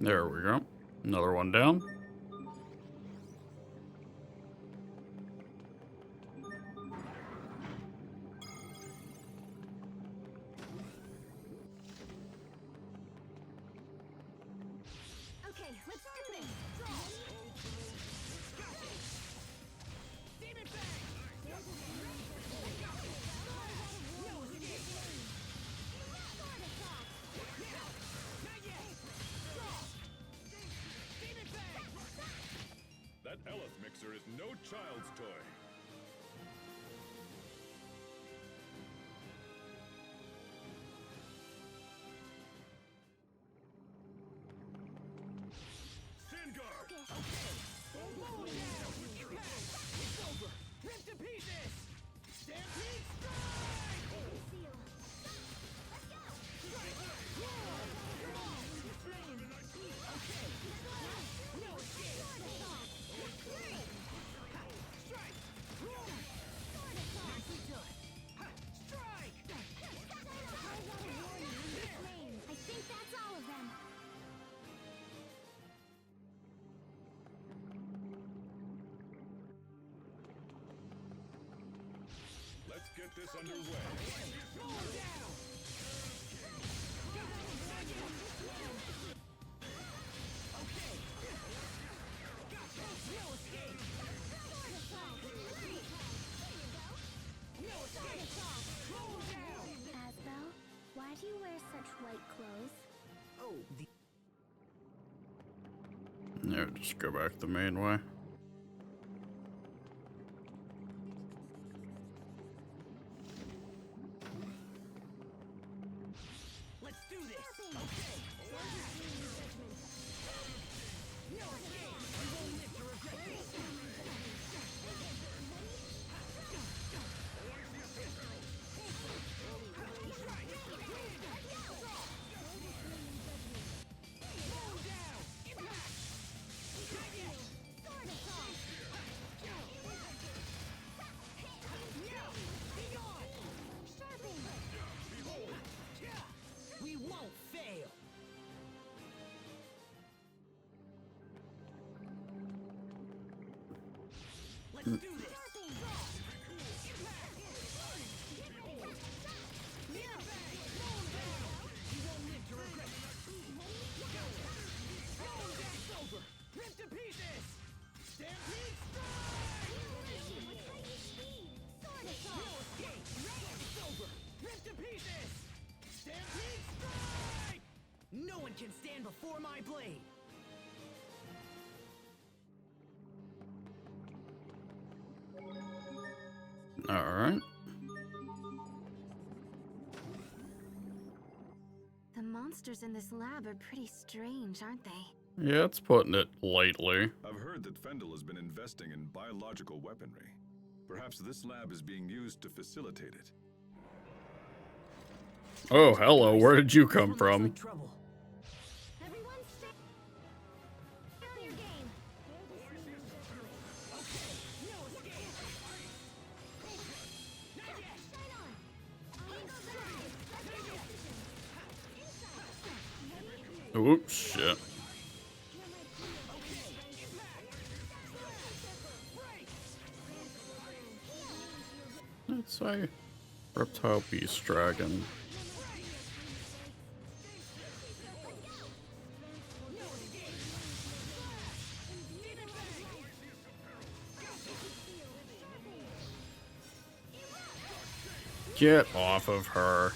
There we go. Another one down. Okay, let's do this. That Ellis mixer is no child's toy. Stand guard! Rip to pieces! Stampede strike! I think that's all of them. Let's get this underway. Asbel, why do you wear such white clothes? Oh, the Yeah, just go back the main way. let's do this! We won't fail! Let's do this! Rip to pieces! Stampede strike! It's over! Rip to pieces! Stampede strike! No one can stand before my blade! Alright. monsters in this lab are pretty strange, aren't they? Yeah, it's putting it lightly. I've heard that Fendel has been investing in biological weaponry. Perhaps this lab is being used to facilitate it. Oh, hello, where did you come from? Trouble. Everyone stay on your game. Shine on. Oops, shit. It's a reptile beast dragon. Get off of her.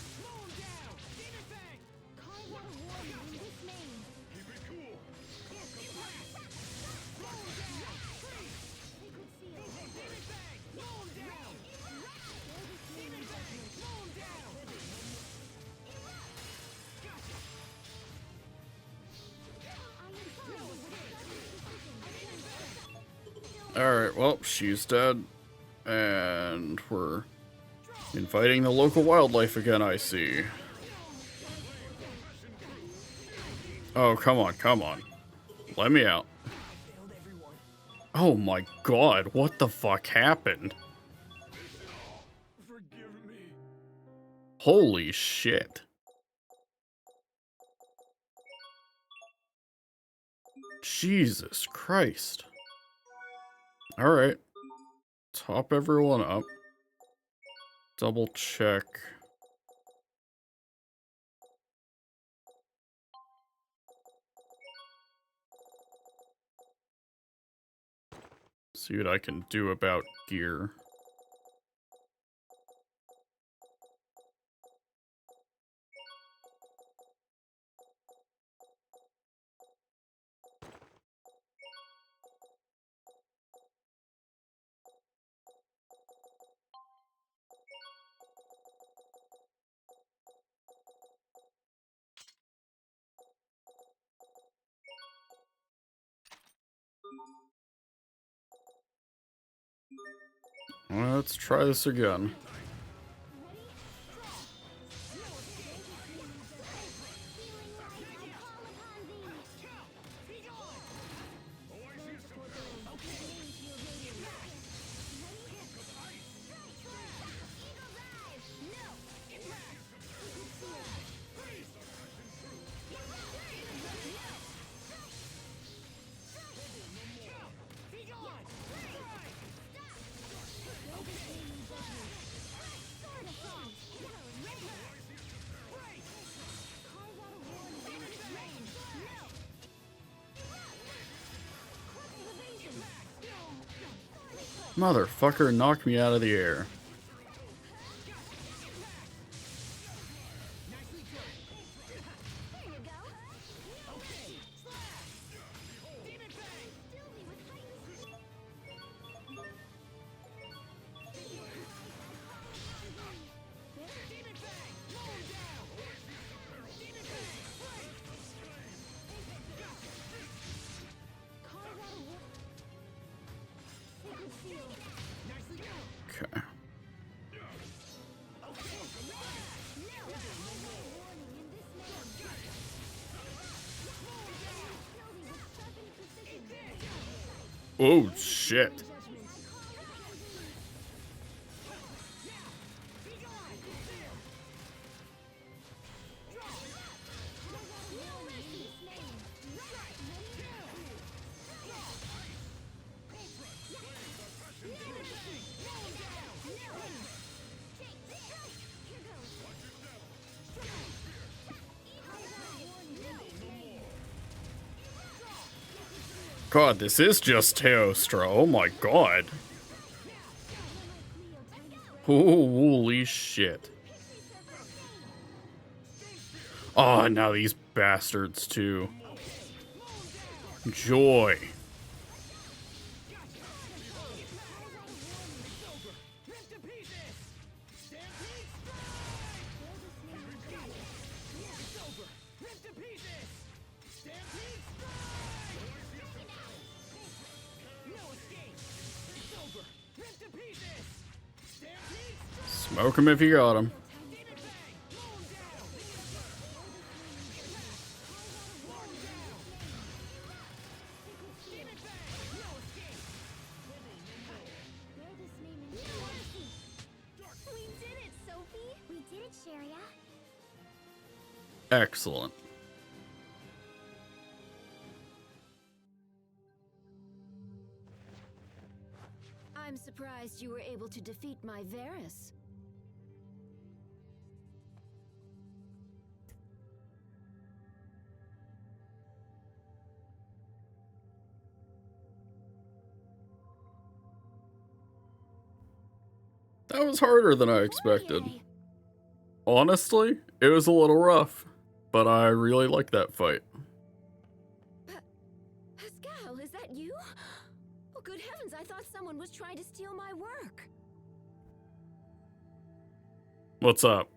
Alright, well, she's dead. And we're inviting the local wildlife again, I see. Oh, come on, come on. Let me out. Oh my god, what the fuck happened? Holy shit. Jesus Christ. Alright. Top everyone up. Double check. See what I can do about gear. Let's try this again. Motherfucker knocked me out of the air. Okay. Oh shit. God, this is just Teostra. Oh my god. Holy shit. Oh, now these bastards too. Joy. Smoke him if you got him. We did it, Sophie! We did it, Sharia. Excellent. I'm surprised you were able to defeat my Varus. That was harder than I expected. Fourier. Honestly, it was a little rough, but I really liked that fight. Pascal, is that you? Oh, good heavens, I thought someone was trying to steal my work. What's up?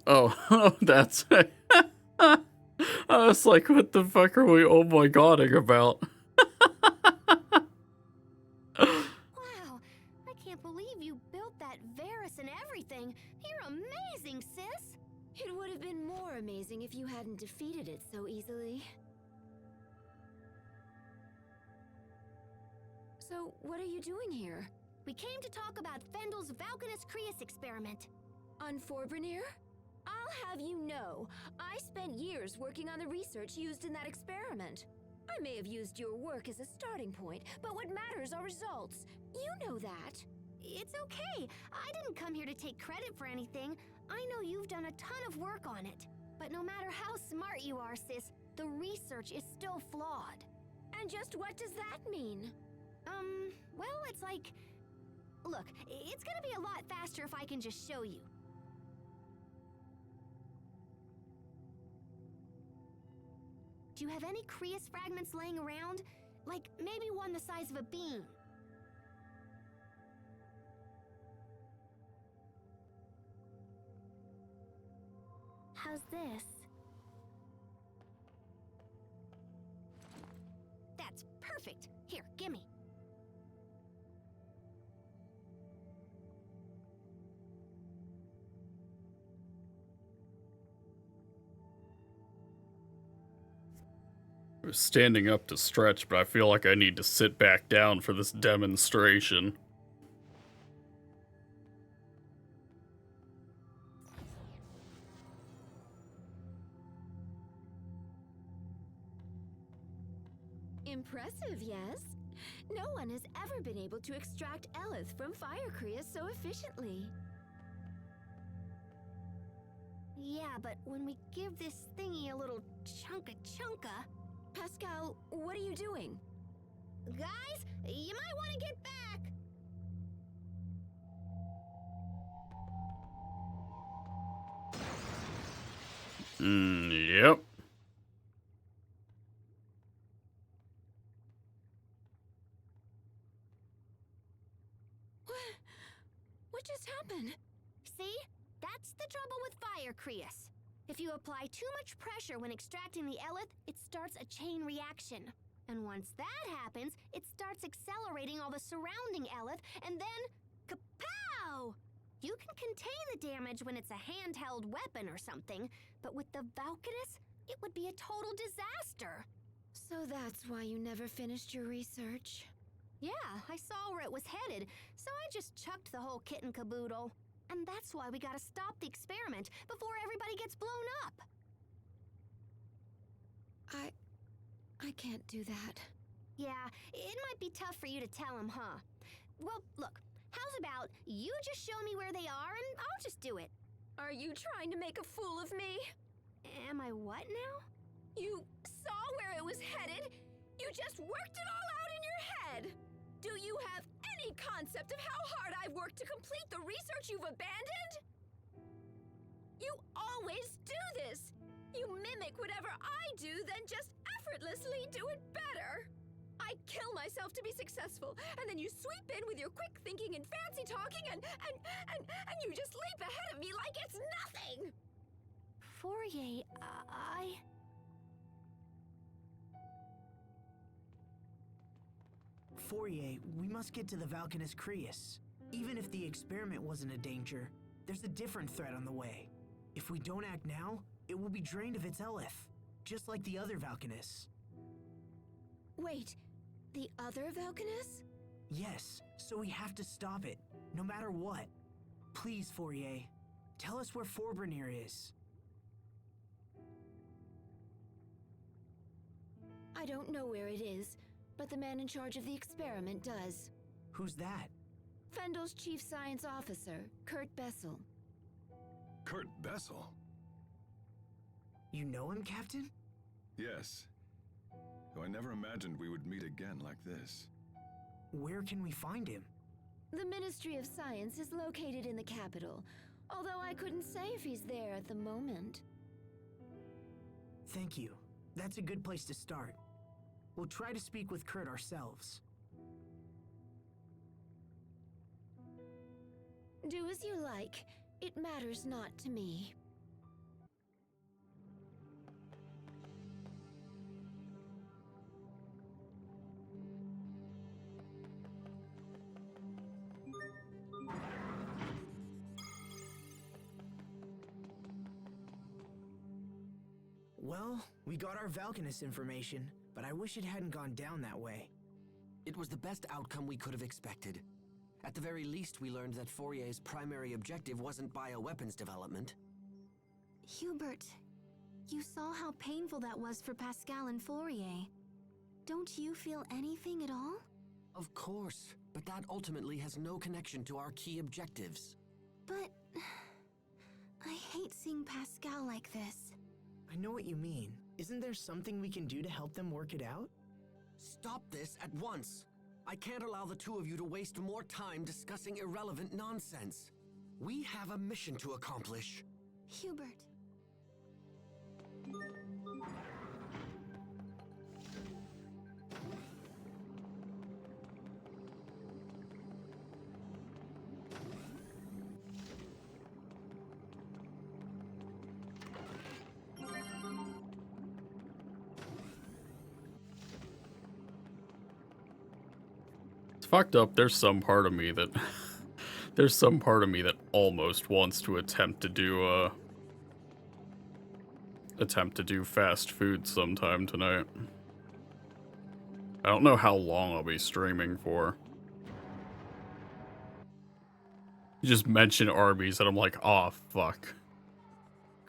Oh, that's it. I was like, what the fuck are we oh my godding about? Wow, I can't believe you built that Varus and everything. You're amazing, sis! It would have been more amazing if you hadn't defeated it so easily. So, what are you doing here? We came to talk about Fendel's Valkanus Creus experiment. On Forbrenir? I'll have you know, I spent years working on the research used in that experiment. I may have used your work as a starting point, but what matters are results. You know that. It's okay. I didn't come here to take credit for anything. I know you've done a ton of work on it. But no matter how smart you are, sis, the research is still flawed. And just what does that mean? Well, it's like... Look, it's gonna be a lot faster if I can just show you. Do you have any Creus fragments laying around? Like, maybe one the size of a bean? How's this? That's perfect. Here, gimme. I was standing up to stretch, but I feel like I need to sit back down for this demonstration. Impressive, yes? No one has ever been able to extract Elith from fire Creus so efficiently. Yeah, but when we give this thingy a little chunka... Pascal, what are you doing? Guys, you might want to get back! Yep. What just happened? See? That's the trouble with fire Creus. If you apply too much pressure when extracting the Elith, it starts a chain reaction. And once that happens, it starts accelerating all the surrounding Elith, and then... kapow! You can contain the damage when it's a handheld weapon or something, but with the Valkanus, it would be a total disaster. So that's why you never finished your research? Yeah, I saw where it was headed, so I just chucked the whole kit and caboodle. And that's why we gotta stop the experiment before everybody gets blown up. I can't do that. Yeah, it might be tough for you to tell them, huh? Well, look, how's about you just show me where they are and I'll just do it. Are you trying to make a fool of me? Am I what now? You saw where it was headed? You just worked it all out in your head! Do you have any concept of how hard I've worked to complete the research you've abandoned? You always do this! You mimic whatever I do, then just effortlessly do it better! I kill myself to be successful, and then you sweep in with your quick thinking and fancy talking, and you just leap ahead of me like it's nothing! Fourier, Fourier, we must get to the Valkanus Creus. Even if the experiment wasn't a danger, There's a different threat on the way. If we don't act now, it will be drained of its Elith, just like the other Valkanus. Wait, the other Valkanus? Yes, so we have to stop it, no matter what. Please, Fourier, tell us where Forbrenir is. I don't know where it is, but the man in charge of the experiment does. Who's that? Fendel's chief science officer, Kurt Bessel. Kurt Bessel? You know him, Captain? Yes. Though I never imagined we would meet again like this. Where can we find him? The Ministry of Science is located in the capital, although I couldn't say if he's there at the moment. Thank you. That's a good place to start. We'll try to speak with Kurt ourselves. Do as you like. It matters not to me. Well, we got our Valkanus information, but I wish it hadn't gone down that way. It was the best outcome we could have expected. At the very least, we learned that Fourier's primary objective wasn't bioweapons development. Hubert, you saw how painful that was for Pascal and Fourier. Don't you feel anything at all? Of course, but that ultimately has no connection to our key objectives. But I hate seeing Pascal like this. I know what you mean. Isn't there something we can do to help them work it out? Stop this at once! I can't allow the two of you to waste more time discussing irrelevant nonsense. We have a mission to accomplish. Hubert. Fucked up. There's some part of me that there's some part of me that almost wants to attempt to do fast food sometime tonight. I don't know how long I'll be streaming for. You just mention Arby's and I'm like, oh fuck.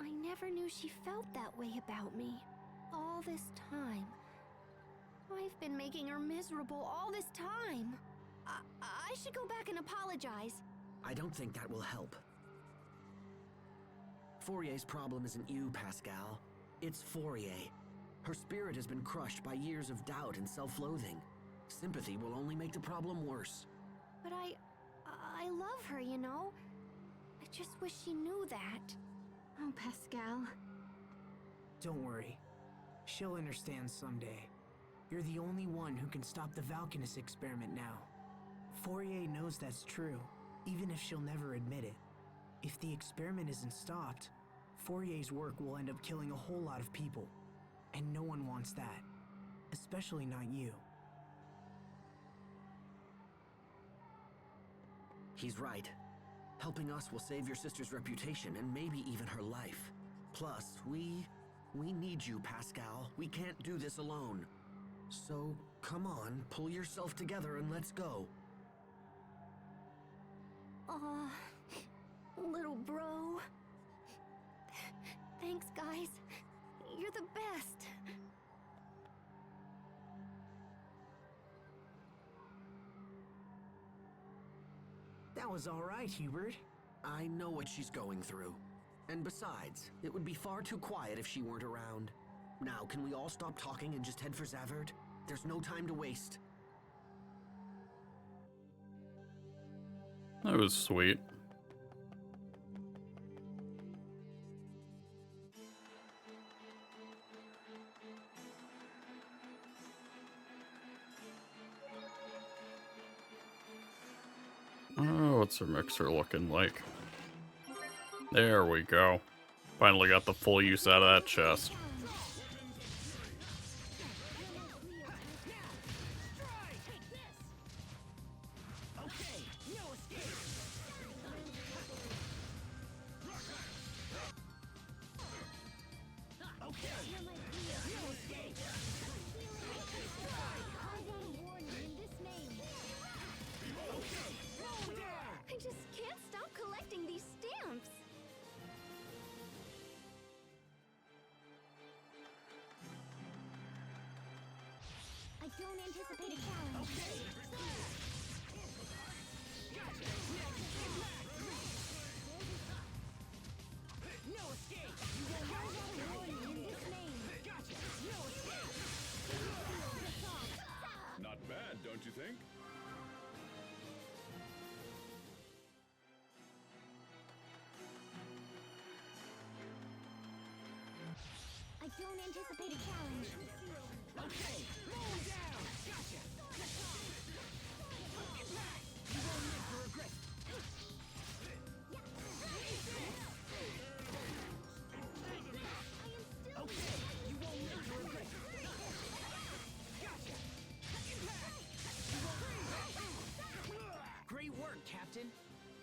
I never knew she felt that way about me. All this time. I've been making her miserable all this time. I should go back and apologize. I don't think that will help. Fourier's problem isn't you, Pascal. It's Fourier. Her spirit has been crushed by years of doubt and self-loathing. Sympathy will only make the problem worse. But I love her, you know? I just wish she knew that. Oh, Pascal. Don't worry. She'll understand someday. You're the only one who can stop the Valkanus experiment now. Fourier knows that's true, even if she'll never admit it. If the experiment isn't stopped, Fourier's work will end up killing a whole lot of people. And no one wants that. Especially not you. He's right. Helping us will save your sister's reputation and maybe even her life. Plus, we need you, Pascal. We can't do this alone. So, come on, pull yourself together and let's go. Little bro. Thanks, guys. You're the best. That was all right, Hubert. I know what she's going through. And besides, it would be far too quiet if she weren't around. Now, can we all stop talking and just head for Zavert? There's no time to waste. That was sweet. Oh, what's her mixer looking like? There we go. Finally got the full use out of that chest. don't anticipate a challenge. No escape! You Carve out a warning in this name. Gotcha! No escape! Not bad, don't you think? I don't anticipate a challenge. Okay! Roll down! Gotcha! Get back! You won't live to regret. Okay! You won't live to regret. Gotcha! Get back! Great work, Captain.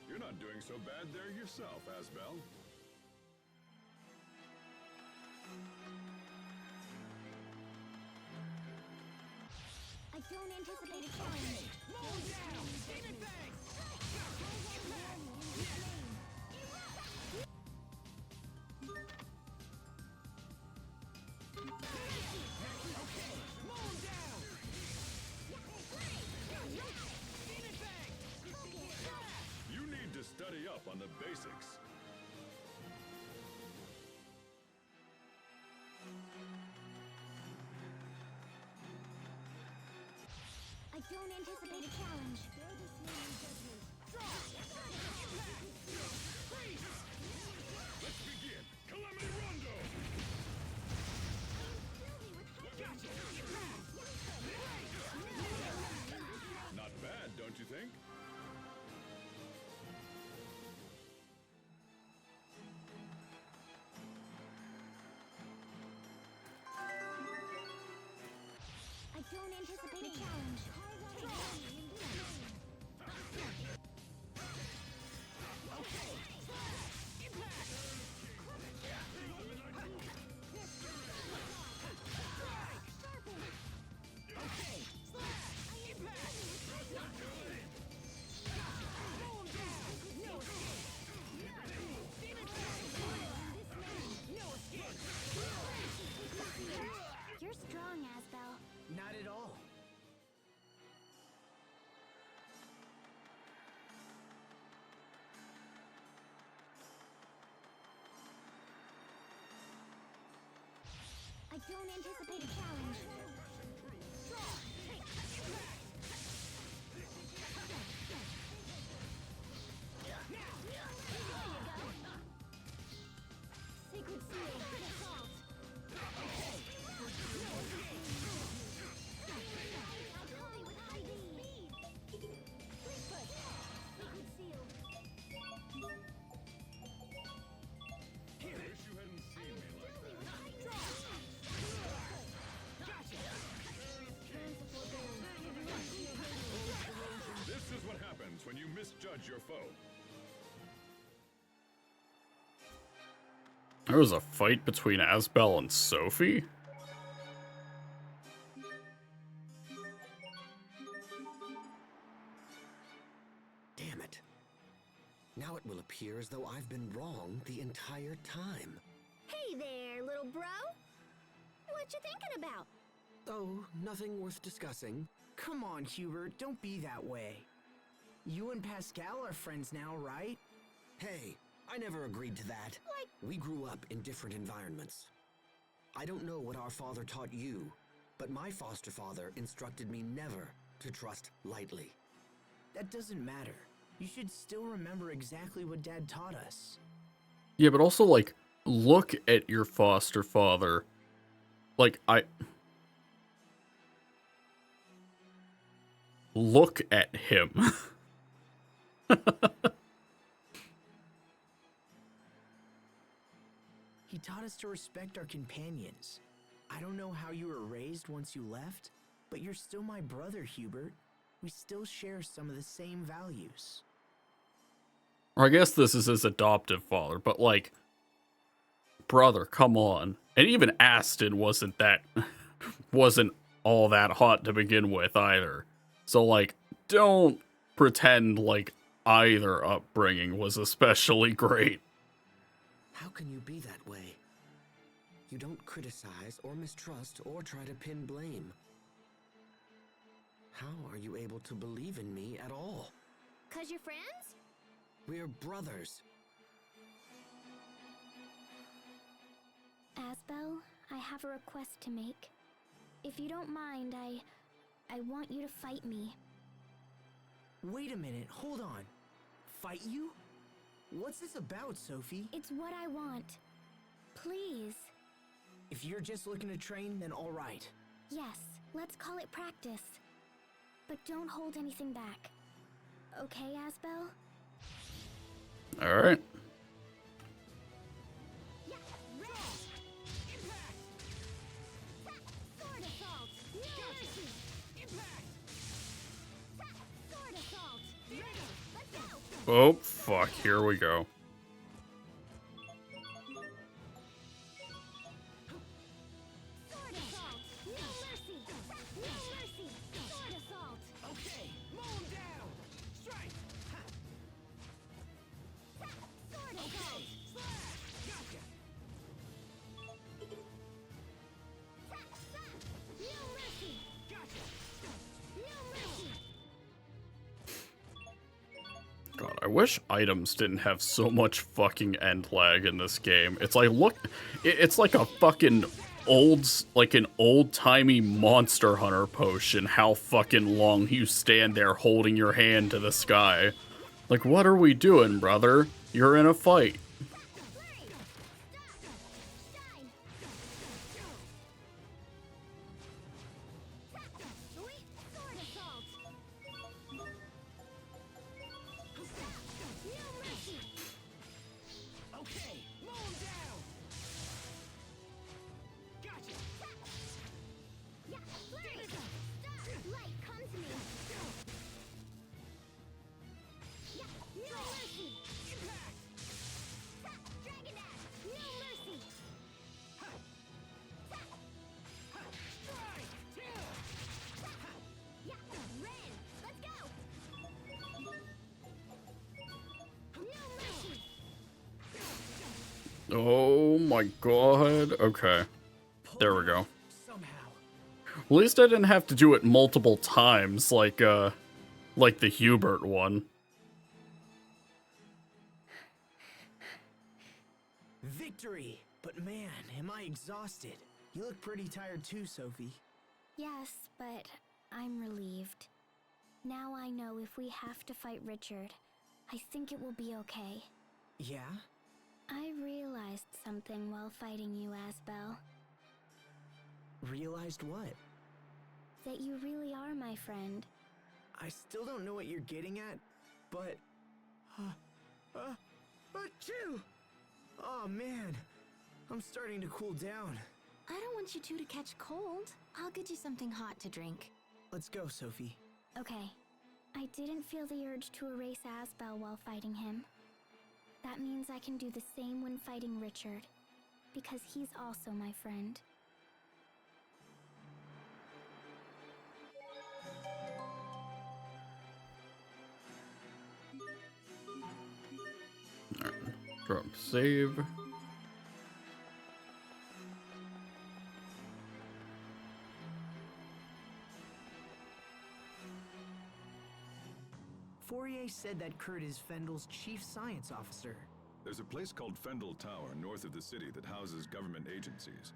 You're not doing so bad there yourself, Asbel. I don't anticipate a challenge. Roll down! Demon Fang! Okay! Roll down! Demon Fang! You need to study up on the basics. I don't anticipate a challenge. Let's begin. Calamity Rondo! Not bad, don't you think? I don't anticipate a challenge. You're strong, Asbel. Not at all. I don't anticipate a challenge. Sacred seal, assault. Sacred seal. Wish you hadn't seen me like that. This is what happens when you misjudge your foe. There was a fight between Asbel and Sophie? Damn it. Now it will appear as though I've been wrong the entire time. Hey there, little bro. What you thinking about? Oh, nothing worth discussing. Come on, Hubert, don't be that way. You and Pascal are friends now, right? Hey, I never agreed to that. We grew up in different environments. I don't know what our father taught you, but my foster father instructed me never to trust lightly. That doesn't matter. You should still remember exactly what Dad taught us. Yeah, but also, like, look at your foster father. Like, look at him. He taught us to respect our companions. I don't know how you were raised once you left, but you're still my brother, Hubert. We still share some of the same values. Or I guess this is his adoptive father, but like, brother, come on. And even Aston wasn't all that hot to begin with either. So like, don't pretend like either upbringing was especially great. How can you be that way? You don't criticize or mistrust or try to pin blame. How are you able to believe in me at all? 'Cause you're friends? We're brothers. Asbel, I have a request to make. If you don't mind, I want you to fight me. Wait a minute, hold on. Fight you? What's this about, Sophie? It's what I want. Please. If you're just looking to train, then all right. Yes, let's call it practice. But don't hold anything back. Okay, Asbel? Alright. Yeah, red! Impact! Sword assault! No mercy! Impact! Sword assault! Ready! Let's go! Oh, fuck. Here we go. Sword assault! No mercy! No mercy! Sword assault! Okay, mow him down! Strike! Sword assault! Slash! Gotcha! No mercy! Gotcha! No mercy! God, I wish items didn't have so much fucking end lag in this game. It's like, look, it's like a fucking an old-timey Monster Hunter potion, how fucking long you stand there holding your hand to the sky. Like, what are we doing, brother? You're in a fight. Flurry! Stop! Shine! Sword assault! No mercy! Okay, mow him down! Gotcha! Yeah, flurry! Stop! Light, come to me! Yeah, no mercy! Impact! Dragon Dash! No mercy! Strike! Yeah, Ren! Let's go! No mercy! Oh my god. Okay. There we go. Somehow. At least I didn't have to do it multiple times like the Hubert one. Victory! But man, am I exhausted. You look pretty tired too, Sophie. Yes, but I'm relieved. Now I know if we have to fight Richard, I think it will be okay. Yeah? I realized something while fighting you, Asbel. Realized what? That you really are my friend. I still don't know what you're getting at, but... Achoo! Oh man, I'm starting to cool down. I don't want you two to catch cold. I'll get you something hot to drink. Let's go, Sophie. Okay. I didn't feel the urge to erase Asbel while fighting him. That means I can do the same when fighting Richard, because he's also my friend. Drop save. Fourier said that Kurt is Fendel's chief science officer. There's a place called Fendel Tower north of the city that houses government agencies.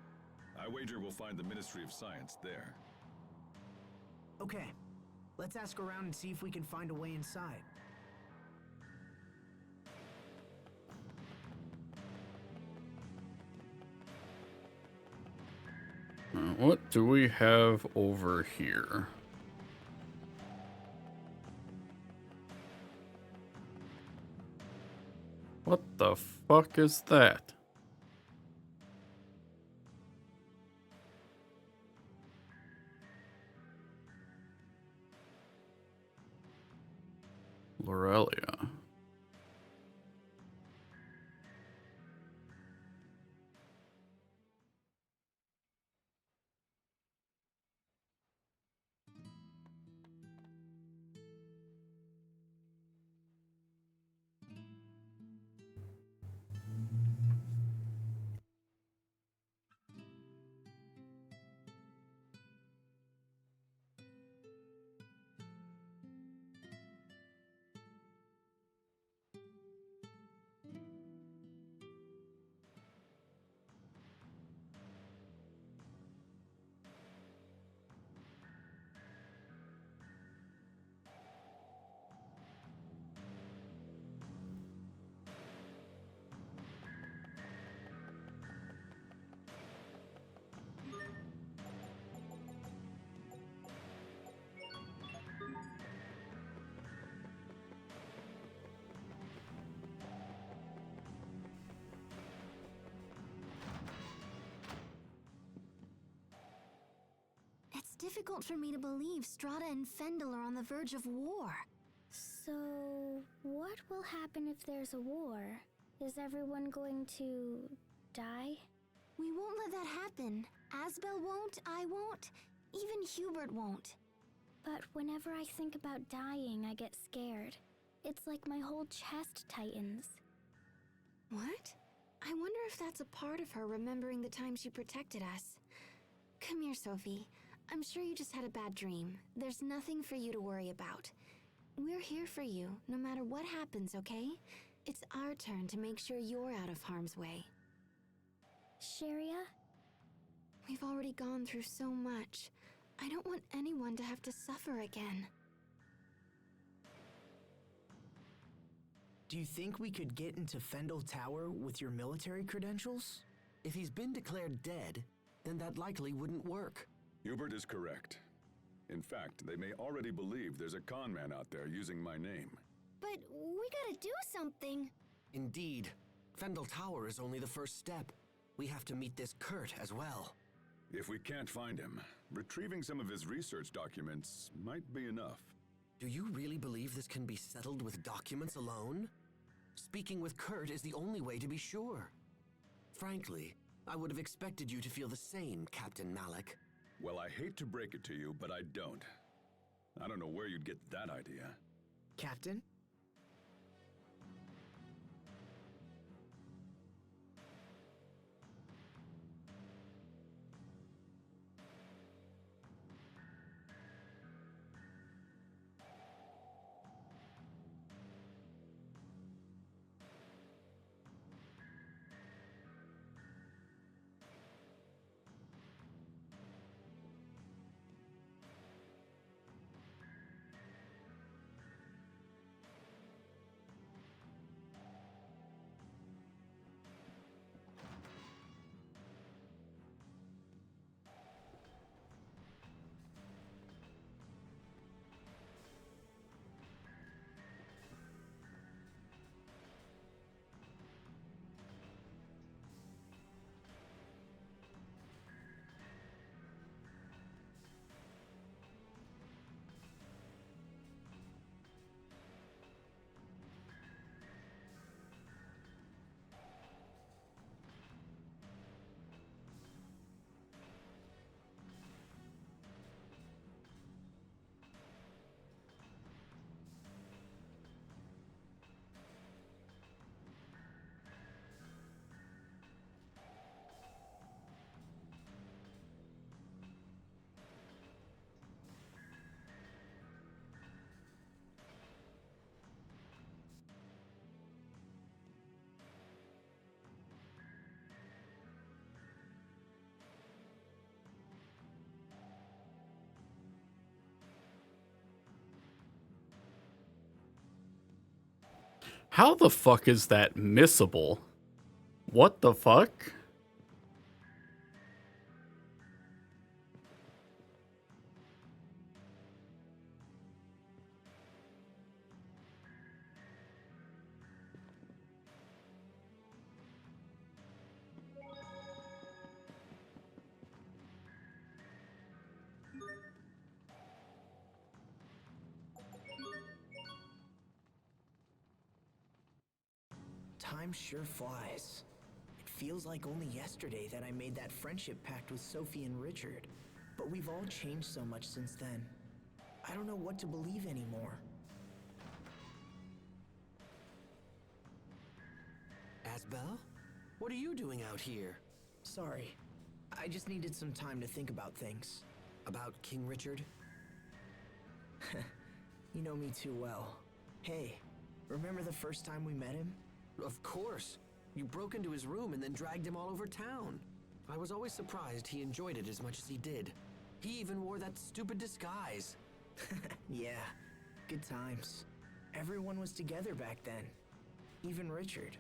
I wager we'll find the Ministry of Science there. Okay, let's ask around and see if we can find a way inside. What do we have over here? What the fuck is that? Lorelia. difficult for me to believe Strata and Fendel are on the verge of war. So, what will happen if there's a war? Is everyone going to die? We won't let that happen. Asbel won't, I won't, even Hubert won't. But whenever I think about dying, I get scared. It's like my whole chest tightens. What? I wonder if that's a part of her remembering the time she protected us. Come here, Sophie. I'm sure you just had a bad dream. There's nothing for you to worry about. We're here for you, no matter what happens, okay? It's our turn to make sure you're out of harm's way. Sharia? We've already gone through so much. I don't want anyone to have to suffer again. Do you think we could get into Fendel Tower with your military credentials? If he's been declared dead, then that likely wouldn't work. Hubert is correct. In fact, they may already believe there's a con man out there using my name. But we gotta do something. Indeed. Fendel Tower is only the first step. We have to meet this Kurt as well. If we can't find him, retrieving some of his research documents might be enough. Do you really believe this can be settled with documents alone? Speaking with Kurt is the only way to be sure. Frankly, I would have expected you to feel the same, Captain Malik. Well, I hate to break it to you, but I don't. I don't know where you'd get that idea. Captain? How the fuck is that missable? What the fuck? Time sure flies. It feels like only yesterday that I made that friendship pact with Sophie and Richard, but we've all changed so much since then. I don't know what to believe anymore. Asbel? What are you doing out here? Sorry. I just needed some time to think about things. About King Richard? You know me too well. Hey, remember the first time we met him? Of course. You broke into his room and then dragged him all over town. I was always surprised he enjoyed it as much as he did. He even wore that stupid disguise. Yeah, good times. Everyone was together back then. Even Richard.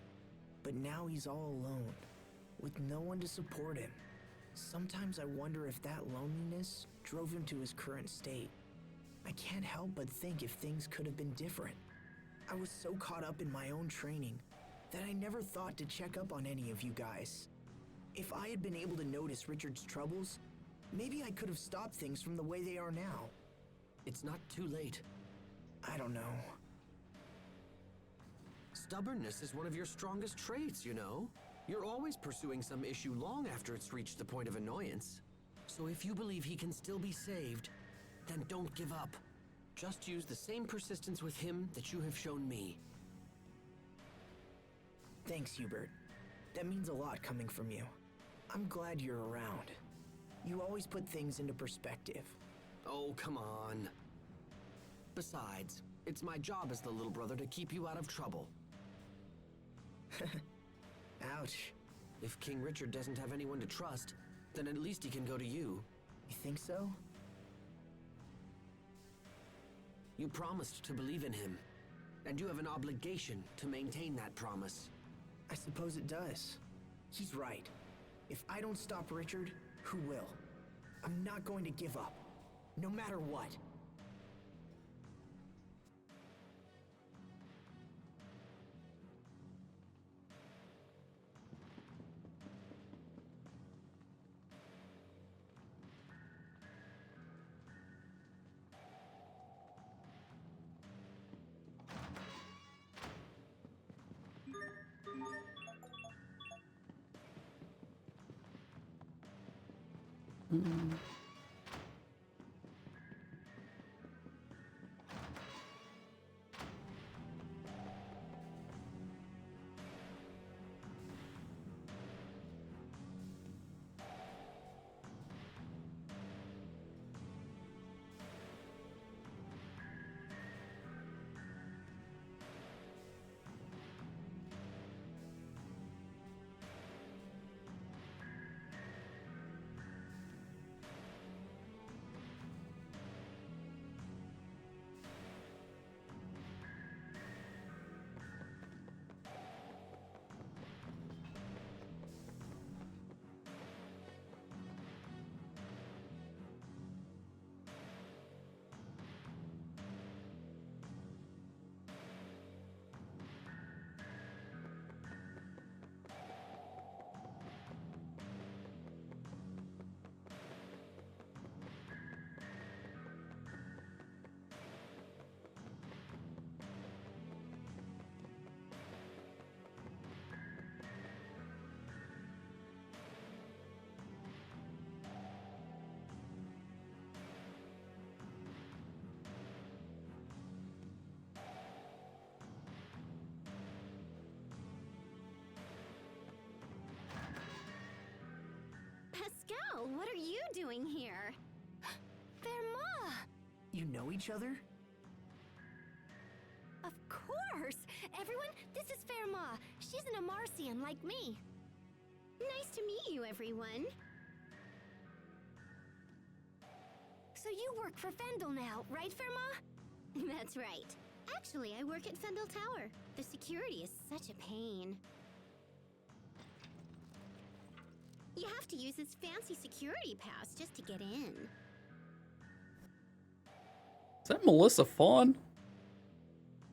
But now he's all alone, with no one to support him. Sometimes I wonder if that loneliness drove him to his current state. I can't help but think if things could have been different. I was so caught up in my own training that I never thought to check up on any of you guys. If I had been able to notice Richard's troubles, Maybe I could have stopped things from the way they are now. It's not too late. I don't know. Stubbornness is one of your strongest traits, you know. You're always pursuing some issue long after it's reached the point of annoyance. So if you believe he can still be saved, then don't give up. Just use the same persistence with him that you have shown me. Thanks, Hubert. That means a lot coming from you. I'm glad you're around. You always put things into perspective. Oh, come on. Besides, it's my job as the little brother to keep you out of trouble. Ouch. If King Richard doesn't have anyone to trust, then at least he can go to you. You think so? You promised to believe in him, and you have an obligation to maintain that promise. I suppose it does. He's right. If I don't stop Richard, who will? I'm not going to give up, no matter what. Pascal, what are you doing here? Verma! You know each other? Of course! Everyone, this is Verma. She's an Amarcian like me. Nice to meet you, everyone. So you work for Fendel now, right, Verma? That's right. Actually, I work at Fendel Tower. The security is such a pain. You have to use this fancy security pass just to get in. Is that Melissa Fawn?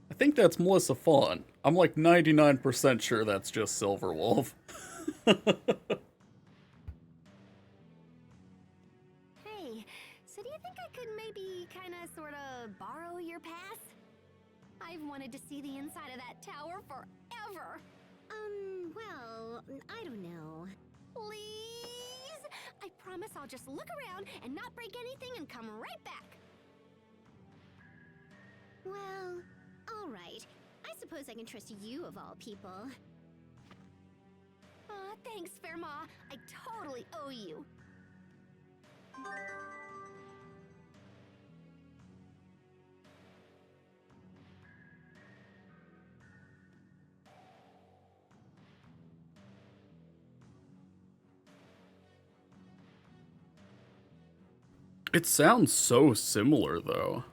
I think that's Melissa Fawn. I'm like 99% sure that's just Silverwolf. Hey, so do you think I could maybe kinda sorta borrow your pass? I've wanted to see the inside of that tower forever. Well, I don't know. Please? I promise I'll just look around and not break anything and come right back. Well, all right. I suppose I can trust you of all people. Aw, thanks, Verma. I totally owe you. It sounds so similar, though.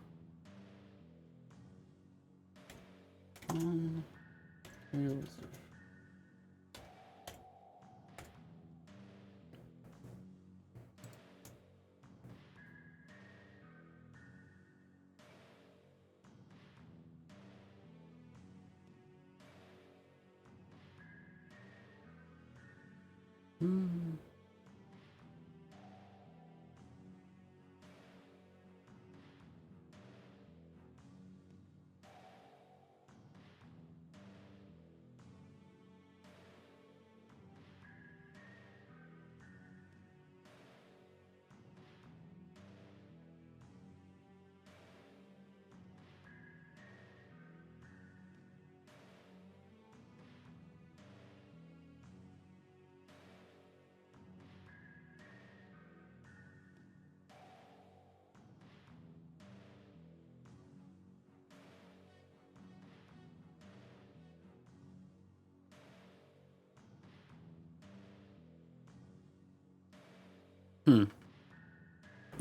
Hmm.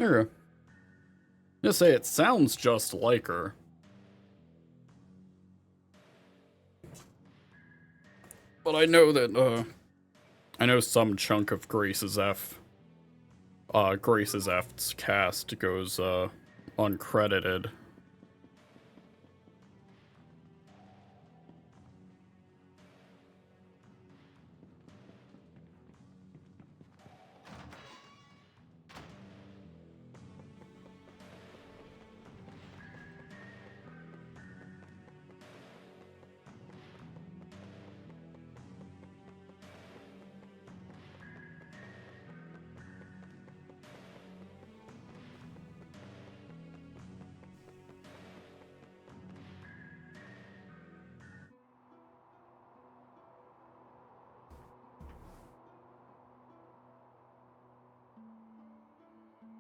Okay. Just say it sounds just like her. But I know that, I know some chunk of Grace's F's cast goes, uncredited.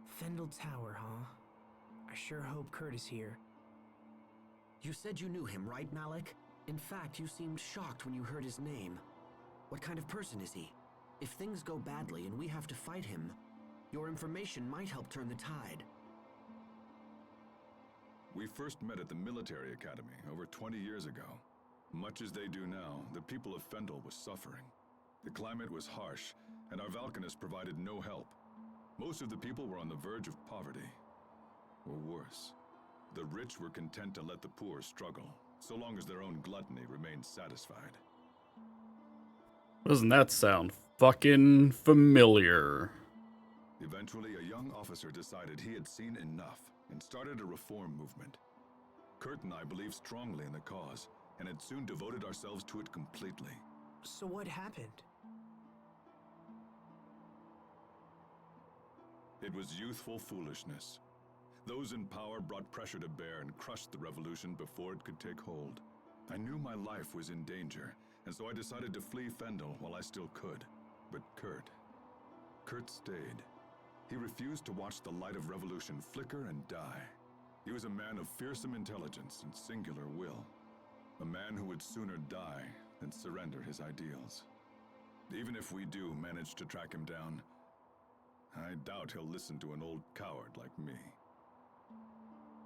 Fendel Tower, huh? I sure hope Kurt is here. You said you knew him, right, Malik? In fact, you seemed shocked when you heard his name. What kind of person is he? If things go badly and we have to fight him, your information might help turn the tide. We first met at the military academy over 20 years ago. Much as they do now, the people of Fendel was suffering. The climate was harsh, and our Valkanists provided no help. Most of the people were on the verge of poverty. Or worse. The rich were content to let the poor struggle, so long as their own gluttony remained satisfied. Doesn't that sound fucking familiar? Eventually, a young officer decided he had seen enough and started a reform movement. Kurt and I believed strongly in the cause, and had soon devoted ourselves to it completely. So what happened? It was youthful foolishness. Those in power brought pressure to bear and crushed the revolution before it could take hold. I knew my life was in danger, and so I decided to flee Fendel while I still could. But Kurt stayed. He refused to watch the light of revolution flicker and die. He was a man of fearsome intelligence and singular will. A man who would sooner die than surrender his ideals. Even if we do manage to track him down, I doubt he'll listen to an old coward like me.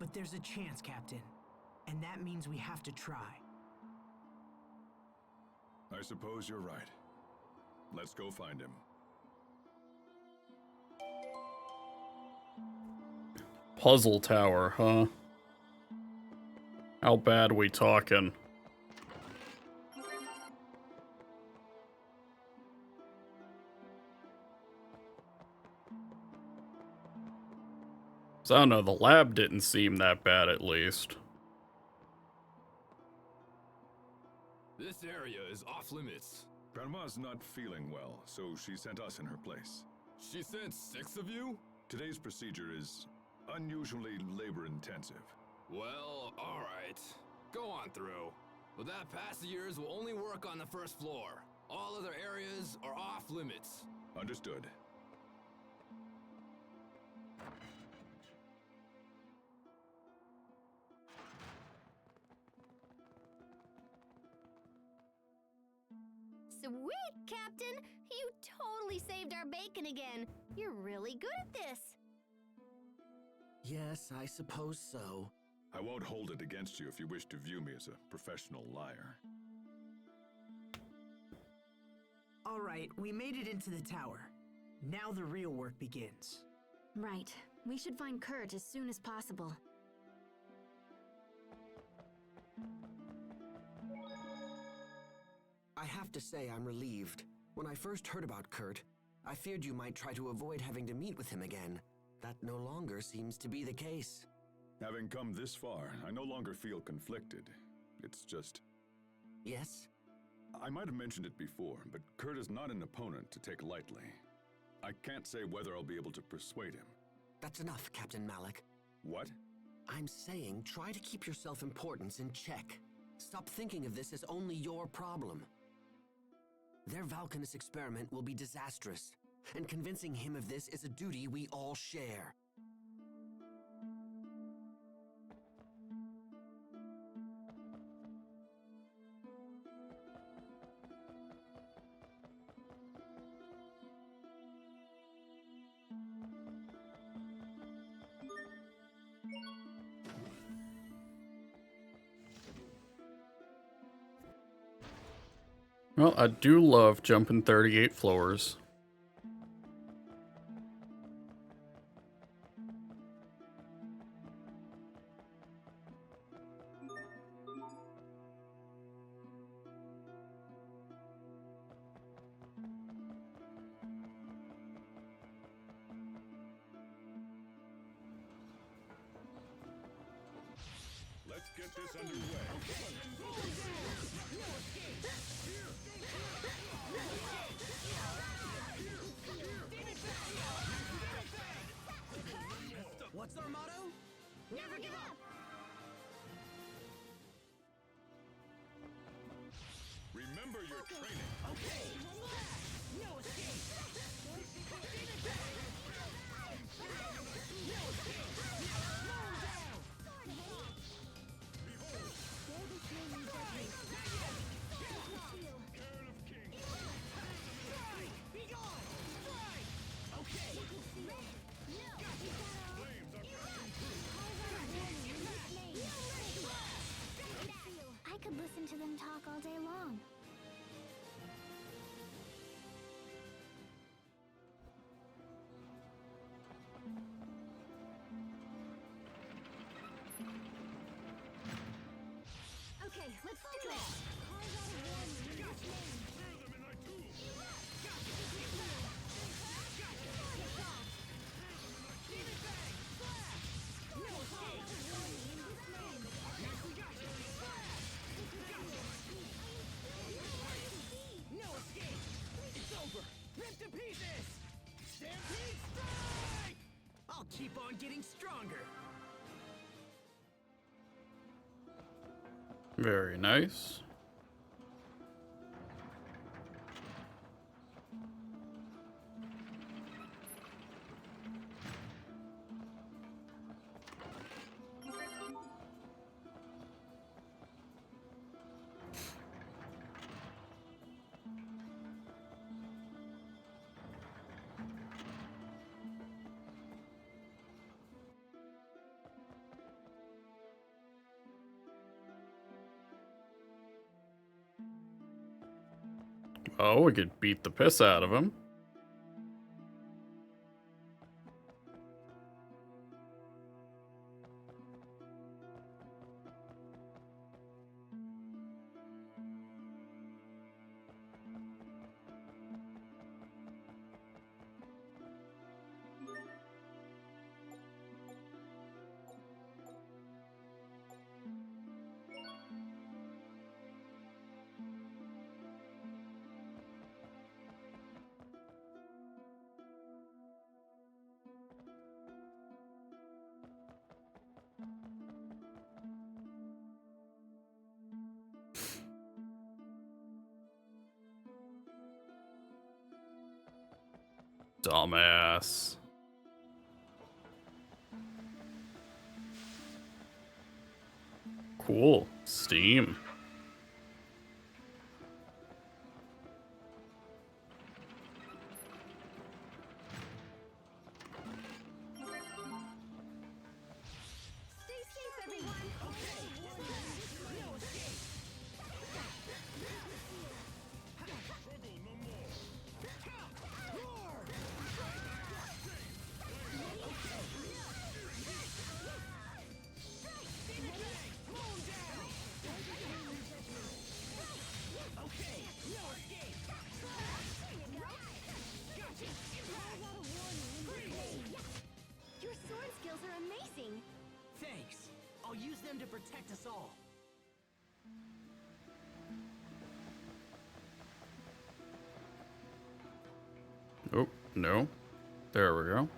But there's a chance, Captain. And that means we have to try. I suppose you're right. Let's go find him. Puzzle tower, huh? How bad we talking? So I don't know, the lab didn't seem that bad at least. This area is off limits. Grandma's not feeling well, so she sent us in her place. She sent 6 of you? Today's procedure is unusually labor-intensive. Well, alright. Go on through. But that passengers will only work on the first floor. All other areas are off limits. Understood. Sweet, Captain! You totally saved our bacon again. You're really good at this. Yes, I suppose so. I won't hold it against you if you wish to view me as a professional liar. All right, we made it into the tower. Now the real work begins. Right. We should find Kurt as soon as possible. I have to say I'm relieved. When I first heard about Kurt, I feared you might try to avoid having to meet with him again. That no longer seems to be the case. Having come this far, I no longer feel conflicted. It's just... Yes? I might have mentioned it before, but Kurt is not an opponent to take lightly. I can't say whether I'll be able to persuade him. That's enough, Captain Malik. What? I'm saying try to keep your self-importance in check. Stop thinking of this as only your problem. Their Valkanist experiment will be disastrous, and convincing him of this is a duty we all share. Well, I do love jumping 38 floors. Let's get this underway. What's our motto? Never give up! Remember your training. Okay. No escape. I could listen to them talk all day long. Okay, let's do this! No escape. It's over. Ripped to pieces. Stampede strike! I'll keep on getting stronger. Very nice. Oh, we could beat the piss out of him. Dumbass. Cool. Steam. Stay safe, everyone! Your sword skills are amazing! Thanks. I'll use them to protect us all. Oh, no. There we go.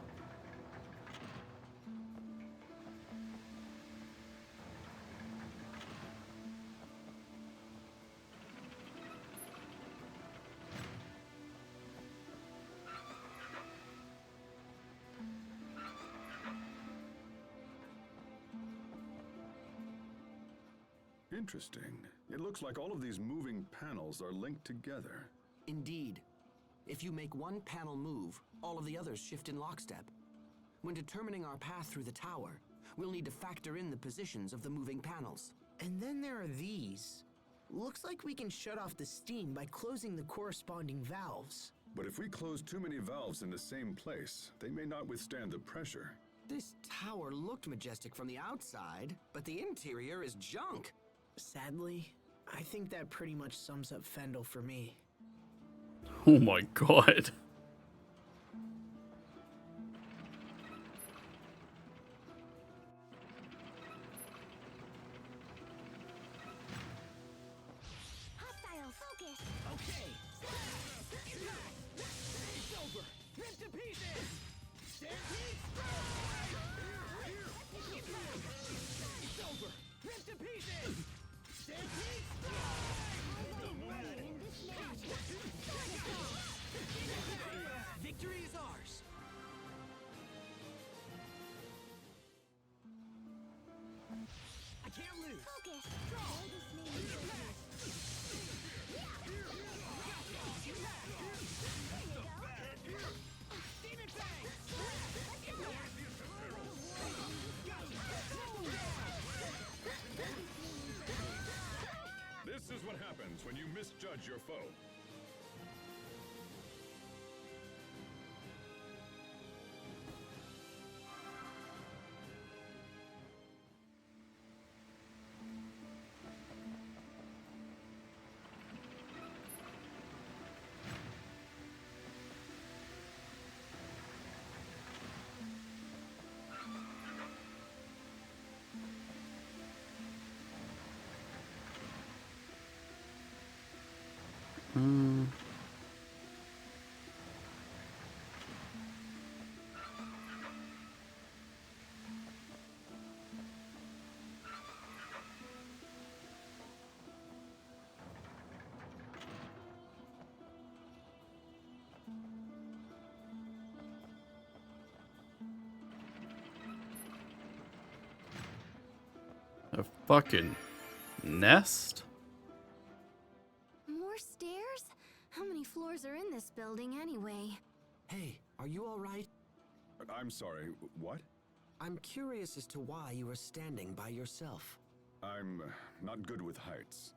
Interesting. It looks like all of these moving panels are linked together. Indeed. If you make one panel move, all of the others shift in lockstep. When determining our path through the tower, we'll need to factor in the positions of the moving panels. And then there are these. Looks like we can shut off the steam by closing the corresponding valves. But if we close too many valves in the same place, they may not withstand the pressure. This tower looked majestic from the outside, but the interior is junk. Sadly, I think that pretty much sums up Fendel for me. Oh my god. Hostile focus. Okay. It's over. Rip to pieces. Stampede It's over. Rip to pieces. Stampede in this match. Victory is ours. I can't lose. Focus. Draw. This is what happens when you misjudge your foe. A fucking nest? More stairs? How many floors are in this building anyway? Hey, are you all right? I'm sorry, what? I'm curious as to why you are standing by yourself. I'm not good with heights.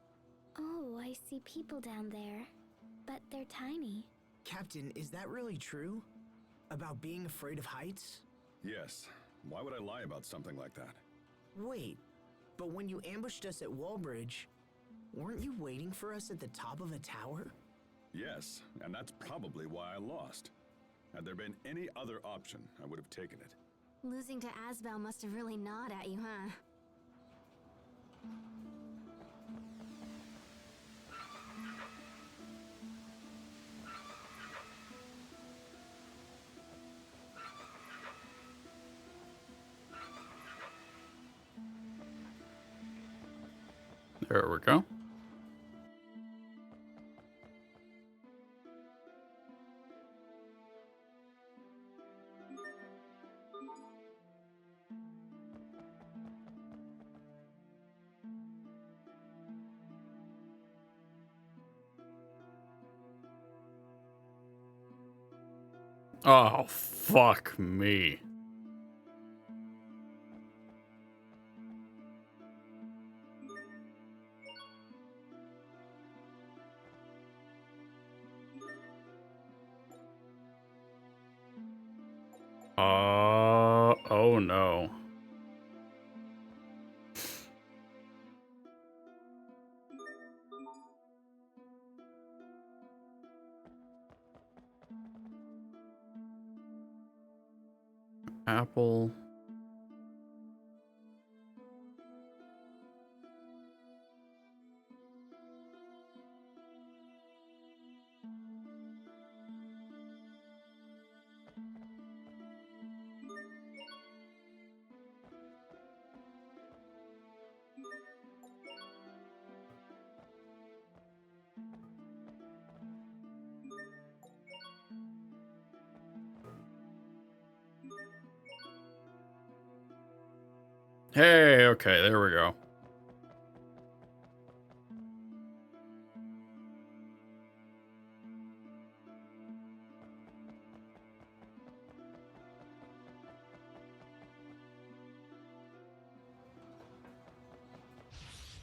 Oh, I see people down there. But they're tiny. Captain, is that really true? About being afraid of heights? Yes. Why would I lie about something like that? Wait, but when you ambushed us at Wallbridge, weren't you waiting for us at the top of a tower? Yes, and that's probably why I lost. Had there been any other option, I would have taken it. Losing to Asbel must have really gnawed at you, huh? There we go. Oh, fuck me. Oh no. Apple. Hey, okay, there we go.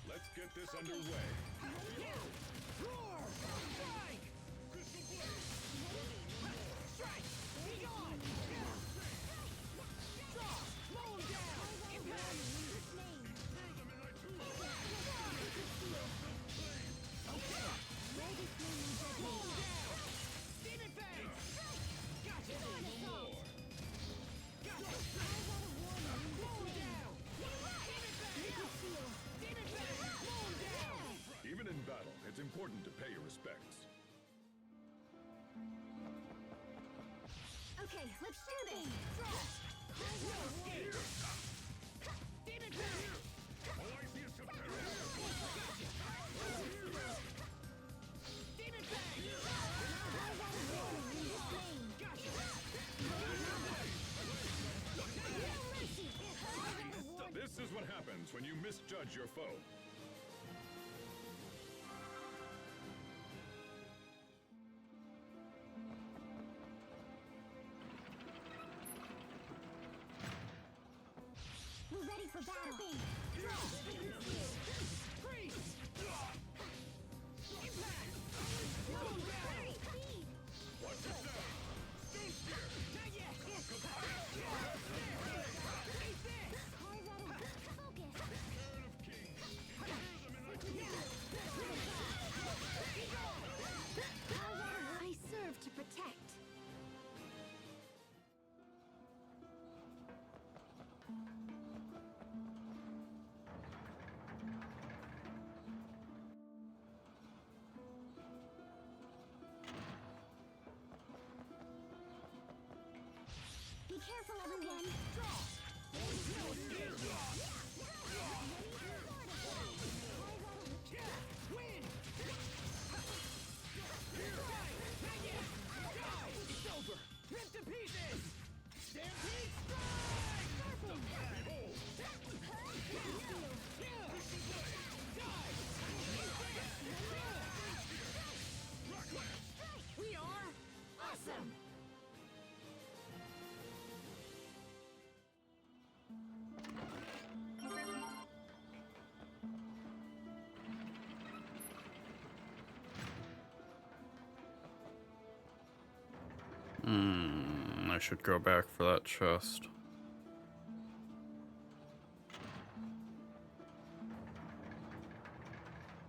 Let's get this underway. Roar! Strike! Strike! Be gone! Draw! Mow him down! Impact! Okay! Mow him down! Demon Fang! Gotcha! Gotcha! Mow him down! Demon Fang! Demon Fang! Mow him down! Even in battle, it's important to pay your respects. Okay, let's do this. No escape! Demon Fang! Demon Fang! This is what happens when you misjudge your foe. We're ready for battle. Freeze! Impact! Mow him down! Watch yourself! Not yet! Eat this! I serve to protect. Be careful, everyone. Win! Not yet! Die! It's over! Ripped to pieces! Stampede strike! We are awesome! I should go back for that chest.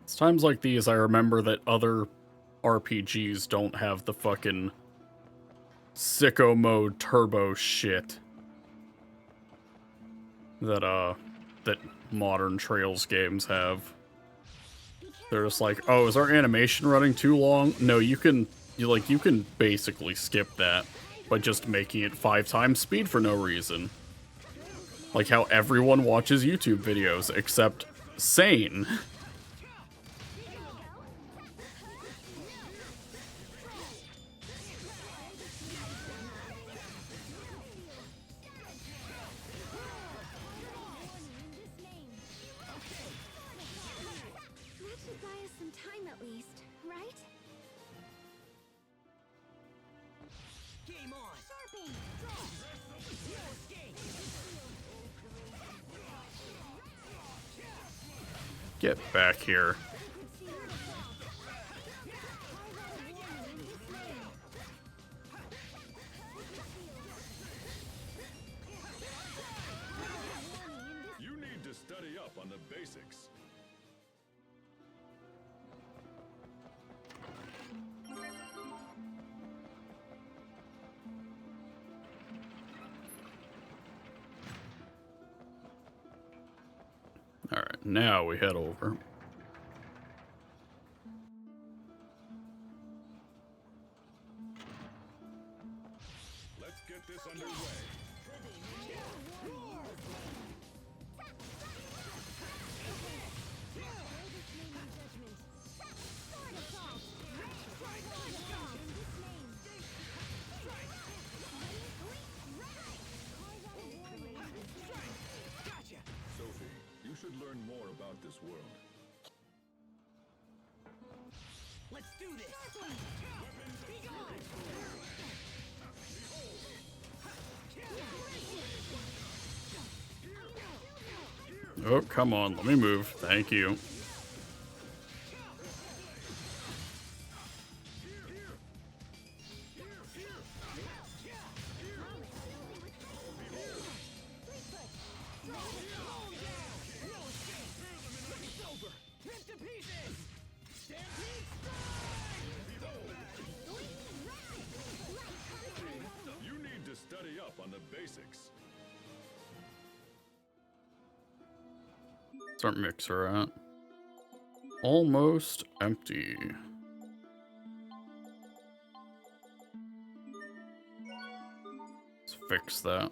It's times like these I remember that other RPGs don't have the fucking sicko mode turbo shit that modern Trails games have. They're just like, oh, is our animation running too long? No, you can basically skip that by just making it 5 times speed for no reason. Like how everyone watches YouTube videos except Sane. That should buy us some time at least, right? Game on! Sharping! No escape! Get back here. You need to study up on the basics. Alright, now we head over. Let's get this underway. Gotcha! Sophie, you should learn more about this world. Let's do this! Be gone! Oh, come on, let me move. Thank you. Where's our mixer at? Almost empty. Let's fix that.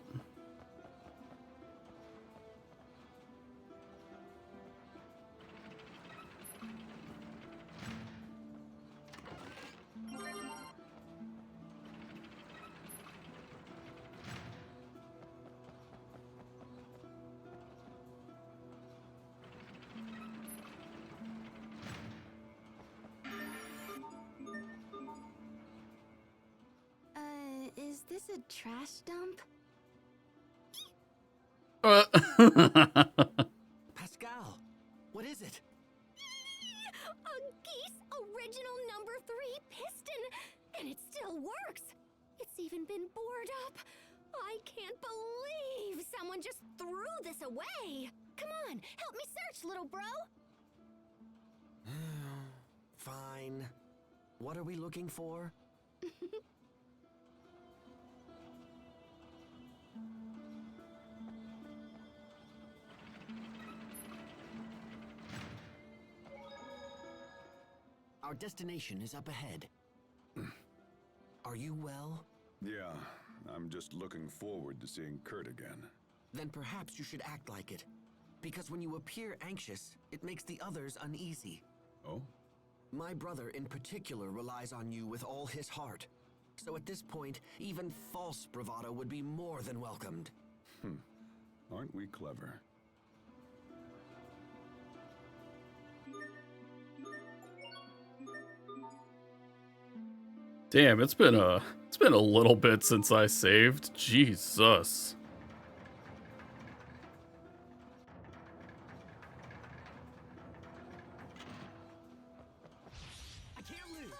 Is this a trash dump? Pascal, what is it? A Geese original number 3 piston! And it still works! It's even been bored up! I can't believe someone just threw this away! Come on, help me search, little bro! Fine. What are we looking for? Our destination is up ahead. Are you well? Yeah, I'm just looking forward to seeing Kurt again. Then perhaps you should act like it. Because when you appear anxious, it makes the others uneasy. Oh? My brother in particular relies on you with all his heart. So at this point, even false bravado would be more than welcomed. Aren't we clever? Damn, it's been a little bit since I saved. Jesus. I can't lose.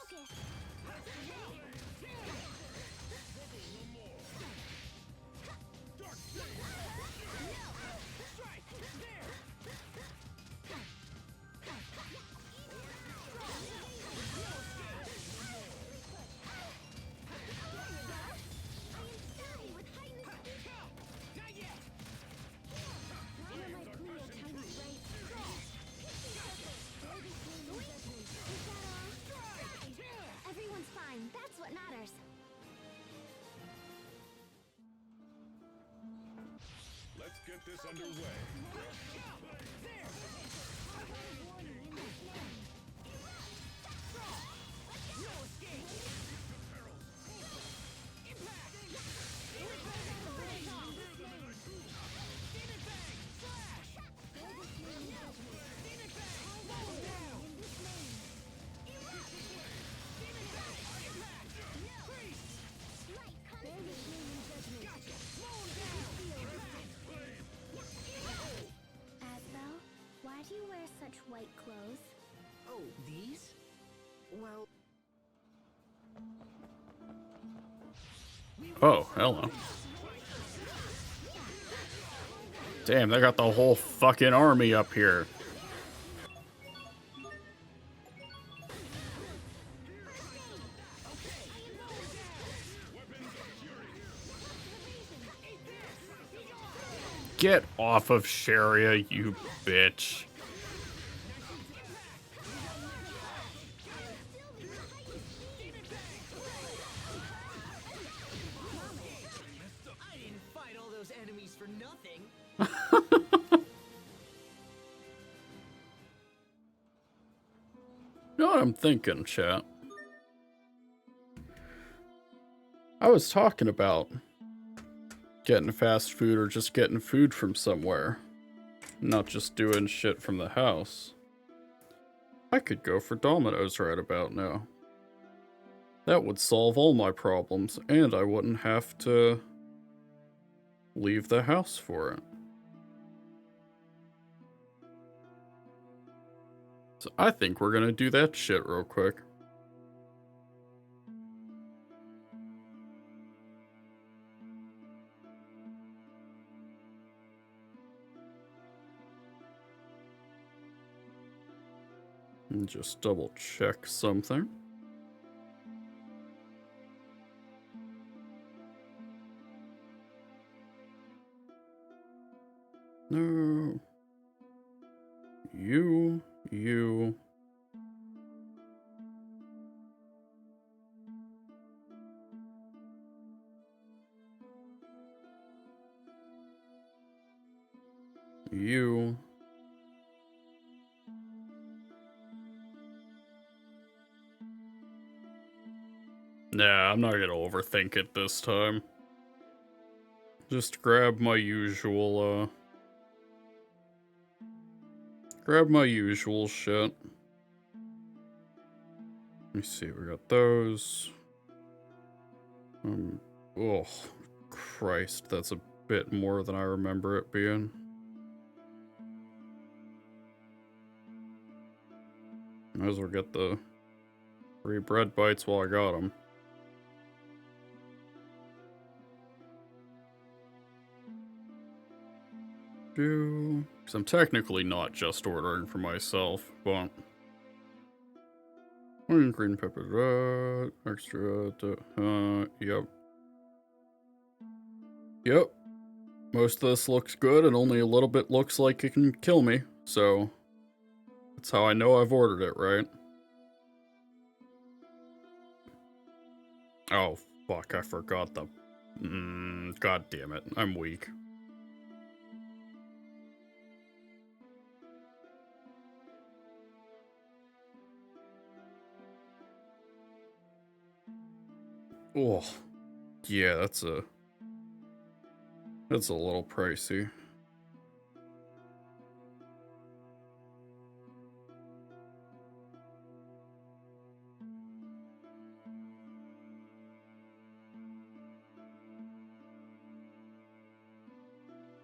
Everyone's fine. That's what matters. Let's get this underway. Asbel, why do you wear such white clothes? Oh, these? Well... Oh, hello. Damn, they got the whole fucking army up here. Get off of Sharia, you bitch. I didn't fight all those enemies for nothing. You know what I'm thinking, chat? I was talking about getting fast food or just getting food from somewhere. Not just doing shit from the house. I could go for Domino's right about now. That would solve all my problems, and I wouldn't have to leave the house for it. So I think we're gonna do that shit real quick. And just double check something. No. You. You. Nah, I'm not gonna overthink it this time. Just grab my usual, grab my usual shit. Let me see, we got those. Oh, Christ, that's a bit more than I remember it being. Might as well get the free bread bites while I got them. Because I'm technically not just ordering for myself, but... Green pepper, extra, yep. Yep. Most of this looks good, and only a little bit looks like it can kill me, so... That's how I know I've ordered it, right? Oh, fuck, I forgot the... God damn it, I'm weak. Oh, yeah, that's a little pricey.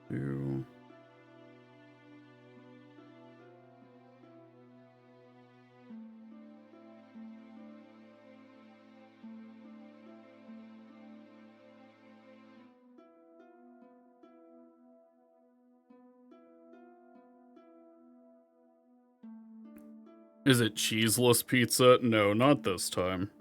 You. Is it cheeseless pizza? No, not this time.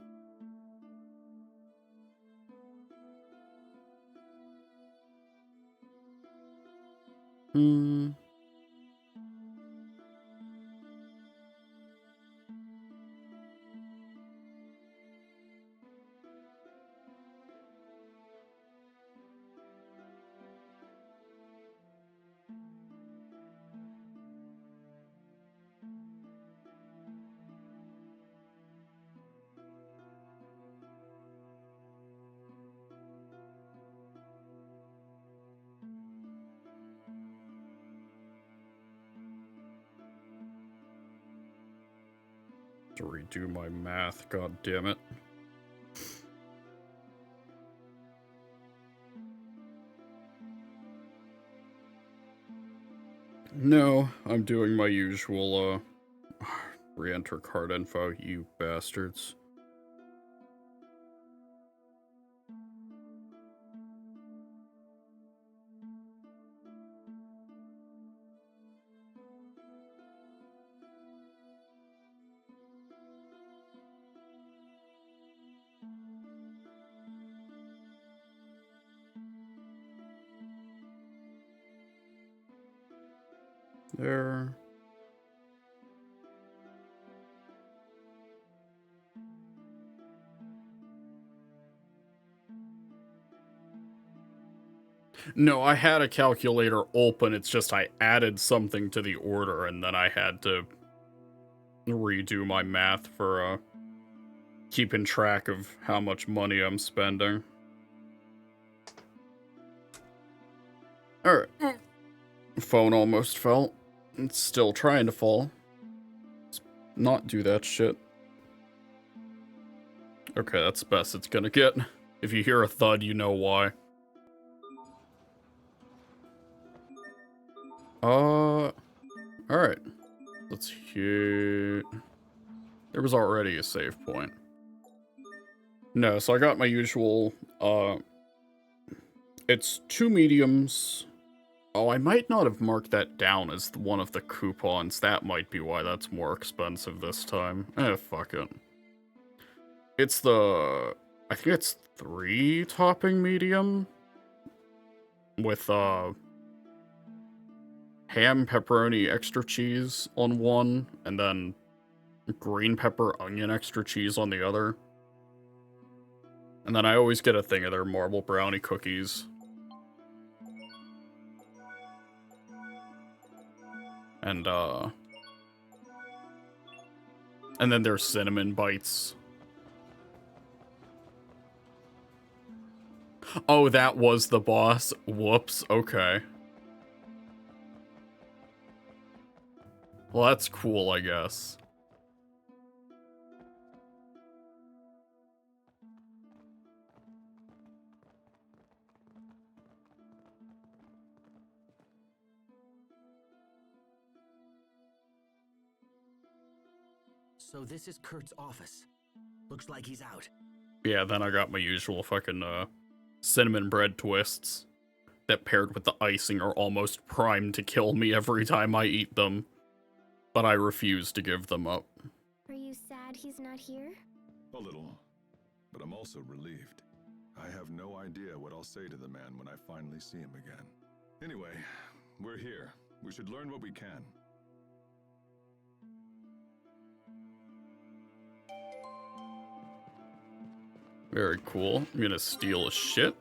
To redo my math, god damn it. No, I'm doing my usual, re-enter card info, you bastards. There. No, I had a calculator open, it's just I added something to the order and then I had to redo my math for, keeping track of how much money I'm spending. Alright. Phone almost fell. It's still trying to fall. Let's not do that shit. Okay, that's the best it's gonna get. If you hear a thud, you know why. Alright. Let's hear... There was already a save point. No, so I got my usual, it's 2 mediums. Oh, I might not have marked that down as one of the coupons. That might be why that's more expensive this time. Fuck it. It's the... I think it's 3 topping medium. With, ham, pepperoni, extra cheese on one, and then green pepper, onion, extra cheese on the other. And then I always get a thing of their marble brownie cookies. And then there's cinnamon bites. Oh, that was the boss. Whoops, okay. Well, that's cool, I guess. So this is Kurt's office. Looks like he's out. Yeah, then I got my usual fucking cinnamon bread twists that paired with the icing are almost primed to kill me every time I eat them, but I refuse to give them up. Are you sad he's not here? A little, but I'm also relieved. I have no idea what I'll say to the man when I finally see him again. Anyway, we're here. We should learn what we can. Very cool. I'm gonna steal a shit.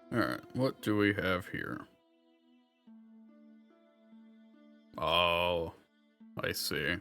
Alright, what do we have here? Oh, I see.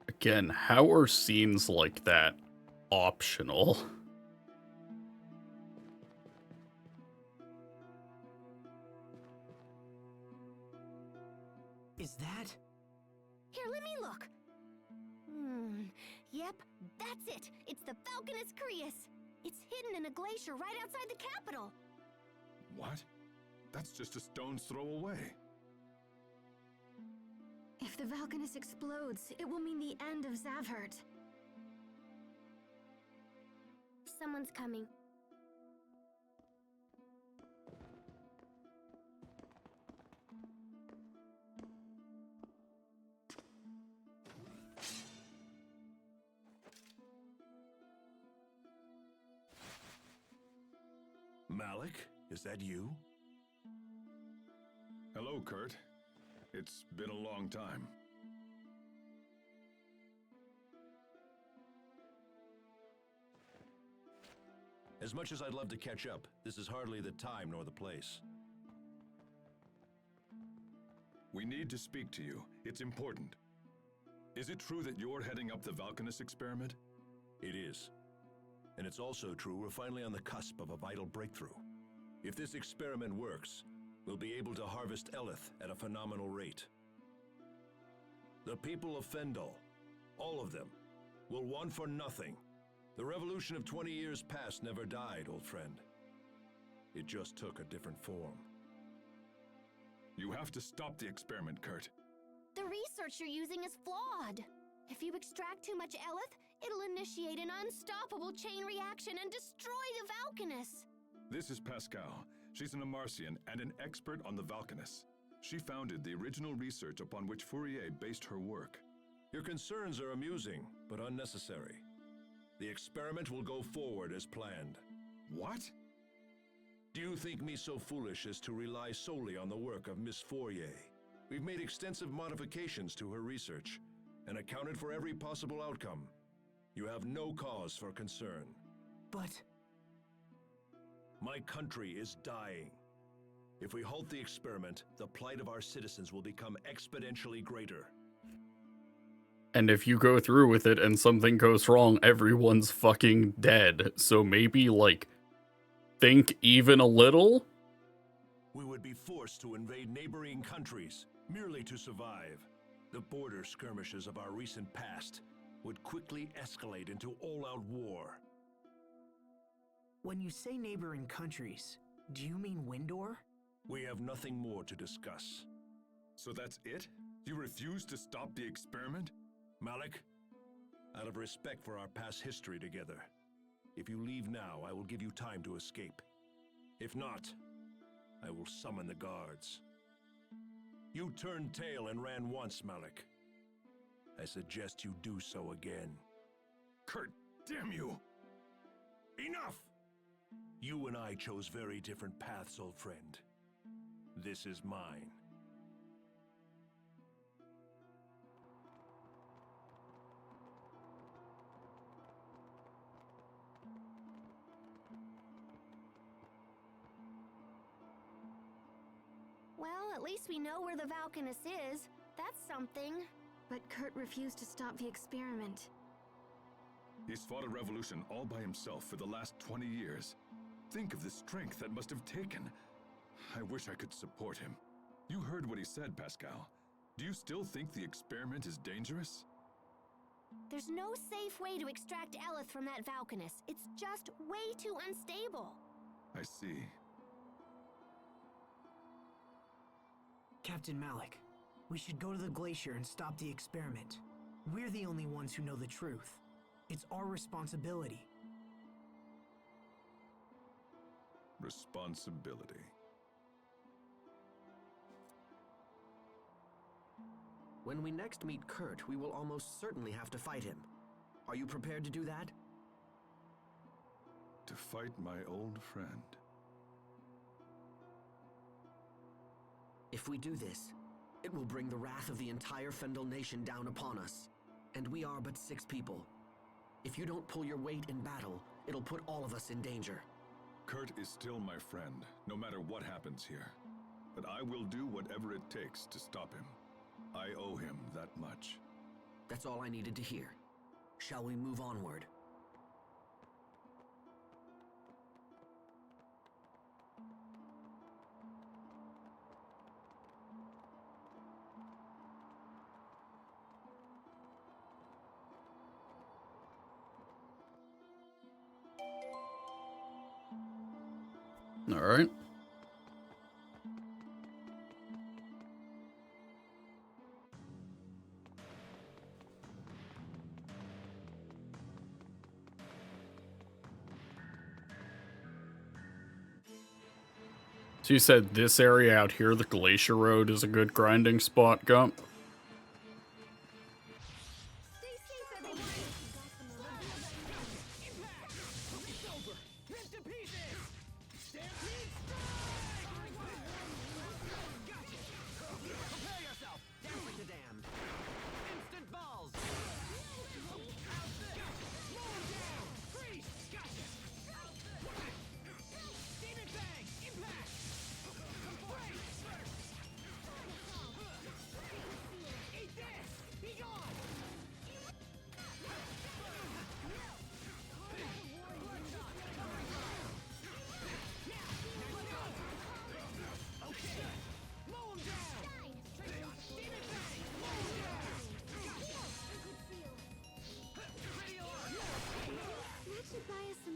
Again, how are scenes like that optional? Is that? Here, let me look. Yeah, Yep, that's it. It's the Falconus Crius. It's hidden in a glacier right outside the capital. What? That's just a stone's throw away. If the Valkanus explodes, it will mean the end of Zavhert. Someone's coming. Malik, is that you? Hello, Kurt. It's been a long time. As much as I'd love to catch up, this is hardly the time nor the place. We need to speak to you. It's important. Is it true that you're heading up the Valkanus experiment? It is. And it's also true we're finally on the cusp of a vital breakthrough. If this experiment works, we'll be able to harvest Eleth at a phenomenal rate. The people of Fendel, all of them, will want for nothing. The revolution of 20 years past never died, old friend. It just took a different form. You have to stop the experiment, Kurt. The research you're using is flawed. If you extract too much Eleth, it'll initiate an unstoppable chain reaction and destroy the Valkanus. This is Pascal. She's an Amarcian and an expert on the Valkanus. She founded the original research upon which Fourier based her work. Your concerns are amusing, but unnecessary. The experiment will go forward as planned. What? Do you think me so foolish as to rely solely on the work of Miss Fourier? We've made extensive modifications to her research and accounted for every possible outcome. You have no cause for concern. But... My country is dying. If we halt the experiment, the plight of our citizens will become exponentially greater. And if you go through with it and something goes wrong, everyone's fucking dead. So maybe, like, think even a little? We would be forced to invade neighboring countries, merely to survive. The border skirmishes of our recent past would quickly escalate into all-out war. When you say neighboring countries, do you mean Windor? We have nothing more to discuss. So that's it? You refuse to stop the experiment? Malik, out of respect for our past history together, if you leave now, I will give you time to escape. If not, I will summon the guards. You turned tail and ran once, Malik. I suggest you do so again. Kurt, damn you! Enough! You and I chose very different paths, old friend. This is mine. Well, at least we know where the Valkanus is. That's something. But Kurt refused to stop the experiment. He's fought a revolution all by himself for the last 20 years. Think of the strength that must have taken. I wish I could support him. You heard what he said, Pascal. Do you still think the experiment is dangerous? There's no safe way to extract Eleth from that Valkanus. It's just way too unstable. I see. Captain Malik, we should go to the glacier and stop the experiment. We're the only ones who know the truth. It's our responsibility. Responsibility. When we next meet Kurt, we will almost certainly have to fight him. Are you prepared to do that? To fight my old friend. If we do this, it will bring the wrath of the entire Fendel nation down upon us. And we are but 6 people. If you don't pull your weight in battle, it'll put all of us in danger. Kurt is still my friend, no matter what happens here. But I will do whatever it takes to stop him. I owe him that much. That's all I needed to hear. Shall we move onward? All right. So you said this area out here, the Glacier Road, is a good grinding spot, Gump?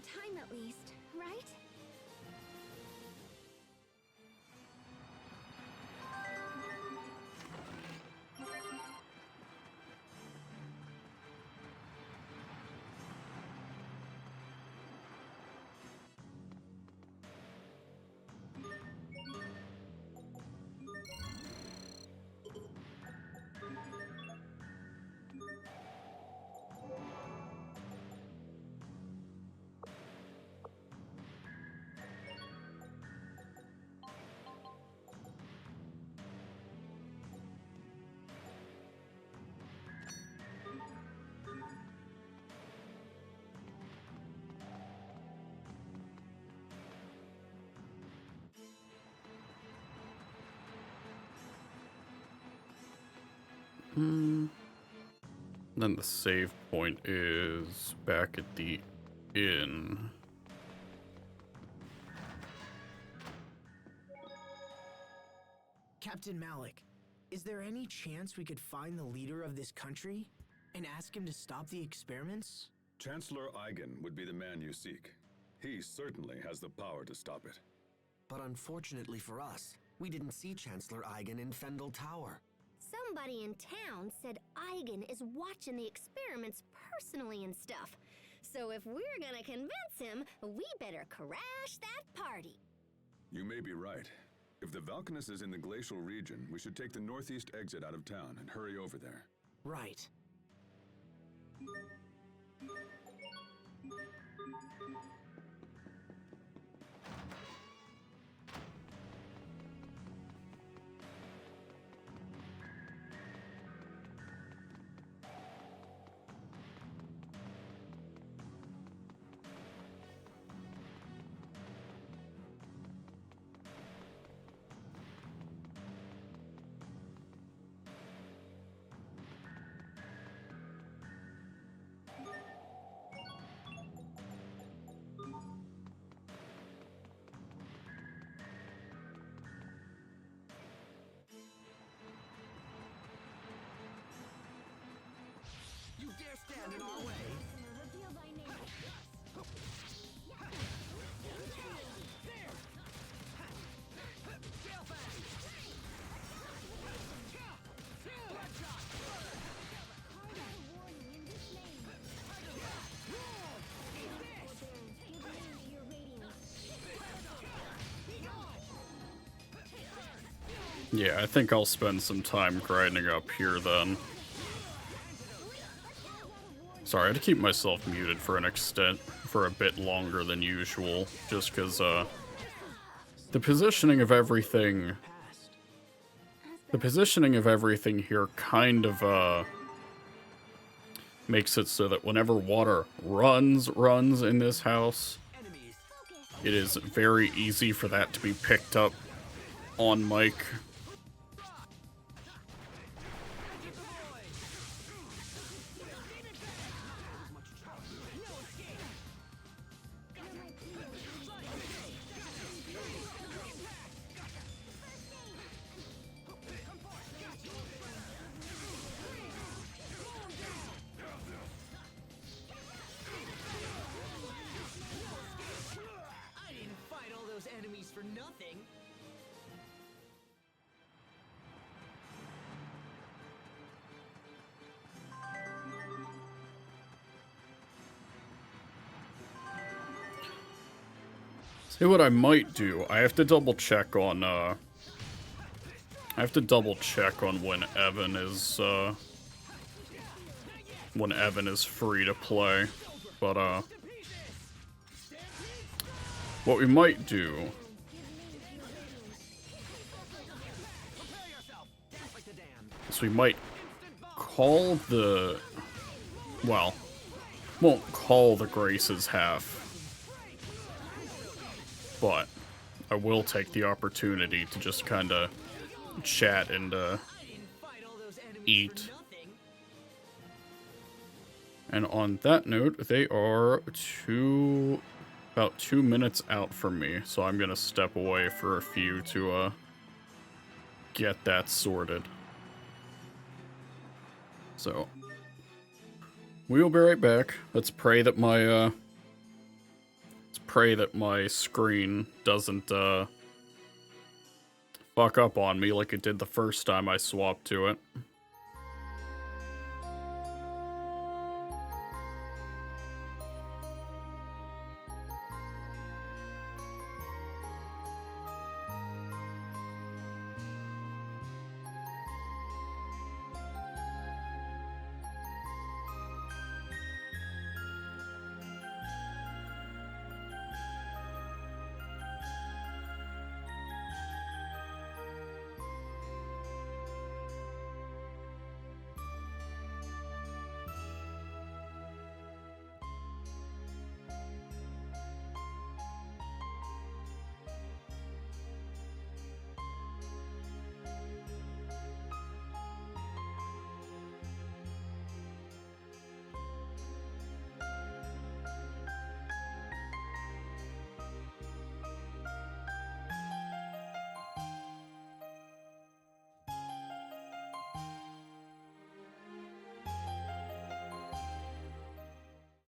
Time at least, right? Then the save point is back at the inn. Captain Malik, is there any chance we could find the leader of this country and ask him to stop the experiments? Chancellor Eigen would be the man you seek. He certainly has the power to stop it. But unfortunately for us, we didn't see Chancellor Eigen in Fendel Tower. Somebody in town said Eigen is watching the experiments personally and stuff. So if we're gonna convince him, we better crash that party. You may be right. If the Valkanus is in the glacial region, we should take the northeast exit out of town and hurry over there. Right. You dare stand in our way? Reveal thy name. Yeah, I think I'll spend some time grinding up here then. Sorry, I had to keep myself muted for a bit longer than usual, just because, the positioning of everything here kind of, makes it so that whenever water runs in this house, it is very easy for that to be picked up on mic. I didn't fight all those enemies nothing. See what I might do. I have to double check on when Evan is free to play. But what we might do is we might call the, well, won't call the Graces half, but I will take the opportunity to just kind of chat and eat. And on that note, they are about 2 minutes out from me, so I'm gonna step away for a few to get that sorted. So we will be right back. Let's pray that my screen doesn't fuck up on me like it did the first time I swapped to it.